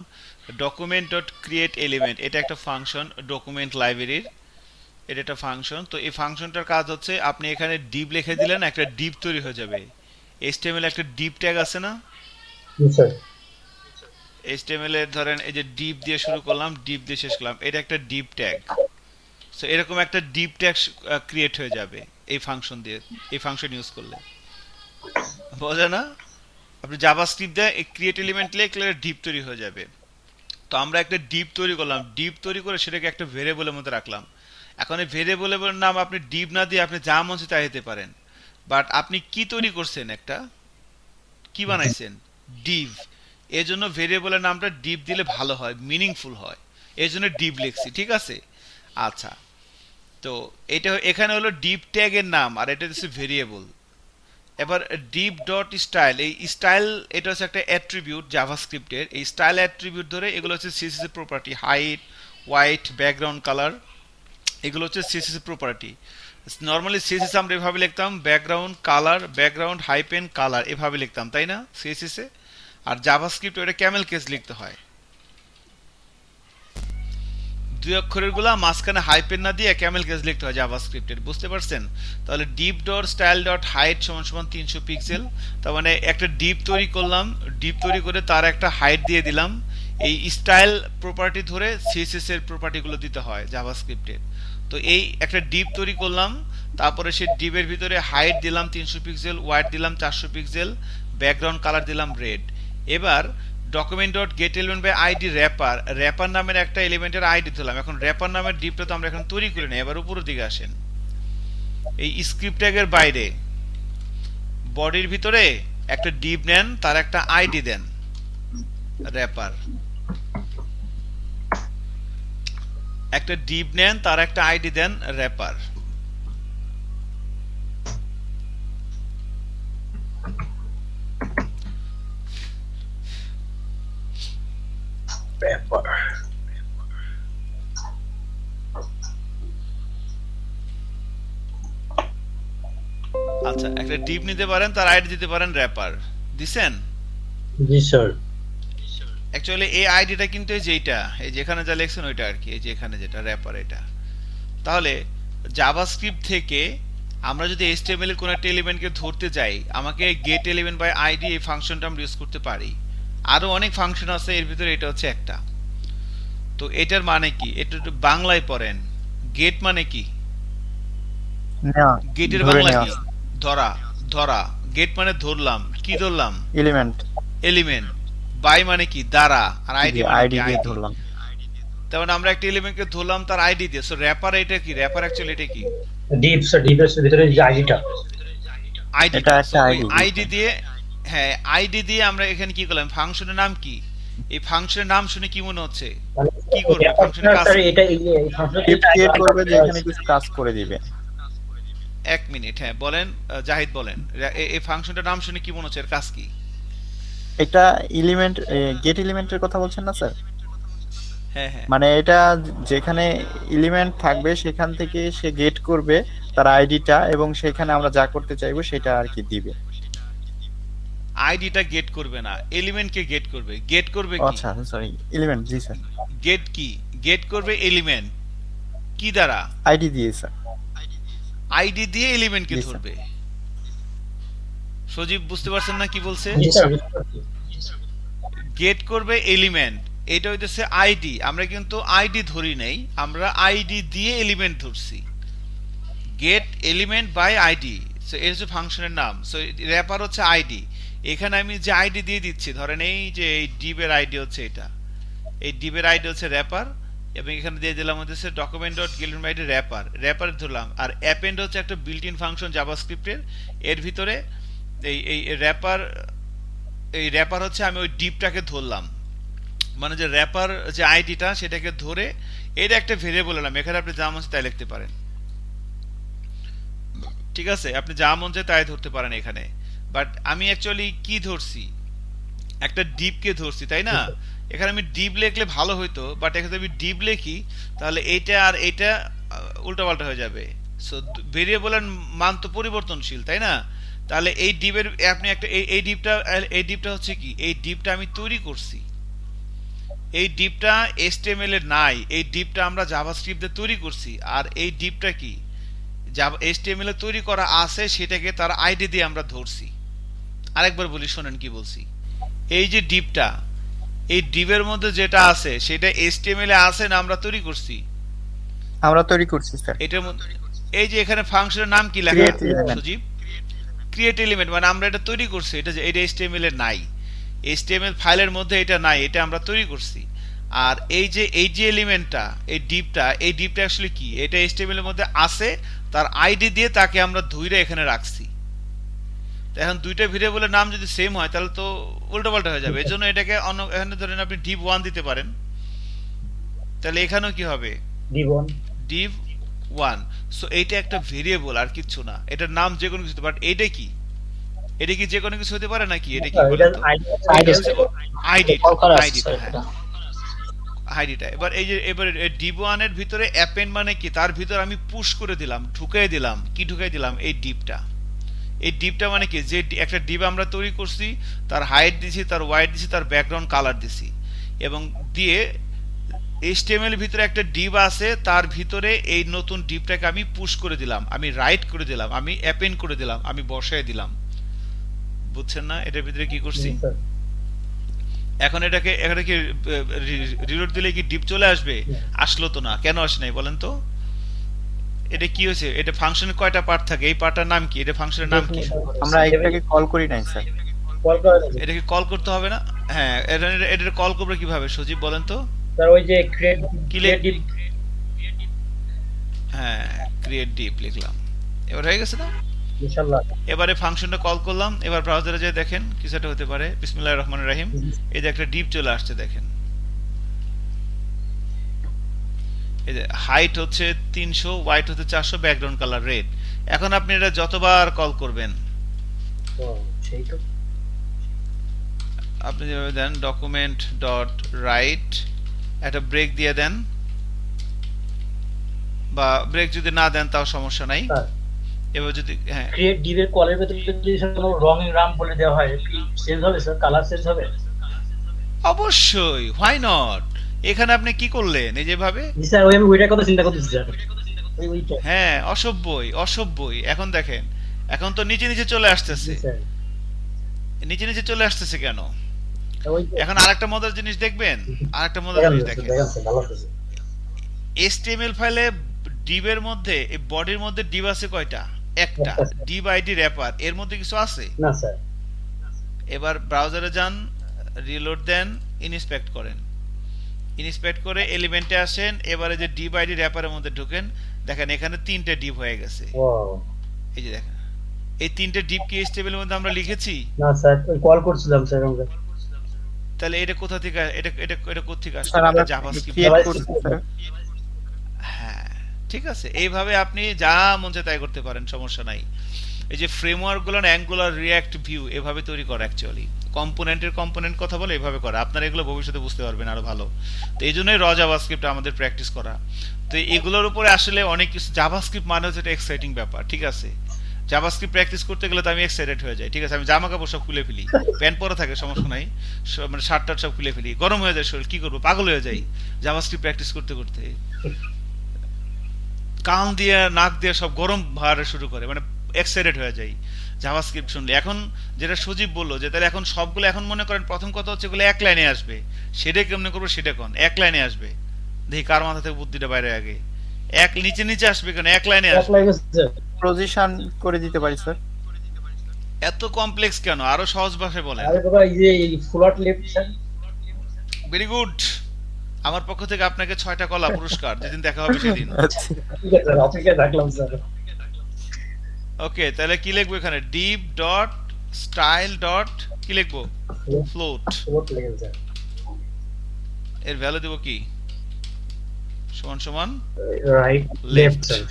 ডকুমেন্ট ডট ক্রিয়েট এলিমেন্ট, এটা একটা ফাংশন ডকুমেন্ট লাইব্রেরির, এটা একটা ফাংশন। তো এই ফাংশনটার কাজ হচ্ছে আপনি এখানে ডিপ লিখে দিলেন, একটা ডিপ তৈরি হয়ে যাবে। এইচটিএমএল একটা ডিপ ট্যাগ আছে না? জি স্যার। এইচটিএমএল এর ধরেন এই যে ডিপ দিয়ে শুরু করলাম, ডিপ দিয়ে শেষ করলাম, এটা একটা ডিপ ট্যাগ। সো এরকম একটা ডিপ ট্যাগ ক্রিয়েট হয়ে যাবে এই ফাংশন দিয়ে, এই ফাংশন ইউজ করলে। বোঝা না? আপনি জাভাস্ক্রিপ্ট দিয়ে এই ক্রিয়েট এলিমেন্ট লিখলে ডিপ তৈরি হয়ে যাবে। তো আমরা একটা ডিপ তৈরি করলাম, ডিপ তৈরি করে সেটাকে একটা ভেরিয়েবলের মধ্যে রাখলাম। এখন এই ভেরিয়েবলের নাম আপনি ডিপ না দিয়ে আপনি যা মন চায় তাই দিতে পারেন, বাট আপনি কি তৈরি করছেন, একটা কি বানাইছেন, ডিভ। এই জন্য ভেরিয়েবলের নামটা ডিপ দিলে ভালো হয়, মিনিংফুল হয়, এই জন্য ডিপ লিখছি, ঠিক আছে? আচ্ছা, তো এটা এখানে হলো ডিপ ট্যাগের নাম, আর এটা হচ্ছে ভেরিয়েবল। এবার ডিপ ডট স্টাইল, এই স্টাইল এটা হচ্ছে একটা অ্যাট্রিবিউট জাভাস্ক্রিপ্টের। এই স্টাইল অ্যাট্রিবিউট ধরে এগুলো হচ্ছে CSS property, height, white, background colour, এগুলো হচ্ছে সিএসএস প্রপার্টি। নর্মালি সিএসএস আমরা এভাবে লিখতাম, background colour, background hyphen colour, এভাবে লিখতাম, তাই না সিএসএস এ? আর জাভাস্ক্রিপ্ট ওটা ক্যামেল কেস লিখতে হয়, দুই অক্ষরের গুলা মাঝখানে হাইপেন না দিয়ে ক্যামেল কেস লিখতে হয় জাভাস্ক্রিপ্টের, বুঝতে পারছেন? তাহলে deep dot style dot height সমান সমান 300 পিক্সেল। তার মানে একটা ডিপ তৈরি করলাম, ডিপ তৈরি করে তার একটা হাইট দিয়ে দিলাম। এই স্টাইল প্রপার্টি ধরে সিএসএস এর প্রপার্টিগুলো দিতে হয় জাভাস্ক্রিপ্টের। তো এই একটা ডিপ তৈরি করলাম, তারপরে সেই ডিপের ভিতরে হাইট দিলাম 300 পিক্সেল, ওয়াইড দিলাম 400 পিক্সেল, ব্যাকগ্রাউন্ড কালার দিলাম রেড। এবার document dot get element by ID wrapper, wrapper নামের একটা এলিমেন্টের আইডি দিলাম। এখন র্যাপার নামের ডিপটা তো আমরা এখন তৈরি করি না। এবার উপরের দিকে আসেন, এই স্ক্রিপ্ট ট্যাগের বাইরে বডির ভিতরে একটা ডিপ নেন, তার একটা আইডি দেন র্যাপার। একটা ডিপ নেন, তার একটা আইডি দেন র্যাপার। আচ্ছা, একটা ডিপ নিতে পারেন, তার আইডি দিতে পারেন র্যাপার। দিছেন? জি স্যার। অ্যাকচুয়ালি এই আইডিটা কিন্তু এই যেটা, এই যেখানে যা লেখছেন ওইটা আর কি, এই যে এখানে যেটা র্যাপার এটা। তাহলে জাভাস্ক্রিপ্ট থেকে আমরা যদি HTML এর কোনো একটা এলিমেন্টকে ধরতে যাই, আমাকে গেট এলিমেন্ট বাই আইডি এই ফাংশনটা আমরা ইউজ করতে পারি। আরো অনেক ফাংশন আছে, এর ভিতরে এটা হচ্ছে একটা। তো এটার মানে কি, এটা একটু বাংলায় পড়েন। গেট মানে কি? গেটের বাংলা কি? ধরা। ধরা। গেট মানে ধরলাম, কি ধরলাম? এলিমেন্ট। এলিমেন্ট। বাই মানে কি? দ্বারা। আর আইডি মানে আইডি কি? দিয়ে আইডি। ধরলাম। তার মানে আমরা একটা এলিমেন্টকে ধরলাম তার আইডি দিয়ে। সো র্যাপার এটা কি? র্যাপার অ্যাকচুয়ালি এটা কি? ডিপ স্যার, ডিপের ভিতরে যে আইডিটা, আইডি। এটা একটা আইডি। আইডি দিয়ে, হ্যাঁ আইডি দিয়ে আমরা এখানে কি করলাম? ফাংশনের নাম কি? এই ফাংশনের নাম শুনে কি মনে হচ্ছে? কি করবে ফাংশনের কাজ? স্যার এটা এই ফাংশন ক্রিয়েট করবে যে এখানে কিছু কাজ করে দিবে। এক মিনিট, হ্যাঁ বলেন জাহিদ বলেন, এই ফাংশনটার নাম শুনে কি মনে হচ্ছে? এর কাজ কি? এটা এলিমেন্ট, গেট এলিমেন্টের কথা বলছেন না স্যার? হ্যাঁ হ্যাঁ। মানে এটা যেখানে এলিমেন্ট থাকবে সেখান থেকে সে গেট করবে তার আইডিটা, এবং সেখানে আমরা যা করতে চাইবো সেটা আর কি দিবে। আইডিটা গেট করবে না, এলিমেন্টকে গেট করবে। গেট করবে কি? আচ্ছা সরি, এলিমেন্ট। জি স্যার। গেট কি? গেট করবে এলিমেন্ট কি দ্বারা? আইডি দিয়ে স্যার। আইডি দিয়ে এলিমেন্টকে জি, স্যার। ধরবে। সজীব বুঝতে পারছেন না কি বলছে? জি স্যার, বুঝতে পারছি। গেট করবে এলিমেন্ট, এটা হইতেছে আইডি। আমরা কিন্তু আইডি ধরি নাই, আমরা আইডি দিয়ে এলিমেন্ট ধরছি। Get element by ID, so এর হচ্ছে ফাংশনের নাম। সো র্যাপার হচ্ছে আইডি। এখানে আমি যে আইডি দিয়ে দিচ্ছি, ধরেন এই যে এই ডিবের আইডি হচ্ছে এটা, এই ডিবের আইডি হচ্ছে র্যাপার, এবং এখানে দিয়ে দিলাম হচ্ছে document dot get element by wrapper. Wrapper ধরলাম। আর অ্যাপেন্ড হচ্ছে একটা বিল্ট ইন ফাংশন জাভাস্ক্রিপ্টের, এর ভিতরে এই এই র্যাপার, এই র্যাপার হচ্ছে আমি ওই ডিপটাকে ধরলাম, মানে যে র্যাপার যে আইডিটা সেটাকে ধরে এটা একটা ভেরিয়েবল এলাম। এখানে আপনি যা মন চায় তাই লিখতে পারেন, ঠিক আছে? আপনি যা মন চায় তাই ধরতে পারেন এখানে। বাট আমি অ্যাকচুয়ালি কি ধরছি? একটা ডিপকে ধরছি, তাই না? এখানে আমি ডিপ লিখলে ভালো হইতো, বাট এখানে আমি ডিপ লিখি তাহলে এইটা আর এইটা উল্টাপাল্টা হয়ে যাবে। সো ভেরিয়েবলের মান তো পরিবর্তনশীল, তাই না? তাহলে এই ডিপের আপনি একটা এই ডিপটা হচ্ছে কি? এই ডিপটা আমি তৈরি করছি। এই ডিপটা HTML এর নাই, এই ডিপটা আমরা জাভাস্ক্রিপ্টে তৈরি করছি। আর এই ডিপটা কি? HTML এ তৈরি করা আছে, সেটাকে তার আইডি দিয়ে আমরা ধরছি। আরেকবার বলি, শোনেন কি বলছি। এই যে ডিপটা, এই ডিপের মধ্যে যেটা আছে সেটা HTML এ আছে না আমরা তৈরি করছি? আমরা তৈরি করছি স্যার। এটার মধ্যে এই যে এখানে ফাংশনের নাম কি লেখা? Create element। সজীব, ক্রিয়েট এলিমেন্ট, মানে আমরা এটা তৈরি করছি। এটা HTML এর নাই, HTML ফাইলের মধ্যে এটা নাই, এটা আমরা তৈরি করছি। আর এই যে এলিমেন্টটা, এই ডিপটা অ্যাকচুয়ালি কি? এটা HTML এর মধ্যে আছে, তার আইডি দিয়ে তাকে আমরা ধইরে এখানে রাখছি। তো এখন দুইটা ভেরিয়েবলের নাম যদি সেম হয় তাহলে তো উল্টোপাল্টা হয়ে যাবে। এজন্য এটাকে অন্য, এখানে ধরেন আপনি ডিপ 1 দিতে পারেন, তাহলে এখানেও কি হবে? ডিপ1। ডিপ 1। সো এইটা একটা ভেরিয়েবল, আর কিচ্ছু না। এটার নাম যে কোনো কিছু, বাট এইটা কি? এটা কি যে কোনো কিছু হতে পারে নাকি? এটা কি এটা বলতো? আইডি, আইডিটা। এবার এই যে এবার ডিপ1 এর ভিতরে অ্যাপেন্ড মানে কি? তার ভিতরে আমি পুশ করে দিলাম, ঢুকাই দিলাম। কি ঢুকাই দিলাম? এই ডিপটা। এই ডিপটা মানে কি? যে একটা ডিপ আমরা তৈরি করছি, তার হাইট দিছি, তার ওয়াইড দিছি, তার ব্যাকগ্রাউন্ড কালার দিছি, এবং দিয়ে HTML এর ভিতরে একটা ডিভ আছে, তার ভিতরে এই নতুন ডিভটাকে আমি পুশ করে দিলাম, আমি রাইট করে দিলাম, আমি অ্যাপেন্ড করে দিলাম, আমি বসায় দিলাম। বুঝছেন না এটার ভিতরে কি করছি? স্যার এখন এখানে কি রিলোড দিলে কি ডিপ চলে আসবে? আসলো তো না, কেন আসে নাই বলেন তো? এটা কি হয়েছে? এটা ফাংশনের কয়টা পার্ট থাকে? এই পার্টটার নাম কি? এটা ফাংশনের নাম কি? আমরা এটাকে কল করি নাই স্যার। কল করা যাবে এটাকে কল করতে হবে না? হ্যাঁ, এটা কল করবে কিভাবে সজীব বলেন তো? স্যার, ওই যে ক্রিয়েট হ্যাঁ, ক্রিয়েট ডিপ লিখলাম, এবার হয়ে গেছে না? ইনশাআল্লাহ। এবারে ফাংশনটা কল করলাম, এবার ব্রাউজারে যেয়ে দেখেন কিছু একটা হতে পারে। বিসমিল্লাহির রহমানির রহিম, এই যে একটা ডিপ চলে আসছে দেখেন। এই যে হাইট হচ্ছে 300, ওয়াইট হচ্ছে 400, ব্যাকগ্রাউন্ড কালার রেড। এখন আপনি এটা যতবার কল করবেন, ও, সেই তো। আপনি যেভাবে দেন ডকুমেন্ট ডট রাইট, একটা ব্রেক দিয়ে দেন, বা ব্রেক যদি না দেন তাও সমস্যা নাই। স্যার, এবার যদি হ্যাঁ ক্রিয়েট ডিভের কলের ভেতরে যদি কোনো রং রাম বলে দেওয়া হয়, কি চেঞ্জ হবে স্যার? কালার চেঞ্জ হবে? অবশ্যই, হোয়াই নট। এখানে আপনি কি করলেন এই যেভাবে? জি স্যার, ওই আমি ওইটার কথা চিন্তা করতেছি স্যার। ওইটা হ্যাঁ, অসভ্যই। এখন দেখেন, এখন তো নিচে নিচে চলে আসতেছে। জি স্যার, নিচে নিচে চলে আসতেছে কেন? ওই এখন আরেকটা মজার জিনিস দেখবেন, আরেকটা মজার জিনিস দেখেন। দেখেন স্যার, ভালো আছে। HTML ফাইলে ডিভের মধ্যে, এই বডির মধ্যে ডিভ আছে কয়টা? একটা। ডিভ আইডি র্যাপার, এর মধ্যে কিছু আছে? না স্যার। এবার ব্রাউজারে যান, রিলোড দেন, ইনস্পেক্ট করেন, ইনস্পেক্ট করে এলিমেন্টে আসেন, এবারে যে ডিভ আইডি র্যাপারের মধ্যে ঢোকেন, দেখেন এখানে 3টে ডিভ হয়ে গেছে। ওয়াও, এই যে দেখেন, এই 3টে ডিভ কি HTML এর মধ্যে আমরা লিখেছি? না স্যার, ওই কল করছিলাম স্যার আমরা। তাহলে এটা কোথা থেকে, এটা কোত্থেকে আসছে? স্যার আমরা জাভাস্ক্রিপ্ট। ক্রিয়েট করছি স্যার। হ্যাঁ, ঠিক আছে, এইভাবে আপনি যা মন চায় তাই করতে পারেন, সমস্যা নাই। এই যে ফ্রেমওয়ার্ক গুলো, অ্যাঙ্গুলার, রিঅ্যাক্ট, ভিউ, এভাবে তৈরি করে অ্যাকচুয়ালি। কম্পোনেন্ট কথা বলে এভাবে করে, আপনারা এগুলো ভবিষ্যতে বুঝতে পারবেন আরো ভালো। তো এই জন্যই জাভাস্ক্রিপ্ট আমাদের প্র্যাকটিস করা। তো এগুলোর উপরে আসলে অনেক কিছু, জাভাস্ক্রিপ্ট মানে হচ্ছে একটা এক্সাইটিং ব্যাপার, ঠিক আছে? জাভাস্ক্রিপ্ট প্র্যাকটিস করতে গেলে তো আমি এক্সাইটেড হয়ে যাই, ঠিক আছে? আমি জামা কাপড় সব খুলে ফেলি, প্যান্ট পরা থাকে সমস্যা নাই, মানে শার্ট টার্ট সব খুলে ফেলি, গরম হয়ে যায় শরীর, কি করবো, পাগল হয়ে যাই জাভাস্ক্রিপ্ট প্র্যাকটিস করতে করতে। কান দিয়ে নাক দিয়ে সব গরম ভাড়া শুরু করে, মানে এক্সাইটেড হয়ে যাই জাভাস্ক্রিপ্ট শুনলে। এখন যেটা সজীব বললো যে তাহলে এখন সবগুলো, এখন মনে করেন প্রথম কথা হচ্ছে এগুলো এক লাইনে আসবে, সেটা কেমনে করবো সেটা কোন এক লাইনে আসবে, দেখি কার মাথা থেকে বুদ্ধিটা বাইরে আগে। এক নিচে নিচে আসবে কেন, এক লাইনে আসবে। পজিশন করে দিতে পারি স্যার। এত কমপ্লেক্স কেন, আরো সহজ ভাষায় বলেন। আরে বাবা, এই যে float left sir. Very good, আমার পক্ষ থেকে আপনাকে 6টা কলা পুরস্কার, যেদিন দেখা হবে সেদিন। ঠিক আছে স্যার, অপেক্ষায় থাকলাম স্যার। ওকে, তাহলে কি লিখবো এখানে? ডিভ ডট স্টাইল ডট কি লিখবো? ফ্লোট। ফ্লোট লেগেছে স্যার। এর ভ্যালু দেব কি? সমান সমান রাইট লেফট স্যার।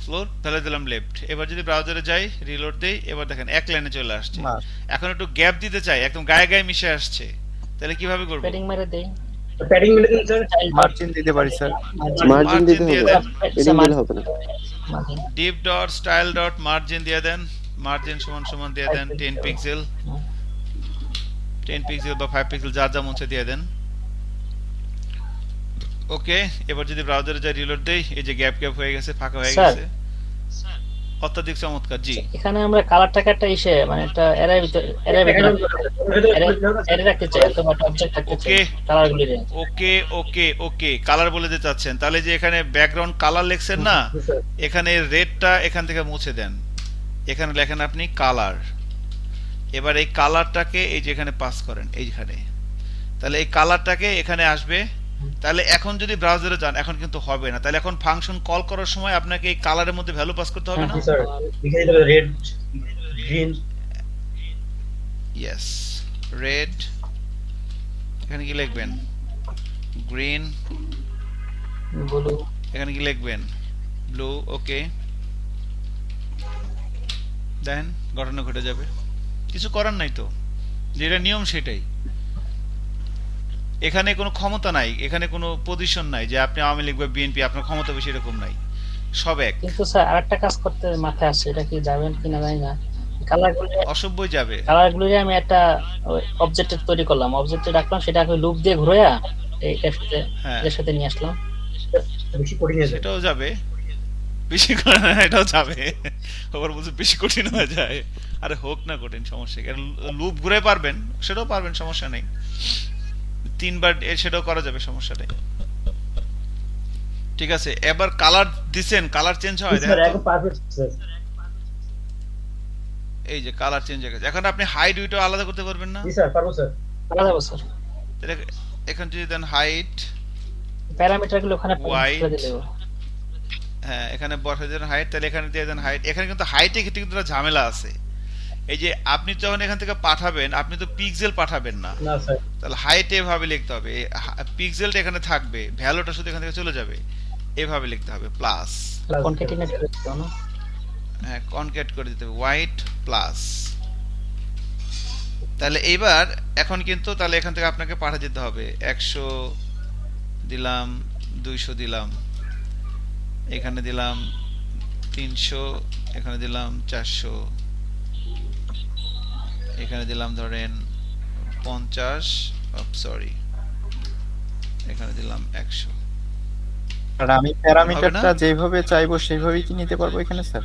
ফ্লোর, তাহলে দিলাম লেফট। এবার যদি ব্রাউজারে যাই, রিলোড দেই, এবার দেখেন এক লাইনে চলে আসছে। এখন একটু গ্যাপ দিতে চাই, একদম গায়ে গায়ে মিশে আসছে, তাহলে কিভাবে করব? প্যাডিং মেরে দেই, প্যাডিং মিলে দিন স্যার। মার্জিন দিতে পারি স্যার। মার্জিন দিতে হবে, এডিং দিলে হবে না। Depp dot style dot margin দিয়ে দেন, মার্জিন সমান সমান দিয়ে দেন 10 পিক্সেল, 10 পিক্সেল বা 5 পিক্সেল, যার যা মন চায় দিয়ে দেন। ওকে, এবার যদি ব্রাউজারে যাই, রিলোড দেই, এই যে গ্যাপ গ্যাপ হয়ে গেছে, ফাঁকা হয়ে গেছে, অত্যাধিক চমৎকার। জি, এখানে আমরা কালারটাকে একটা ইসে, মানে একটা এরে ভিতরে এরে রাখতে চাই, অথবা একটা অবজেক্ট রাখতে চাই কালারগুলি রে। ওকে ওকে ওকে, কালার বলে দিতে চাচ্ছেন, তাহলে যে এখানে ব্যাকগ্রাউন্ড কালার লিখছেন না, এখানে রেডটা এখান থেকে মুছে দেন, এখানে লেখেন আপনি কালার। এবার এই কালারটাকে এই যে এখানে পাস করেন এইখানে, তাহলে এই কালারটাকে এখানে আসবে। তাহলে এখন যদি ব্রাউজারে যান, এখন কিন্তু হবে না, তাহলে এখন ফাংশন কল করার সময় আপনাকে এই কালারের মধ্যে ভ্যালু পাস করতে হবে না? স্যার, লিখে দিতে হবে রেড, গ্রিন। ইয়েস, রেড, এখানে কি লিখবেন? গ্রিন, ব্লু, এখানে কি লিখবেন? ব্লু। ওকে, দেন ঘটনা ঘটে যাবে, কিছু করার নাই তো, যেটা নিয়ম সেটাই। এখানে কোনো ক্ষমতা নাই, এখানে কোনো পজিশন নাই যে আপনি আওয়ামী লীগ বা বিএনপি, আপনার ক্ষমতা বেশি, এরকম নাই, সব এক। কিন্তু স্যার আরেকটা কাজ করতে মাথায় আসছে, এটা কি যাবেন কিনা জানি না। কালারগুলো অসভ্যই যাবে। কালারগুলো আমি একটা অবজেক্ট তৈরি করলাম, অবজেক্টে রাখলাম, সেটাকে লুপ দিয়ে ঘুরাইয়া এটার সাথে হ্যাঁ এটার সাথে নিয়ে আসলাম। বেশি কঠিন হয়ে যায়। সেটাও যাবে, বেশি করে না, এটাও যাবে। আবার বলছে বেশি কঠিন হয়ে যায়, আরে হোক না কঠিন, সমস্যা কি? লুপ ঘুরে পারবেন, সেটাও পারবেন, সমস্যা নেই। 3 বার সেটাও করা যাবে, সমস্যা নেই। ঠিক আছে, এবার কালার দিছেন, কালার চেঞ্জ হয় স্যার দেখেন তো। একদম পারফেক্ট স্যার। এই যে কালার চেঞ্জ হয়ে গেছে। এখন আপনি হাইট উইটও আলাদা করতে পারবেন না? জি স্যার পারবো স্যার। আলাদা বছর তাহলে এখন যদি দেন হাইট, প্যারামিটার গুলো ওখানে White. করে দিলে হবে। হ্যাঁ এখানে বসাই দেন হাইট, তাহলে এখানে দিয়ে দেন হাইট। এখানে কিন্তু হাইটের ক্ষেত্রে কিন্তু একটা ঝামেলা আছে। এই যে আপনি যখন এখান থেকে পাঠাবেন, আপনি তো পিক্সেল পাঠাবেন না, না স্যার তাহলে হাইট এভাবে লিখতে হবে, পিক্সেলটা এখানে থাকবে, ভ্যালুটা শুধু এখান থেকে চলে যাবে, এভাবে লিখতে হবে প্লাস। কনক্যাটিনেট করে দিতে হবে না? হ্যাঁ কনক্যাট করে দিতে হবে হোয়াইট প্লাস। তাহলে এইবার এখন কিন্তু তাহলে এখান থেকে আপনাকে পাঠা দিতে হবে 100 দিলাম, 200 দিলাম, এখানে দিলাম 300, এখানে দিলাম 400, এখানে দিলাম ধরেন 50, সরি এখানে দিলাম 100। আর আমি প্যারামিটারটা যেভাবে চাইবো সেইভাবেই কি নিতে পারবো এখানে স্যার?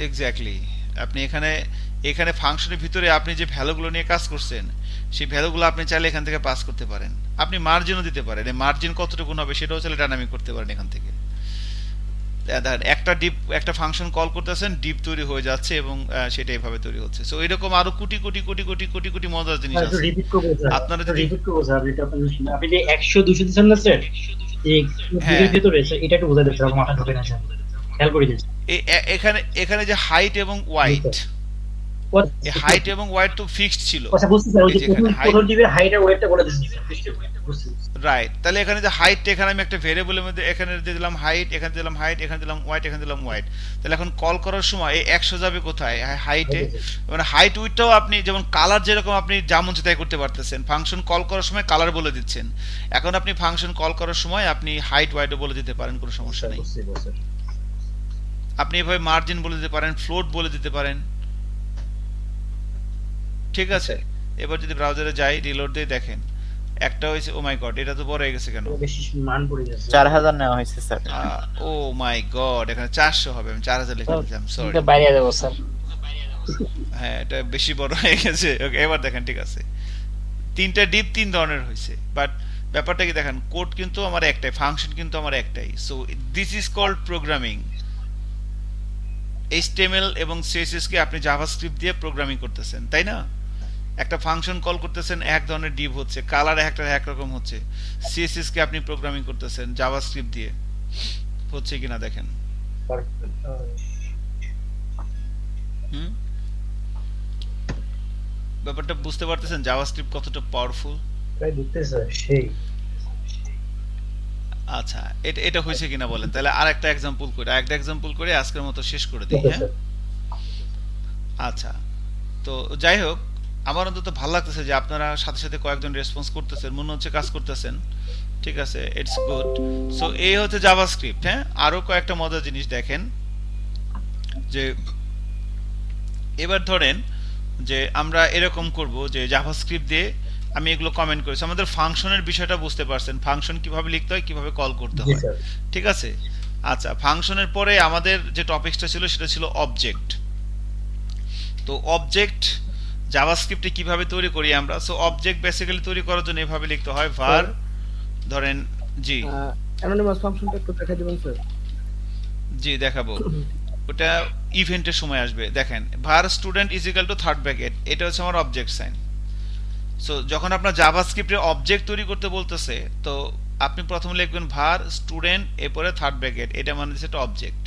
এক্স্যাক্টলি, আপনি এখানে ফাংশনের ভিতরে আপনি যে ভ্যালুগুলো নিয়ে কাজ করছেন, সেই ভ্যালুগুলো আপনি চাইলে এখান থেকে পাস করতে পারেন। আপনি মার্জিনও দিতে পারেন, এই মার্জিন কতটুকু হবে সেটাও চাইলে ডাইনামিক করতে পারেন এখান থেকে। একটা ফাংশন কল করতেছেন, ডিপ তৈরি হয়ে যাচ্ছে এবং সেটা এইভাবে তৈরি হচ্ছে। সো এরকম আরো কোটি কোটি কোটি কোটি কোটি কোটি মজার জিনিস একটু আছে। রিপিট করবো স্যার। আপনারা একটু যদি রিপিট করবো স্যার, এটা আপনি যে 100 200 দিচ্ছেন না স্যার, এই হ্যাঁ। এর ভিতরে স্যার এটা একটু বোঝা যাচ্ছে, আমার মাথা ঢোকে না স্যার, খেয়াল করে দিচ্ছি। এখানে যে হাইট এবং ওয়াইট, এই হাইট এবং ওয়াইট তো ফিক্সড ছিল, আচ্ছা বুঝছি স্যার, ওই যে এই যে এখানে height- প্রথম ডিবের হাইট আর ওয়েটটা বলে দিচ্ছি স্যার, বুঝছি। রাইট। তাহলে এখানে যে হাইট, এখানে আমি একটা ভেরিয়েবলের মধ্যে এখানে দিয়ে দিলাম হাইট, এখানে দিলাম হাইট, এখানে দিলাম ওয়াইট, এখানে দিলাম ওয়াইট। তাহলে এখন কল করার সময় এই 100 যাবে কোথায়? হাইটে। মানে হাইট উইথটাও আপনি যেমন কালার যেরকম আপনি যেমন তাই করতে পারতেছেন, ফাংশন কল করার সময় কালার বলে দিচ্ছেন। এখন আপনি ফাংশন কল করার সময় আপনি হাইট ওয়াইটও বলে দিতে পারেন, কোনো সমস্যা নেই। বুঝছি বুঝছি। আপনি এভাবে মার্জিন বলে দিতে পারেন, ফ্লোট বলে দিতে পারেন। ঠিক আছে, এবার যদি ব্রাউজারে যাই, রিলোড দিয়ে দেখেন, একটা হয়েছে, ও মাই গড, এটা তো বড় হয়ে গেছে কেন? বেশি মান পড়ে যাচ্ছে। 4000 নেওয়া হয়েছে স্যার। ও মাই গড, এখানে 400 হবে, আমি 4000 লিখে দিলাম, সরি। এটা বাইরে দেবো স্যার। হ্যাঁ এটা বেশি বড় হয়ে গেছে। ওকে এবার দেখেন, ঠিক আছে, 3টা ডিপ 3 ধরনের হয়েছে, বাট ব্যাপারটা কি দেখেন, কোড কিন্তু আমার একটাই, ফাংশন কিন্তু আমার একটাই। So this is called programming. HTML এবং CSS কে আপনি জাভাস্ক্রিপ্ট দিয়ে প্রোগ্রামিং করতেছেন, তাই না? একটা ফাংশন কল করতেছেন, এক ধরনের ডিভ হচ্ছে, কালার একটা একরকম হচ্ছে। CSS কে আপনি প্রোগ্রামিং করতেছেন জাভাস্ক্রিপ্ট দিয়ে, হচ্ছে কিনা দেখেন। হুম, ব্যাপারটা বুঝতে পারতেছেন জাভাস্ক্রিপ্ট কতটা পাওয়ারফুল? তাই দেখতে স্যার সেই। আচ্ছা, এটা হয়েছে কিনা বলেন, তাহলে আরেকটা এক্সাম্পল করে আজকের মতো শেষ করে দিই। ওকে হ্যাঁ স্যার। আচ্ছা, তো যাই হোক, আমার অন্তত ভালো লাগতেছে যে আপনারা সাথে সাথে কয়েকজন রেসপন্স করতেছেন, মনে হচ্ছে কাজ করতেছেন। ঠিক আছে, ইটস গুড। সো এই হচ্ছে জাভাস্ক্রিপ্ট। হ্যাঁ, আরো কয়েকটা মজার জিনিস দেখেন, যে এবার ধরেন যে আমরা এরকম করব যে জাভাস্ক্রিপ্ট দিয়ে আমি এগুলো কমেন্ট করেছি, আমাদের ফাংশনের বিষয়টা বুঝতে পারছেন, ফাংশন কিভাবে লিখতে হয়, কিভাবে কল করতে জি হয়। স্যার। ঠিক আছে, আচ্ছা, ফাংশনের পরে আমাদের যে টপিকসটা ছিল সেটা ছিল অবজেক্ট। তো অবজেক্ট জাভাস্ক্রিপ্টে কিভাবে তৈরি করি আমরা? সো অবজেক্ট বেসিক্যালি তৈরি করার জন্য এভাবে লিখতে হয়, var ধরেন, জি অ্যানোনিমাস ফাংশনটা একটু দেখাই দিবেন স্যার? জি দেখাবো, ওটা ইভেন্টের সময় আসবে। দেখেন, var student is equal to third bracket, এটা হচ্ছে আমার অবজেক্ট সাইন। সো যখন আপনার জাভাস্ক্রিপ্টে অবজেক্ট তৈরি করতে বলতেছে, তো আপনি প্রথমে লিখবেন var student, এরপরে থার্ড ব্র্যাকেট, এটা মানে হচ্ছে একটা অবজেক্ট।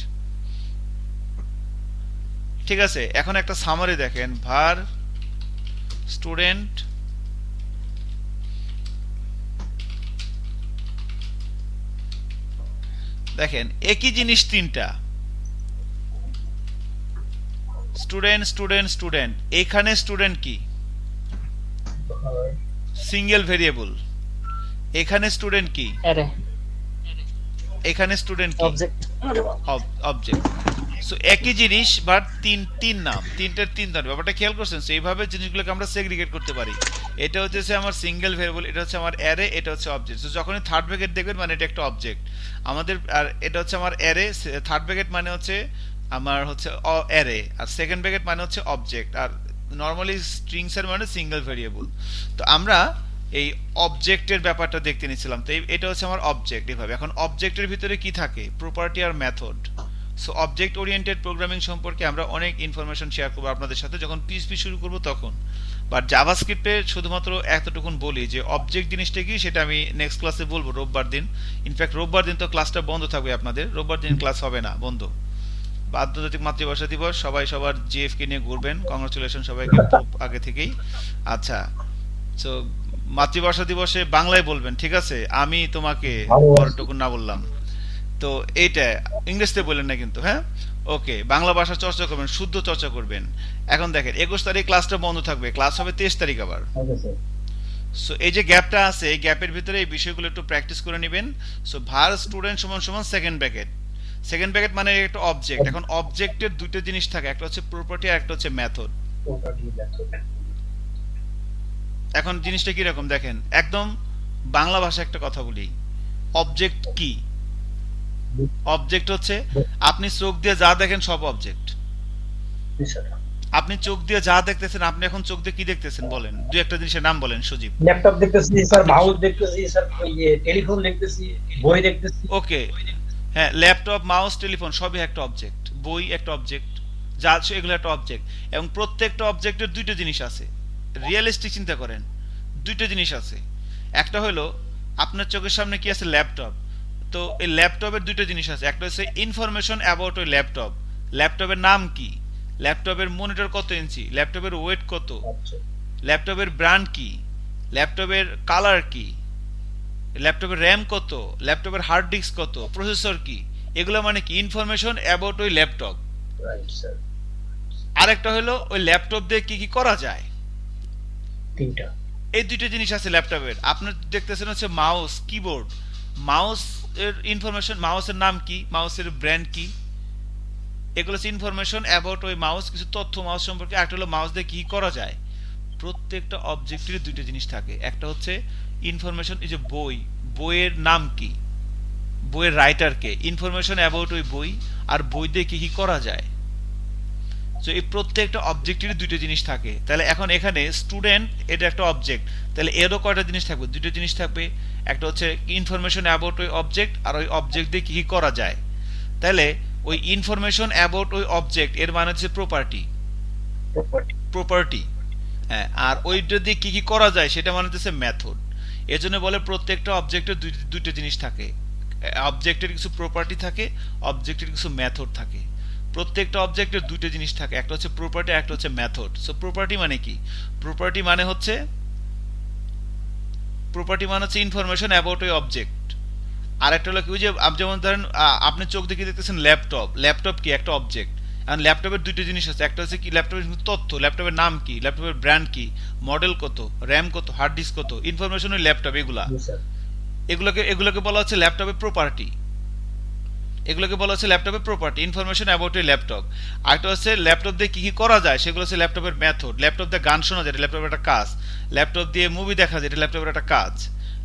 ঠিক আছে, এখন একটা সামারি দেখেন, var student দেখেন একই জিনিস তিনটা, স্টুডেন্ট স্টুডেন্ট স্টুডেন্ট। এখানে স্টুডেন্ট কি? Single variable. এখানে স্টুডেন্ট কি? অ্যারে। এখানে স্টুডেন্ট কি? অবজেক্ট। অবজেক্ট। সো একই জিনিস বাট তিন নাম, তিনটার তিন ধরনের। ব্যাপারটা খেয়াল করছেন? সো এইভাবে জিনিসগুলোকে আমরা সেগ্রিগেট করতে পারি। এটা হচ্ছে আমার সিঙ্গেল ভেরিয়েবল, এটা হচ্ছে আমার অ্যারে, এটা হচ্ছে অবজেক্ট। সো যখনই থার্ড ব্র্যাকেট দেখবেন মানে এটা একটা অবজেক্ট আমাদের। আর এটা হচ্ছে আমার অ্যারে, থার্ড ব্র্যাকেট মানে হচ্ছে আমার হচ্ছে অ্যারে, আর সেকেন্ড ব্র্যাকেট মানে হচ্ছে অবজেক্ট, আর নর্মালি স্ট্রিংস এর মানে সিঙ্গেল ভেরিয়েবল। তো আমরা এই অবজেক্টের ব্যাপারটা দেখতে নিচ্ছিলাম। তো এটা হচ্ছে আমার অবজেক্ট এভাবে। এখন অবজেক্টের ভিতরে কি থাকে? প্রপার্টি আর method. So object oriented programming সম্পর্কে আমরা অনেক ইনফরমেশন শেয়ার করবো আপনাদের সাথে যখন পিএইচপি শুরু করব তখন। বাট জাভাস্ক্রিপ্টে শুধুমাত্র এতটুকুন বলি যে অবজেক্ট জিনিসটা কি সেটা আমি নেক্সট ক্লাসে বলবো রোববার দিন। ইনফ্যাক্ট রোববার দিন তো ক্লাসটা বন্ধ থাকবে আপনাদের, রোববার দিন ক্লাস হবে না, বন্ধ। আন্তর্জাতিক মাতৃভাষা দিবস, সবাই সবার জিএফকে নিয়ে ঘুরবেন। কংগ্রাচুলেশন সবাইকে আগে থেকেই। আচ্ছা, সো মাতৃভাষা দিবসে বাংলায় বলবেন, ঠিক আছে? আমি তোমাকে বড়টুকু না বললাম তো এইটা ইংরেজিতে বললেন না কিন্তু, হ্যাঁ? ওকে, বাংলা ভাষা চর্চা করবেন, শুদ্ধ চর্চা করবেন। এখন দেখেন 21 তারিখ ক্লাসটা বন্ধ থাকবে, ক্লাস হবে 23 তারিখ আবার। Okay sir. সো এই যে গ্যাপটা আছে, এই গ্যাপের ভিতরে এই বিষয়গুলো একটু প্র্যাকটিস করে নেবেন। সো ভার স্টুডেন্ট সমান সমান সেকেন্ড ব্র্যাকেট। সেকেন্ড ব্র্যাকেট মানে একটা অবজেক্ট। এখন অবজেক্টের দুটো জিনিস থাকে, একটা হচ্ছে প্রপার্টি আর একটা হচ্ছে মেথড। এখন জিনিসটা কি রকম দেখেন, একদম বাংলা ভাষা একটা কথা বলি। অবজেক্ট কি? অবজেক্ট হচ্ছে আপনি চোখ দিয়ে যা দেখেন সব অবজেক্ট। আপনি চোখ দিয়ে যা দেখতেছেন, আপনি এখন চোখ দিয়ে কি দেখতেছেন বলেন? দুই একটা জিনিসের নাম বলেন সজীব। ল্যাপটপ দেখতেছি স্যার, মাউস দেখতেছি স্যার, টেলিফোন দেখতেছি, বই দেখতেছি। ওকে, হ্যাঁ, ল্যাপটপ, মাউস, টেলিফোন সবই একটা অবজেক্ট। বই একটা অবজেক্ট, যা আছে এগুলো একটা অবজেক্ট। এবং প্রত্যেকটা অবজেক্টের দুইটা জিনিস আছে। রিয়েলিস্টিক চিন্তা করেন, দুইটা জিনিস আছে। একটা হলো আপনার চোখের সামনে কি আছে? ল্যাপটপ। তো এই ল্যাপটপের দুইটা জিনিস আছে, একটা হচ্ছে ইনফরমেশন অ্যাবাউট ওই ল্যাপটপ। ল্যাপটপের নাম কি? ল্যাপটপের মনিটর কত ইঞ্চি? ল্যাপটপের ওয়েট কত? ল্যাপটপের ব্র্যান্ড কি? ল্যাপটপের কালার কি? ল্যাপটপের র্যাম কত? ল্যাপটপের হার্ড ডিস্ক কত? প্রসেসর কি? এগুলো মানে কি? ইনফরমেশন অ্যাবাউট ওই ল্যাপটপ। Right sir. আরেকটা হলো ওই ল্যাপটপ দিয়ে কি কি করা যায়। তিনটা, এই দুইটা জিনিস আছে ল্যাপটপের। আপনার দেখতেছেন হচ্ছে মাউস, কিবোর্ড। মাউস এর ইনফরমেশন, মাউসের নাম কি, মাউসের ব্র্যান্ড কি, এগুলো হচ্ছে ইনফরমেশন অ্যাবাউট ওই মাউস, কিছু তথ্য মাউস সম্পর্কে। একটা হলো মাউস দিয়ে কি করা যায়। প্রত্যেকটা অবজেক্টের দুইটা জিনিস থাকে, একটা হচ্ছে ইনফরমেশন, এই যে বই, বইয়ের নাম কি, বইয়ের রাইটার কে, ইনফরমেশন অ্যাবাউট ওই বই, আর বই দিয়ে কি কি করা যায়। তো এই প্রত্যেকটা অবজেক্টেরই দুইটা জিনিস থাকে। তাহলে এখন এখানে স্টুডেন্ট এটা একটা অবজেক্ট, তাহলে এরও কয়টা জিনিস থাকবে? দুইটা জিনিস থাকবে। একটা হচ্ছে ইনফরমেশন অ্যাবাউট ওই অবজেক্ট, আর ওই অবজেক্ট দিয়ে কি কি করা যায়। তাহলে ওই ইনফরমেশন অ্যাবাউট ওই অবজেক্ট এর মানে হচ্ছে প্রপার্টি। প্রপার্টি, হ্যাঁ। আর ওইটা দিয়ে কি কি করা যায় সেটা মানে হচ্ছে মেথড। এজন্য বলে প্রত্যেকটা অবজেক্টের দুইটা জিনিস থাকে। অবজেক্টের কিছু প্রপার্টি থাকে, অবজেক্টের কিছু মেথড থাকে। প্রত্যেকটা অবজেক্টের দুইটা জিনিস থাকে, একটা হচ্ছে প্রপার্টি, একটা হচ্ছে মেথড। সো প্রপার্টি মানে কি? প্রপার্টি মানে হচ্ছে ইনফরমেশন অ্যাবাউট ওই অবজেক্ট। আর একটা হলো কি, যে যেমন ধরেন আপনি চোখ দেখে দেখতেছেন ল্যাপটপ। ল্যাপটপ কি? একটা অবজেক্ট। আর ল্যাপটপের দুইটা জিনিস আছে, একটা হচ্ছে কি ল্যাপটপের তথ্য, ল্যাপটপের নাম কি, ল্যাপটপের ব্র্যান্ড কি, মডেল কত, র্যাম কত, হার্ড ডিস্ক কত, ইনফরমেশন ওই ল্যাপটপ। এগুলোকে বলা হচ্ছে ল্যাপটপের প্রপার্টি। এগুলোকে বলা হচ্ছে ল্যাপটপের property, information about a laptop. আরেকটা হচ্ছে ল্যাপটপ দিয়ে কি কি করা যায়, সেগুলো হচ্ছে ল্যাপটপের মেথড। ল্যাপটপ দিয়ে গান শোনা যায়, এটা ল্যাপটপের একটা কাজ। ল্যাপটপ দিয়ে মুভি দেখা যায়, এটা ল্যাপটপের একটা কাজ।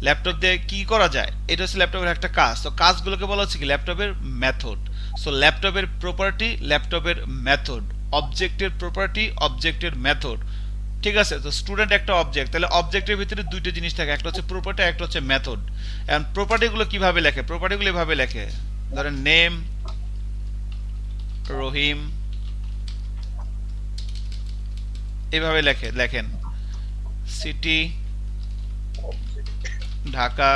ল্যাপটপ দিয়ে কি করা যায়, এটা হচ্ছে ল্যাপটপের একটা কাজ। তো কাজগুলোকে বলা হচ্ছে কি? ল্যাপটপের মেথড। সো ল্যাপটপের প্রপার্টি, ল্যাপটপের মেথড, অবজেক্টের প্রপার্টি, অবজেক্টের মেথড। ঠিক আছে? তো স্টুডেন্ট একটা অবজেক্ট, তাহলে অবজেক্টের ভিতরে দুইটা জিনিস থাকে, একটা হচ্ছে প্রপার্টি, একটা হচ্ছে মেথড। এখন প্রপার্টিগুলো কিভাবে লেখে? প্রপার্টিগুলো এভাবে লেখে, ধরেন নেম রহিম, এভাবে লেখেন সিটি ঢাকা,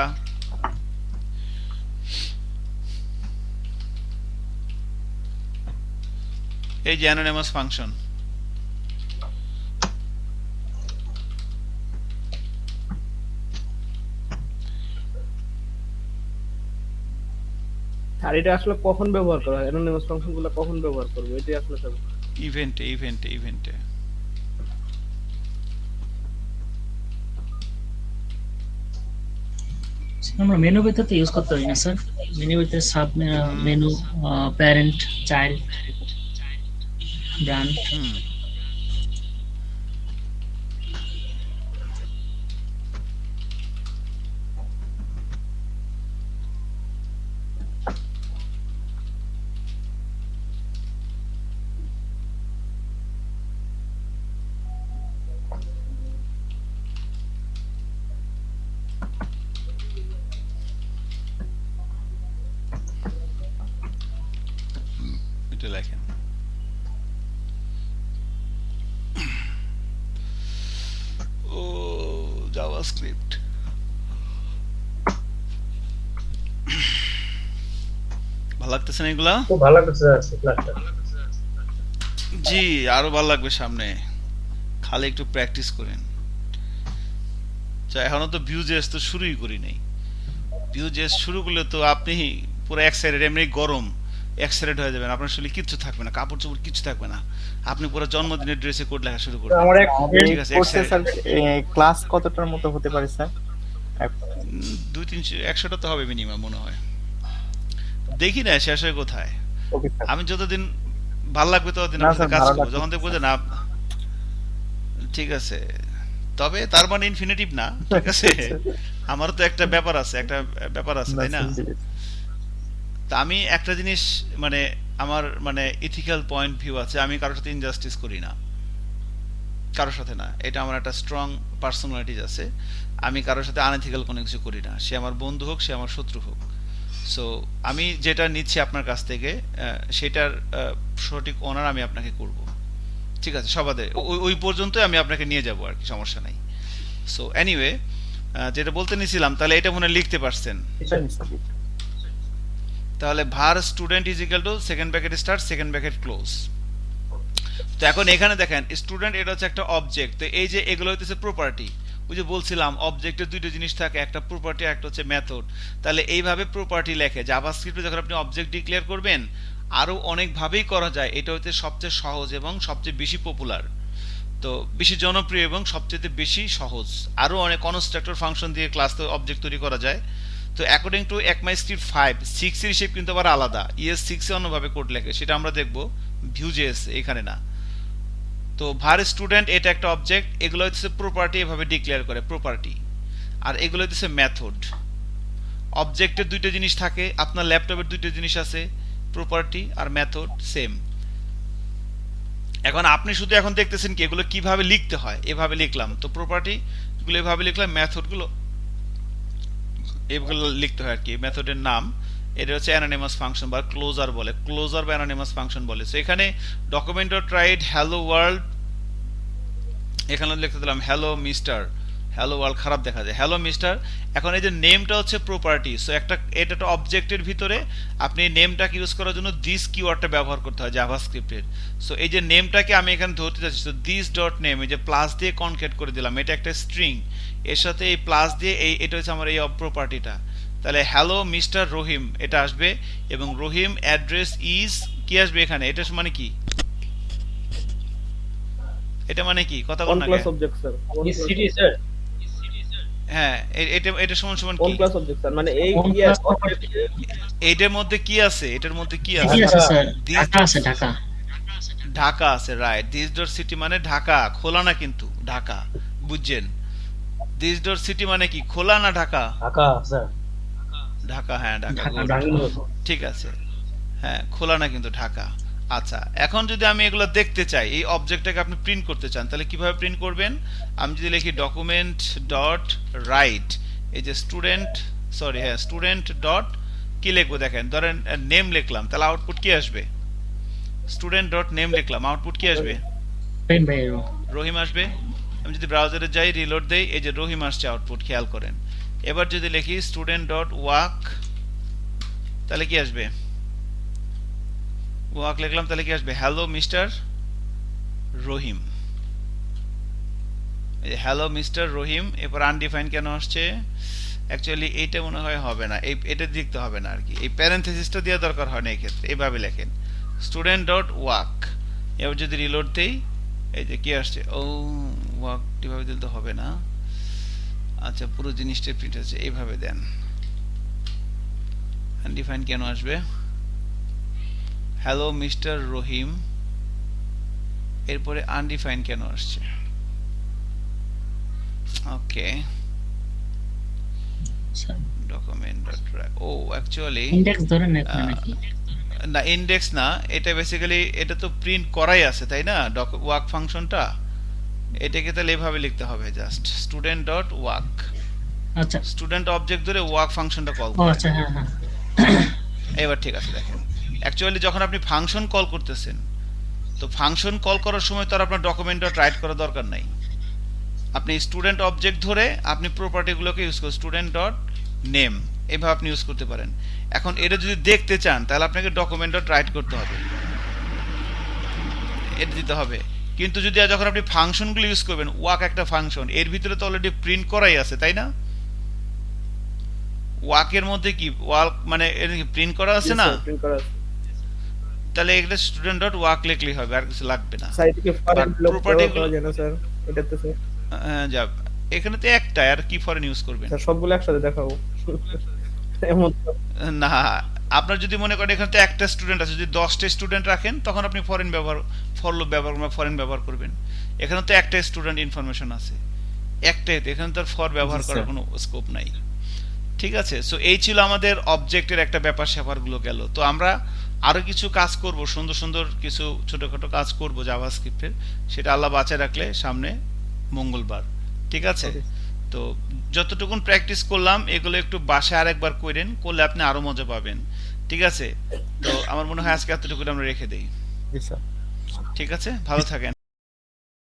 এই যে অ্যানোনিমাস ফাংশন। আর এটা আসলে কখন ব্যবহার করা হয়? অ্যানোনিমাস ফাংশনগুলো কখন ব্যবহার করব? এটাই আসলে সব ইভেন্টে। আমরা মেনু ভিতরে ইউজ করতে পারি না স্যার? মেনু ভিতরে সাব মেনু, প্যারেন্ট, চাইল্ড, যান। হুম এটা লেখেন। ও জাভাস্ক্রিপ্ট, ভালো লাগতেছে না এগুলা? খুব ভালো লাগছে স্যার ক্লাসটা। জি, আরো ভালো লাগবে সামনে, খালি একটু প্র্যাকটিস করেন। এখনো তো ভিউজেস তো শুরুই করি নাই। ভিউজেস শুরু করলে তো আপনি পুরো এক্সাইটেড, এমনি গরম এক্সাইটেড হয়ে যাবেন, আপনার শরীরে কিচ্ছু থাকবে না, কাপড় চোপড় কিছু থাকবে না, আপনি পুরো জন্মদিনের ড্রেসে কোড লেখা শুরু করবেন। আমার এক ঠিক আছে, কোর্সে স্যার excited। ক্লাস কতটার মতো হতে পারে স্যার? 200-300 100টা তো হবে মিনিমাম মনে হয়। দেখি না শেষ হয় কোথায়। Okay sir. আমি যতদিন ভাল লাগবে ততদিন না আপনার সাথে স্যার, কাজ ভালো করবো, লাগবে যখন দেখবো যে না। ঠিক আছে, তবে তার মানে ইনফিনিটিভ না, ঠিক আছে। আমারও তো একটা ব্যাপার আছে, তাই না? তা আমি একটা জিনিস মানে আমার মানে ইথিক্যাল পয়েন্ট ভিউ আছে, আমি কারোর সাথে ইনজাস্টিস করি না, কারোর সাথে না। এটা আমার একটা স্ট্রং পার্সোনালিটিজ আছে। আমি কারোর সাথে আনএথিক্যাল কোনো কিছু করি না, সে আমার বন্ধু হোক, সে আমার শত্রু হোক। সো আমি যেটা নিচ্ছি আপনার কাছ থেকে সেটার সঠিক অনার আমি আপনাকে করব, ঠিক আছে? সবাদের ওই পর্যন্তই আমি আপনাকে নিয়ে যাব আর কি, সমস্যা নাই। সো এনিওয়ে, যেটা বলতে নিছিলাম, তাহলে এটা মনে হয় লিখতে পারছেন। তাহলে var student is equal to second bracket start second bracket close. তো এখন এখানে দেখেন স্টুডেন্ট এটা হচ্ছে একটা অবজেক্ট, তো এই যে এগুলো হইতেছে প্রপার্টি। ওই যে বলছিলাম অবজেক্টের দুইটা জিনিস থাকে, একটা প্রপার্টি একটা হচ্ছে মেথড। তাহলে এইভাবে প্রপার্টি লেখে জাভাস্ক্রিপ্টে যখন আপনি অবজেক্ট ডিক্লেয়ার করবেন, আরো অনেকভাবেই করা যায়, এটা হচ্ছে সবচেয়ে সহজ এবং সবচেয়ে বেশি পপুলার, তো বেশি জনপ্রিয় এবং সবচেয়ে বেশি সহজ। আরো অনেক কনস্ট্রাক্টর ফাংশন দিয়ে ক্লাস অবজেক্ট তৈরি করা যায়। তো অ্যাকর্ডিং টু ECMAScript 5 6 এর শেপ কিন্তু আবার আলাদা, ES6 এ অন্যভাবে কোড লেখে, সেটা আমরা দেখব Vue.js এখানে না। তো var স্টুডেন্ট এটা একটা অবজেক্ট, এগুলো হচ্ছে প্রপার্টি, এভাবে ডিক্লেয়ার করে প্রপার্টি। আর এগুলো হচ্ছে মেথড। অবজেক্টের দুইটা জিনিস থাকে, আপনার ল্যাপটপের দুইটা জিনিস আছে, প্রপার্টি আর মেথড সেম। এখন আপনি শুধু এখন দেখতেছেন কি এগুলো কিভাবে লিখতে হয়, এভাবে লিখলাম। তো প্রপার্টি গুলো এভাবে লিখলাম, মেথড গুলো এগুলো লিখতে হয় আর কি। মেথডের নাম এটা হচ্ছে অ্যানোনিমাস ফাংশন বা ক্লোজার বলে, ক্লোজার বা অ্যানোনিমাস ফাংশন বলে। সো এখানে document dot write hello world, এখানে লিখতে দিলাম হ্যালো মিস্টার, হ্যালো ওয়ার্ল্ড খারাপ দেখা যায়, হ্যালো মিস্টার। এখন এই যে নেমটা হচ্ছে প্রপার্টি, সো এটা একটা অবজেক্টের ভিতরে আপনি নেমটাকে ইউজ করার জন্য দিস কিওয়ার্ডটা ব্যবহার করতে হয় জাভাস্ক্রিপ্টের। সো এই যে নেমটাকে আমি এখানে ধরতে যাচ্ছি, তো দিস ডট নেম, এই যে প্লাস দিয়ে কনকেট করে দিলাম, এটা একটা স্ট্রিং, এর সাথে এই প্লাস দিয়ে এটা হচ্ছে আমার এই প্রপার্টিটা। তাহলে হ্যালো মিস্টার রহিম এটা আসবে, এবং রহিম অ্যাড্রেস ইজ কি আসবে এখানে, এটা মানে কি, এটা মানে কি কথা বল না class object sir, city sir. হ্যাঁ, এটা সমান সমান কোন কি, ক্লাস অবজেক্ট স্যার, মানে এই কোন class property? এইটার মধ্যে কি আছে, এটার মধ্যে কি কি আছে, আছে স্যার? This ঢাকা আছে, ঢাকা। ঢাকা আছে, রাইট। দিস ডট সিটি মানে ঢাকা, খোলা না কিন্তু ঢাকা, বুঝছেন? দিস ডট সিটি মানে কি, খোলা না ঢাকা? ঢাকা স্যার। ঢাকা, হ্যাঁ ঢাকা, ঢাকা, good। ঢাকা। ঠিক আছে, হ্যাঁ খোলা না কিন্তু ঢাকা। আচ্ছা, এখন যদি আমি এগুলো দেখতে চাই, এই অবজেক্টটাকে আপনি প্রিন্ট করতে চান, তাহলে কিভাবে প্রিন্ট করবেন? আমি যদি লিখি ডকুমেন্ট ডট রাইট, এই যে স্টুডেন্ট, সরি হ্যাঁ স্টুডেন্ট ডট কি লিখবো দেখেন, ধরেন নেম লিখলাম, তাহলে আউটপুট কি আসবে? স্টুডেন্ট ডট নেম লিখলাম, আউটপুট কি আসবে? পেন ভাই এরো। রহিম আসবে। আমি যদি ব্রাউজারে যাই, রিলোড দেই, এই যে রহিম আসছে আউটপুট, খেয়াল করেন। এবার যদি লিখি স্টুডেন্ট ডট ওয়াক, তাহলে কি আসবে? ওয়াক লিখলাম, তাহলে কি আসবে? হ্যালো মিস্টার রহিম, এই হ্যালো মিস্টার রহিম। এরপর আনডিফাইন কেন আসছে? অ্যাকচুয়ালি এইটা মনে হয় হবে না, এটা দেখতে হবে না আর কি, এই প্যারেনথেসিসটা দেওয়া দরকার হয় না এই ক্ষেত্রে। এইভাবে লেখেন স্টুডেন্ট ডট ওয়াক। এবার যদি রিলোড দেই, এই যে কি আসছে, ও ওয়াক এভাবে দিলে তো হবে না। আচ্ছা, পুরো জিনিসটা প্রিন্ট আছে, এইভাবে দেন। আনডিফাইন কেন আসবে? হ্যালো মিস্টার রহিম, এরপরে আনডিফাইন কেন আসছে? ওকে, ডকুমেন্ট ডট ও অ্যাকচুয়ালি ইন্ডেক্স ধরে নেয় নাকি? না, ইন্ডেক্স না, এটা বেসিক্যালি এটা তো প্রিন্ট করাই আছে তাই না, ওয়ার্ক ফাংশনটা। এটাকে তাহলে এভাবে লিখতে হবে, জাস্ট স্টুডেন্ট ডট ওয়ার্ক, আচ্ছা, স্টুডেন্ট অবজেক্ট ধরে ওয়ার্ক ফাংশনটা কল ও করে। আচ্ছা, হ্যাঁ হ্যাঁ, এবার ঠিক আছে, দেখেন অ্যাকচুয়ালি যখন আপনি ফাংশন কল করতেছেন, তো ফাংশন কল করার সময় তো আর আপনার ডকুমেন্ট ডট রাইট করা দরকার নাই। আপনি স্টুডেন্ট অবজেক্ট ধরে আপনি প্রপার্টিগুলোকে ইউজ করেন, স্টুডেন্ট ডট নেম, এভাবে আপনি ইউজ করতে পারেন। এখন এটা যদি দেখতে চান তাহলে আপনাকে ডকুমেন্ট ডট রাইট করতে হবে, এটা দিতে হবে। কিন্তু যদি যখন আপনি ফাংশনগুলো ইউজ করবেন, ওয়াক একটা ফাংশন, এর ভিতরে তো অলরেডি প্রিন্ট করাই আছে তাই না? ওয়াকের মধ্যে কি ওয়াক মানে প্রিন্ট করা আছে না? প্রিন্ট করা আছে। তাহলে এগুলো স্টুডেন্ট ডট ওয়াক লিখলেই হবে, আর কিছু লাগবে না। সাইটে ফরেন But ব্লক property করা যায় না স্যার, এটাতে স্যার। যা, এখানে তো একটা, আর কি ফরেন ইউজ করবেন? স্যার সবগুলো একসাথে দেখাবো এমন তো। না, আপনার যদি মনে করেন এখানে তো একটা স্টুডেন্ট আছে, যদি 10টা স্টুডেন্ট রাখেন তখন আপনি ফরেন ব্যবহার, ফর লুপ ব্যবহার করবেন, ফরেন ব্যবহার করবেন। এখানে তো একটা স্টুডেন্ট ইনফরমেশন আছে, একটাই তো, এখানে তো আর ফর ব্যবহার করার কোনো স্কোপ নাই। ঠিক আছে, সো এই ছিল আমাদের অবজেক্টের একটা ব্যাপার স্যাপারগুলো গেল। তো আমরা আরো কিছু কাজ করব, সুন্দর সুন্দর কিছু ছোটখাটো কাজ করব জাভাস্ক্রিপ্টের, সেটা আল্লাহ বাঁচায় রাখলে সামনে মঙ্গলবার। ঠিক আছে, তো যতটুকুন প্র্যাকটিস করলাম এগুলো একটু বাসায় আরেকবার করেন, করলে আপনি আরো মজা পাবেন। ঠিক আছে, তো আমার মনে হয় আজকে এতটুকু আমরা রেখে দেই। জি স্যার। ঠিক আছে, ভালো থাকেন।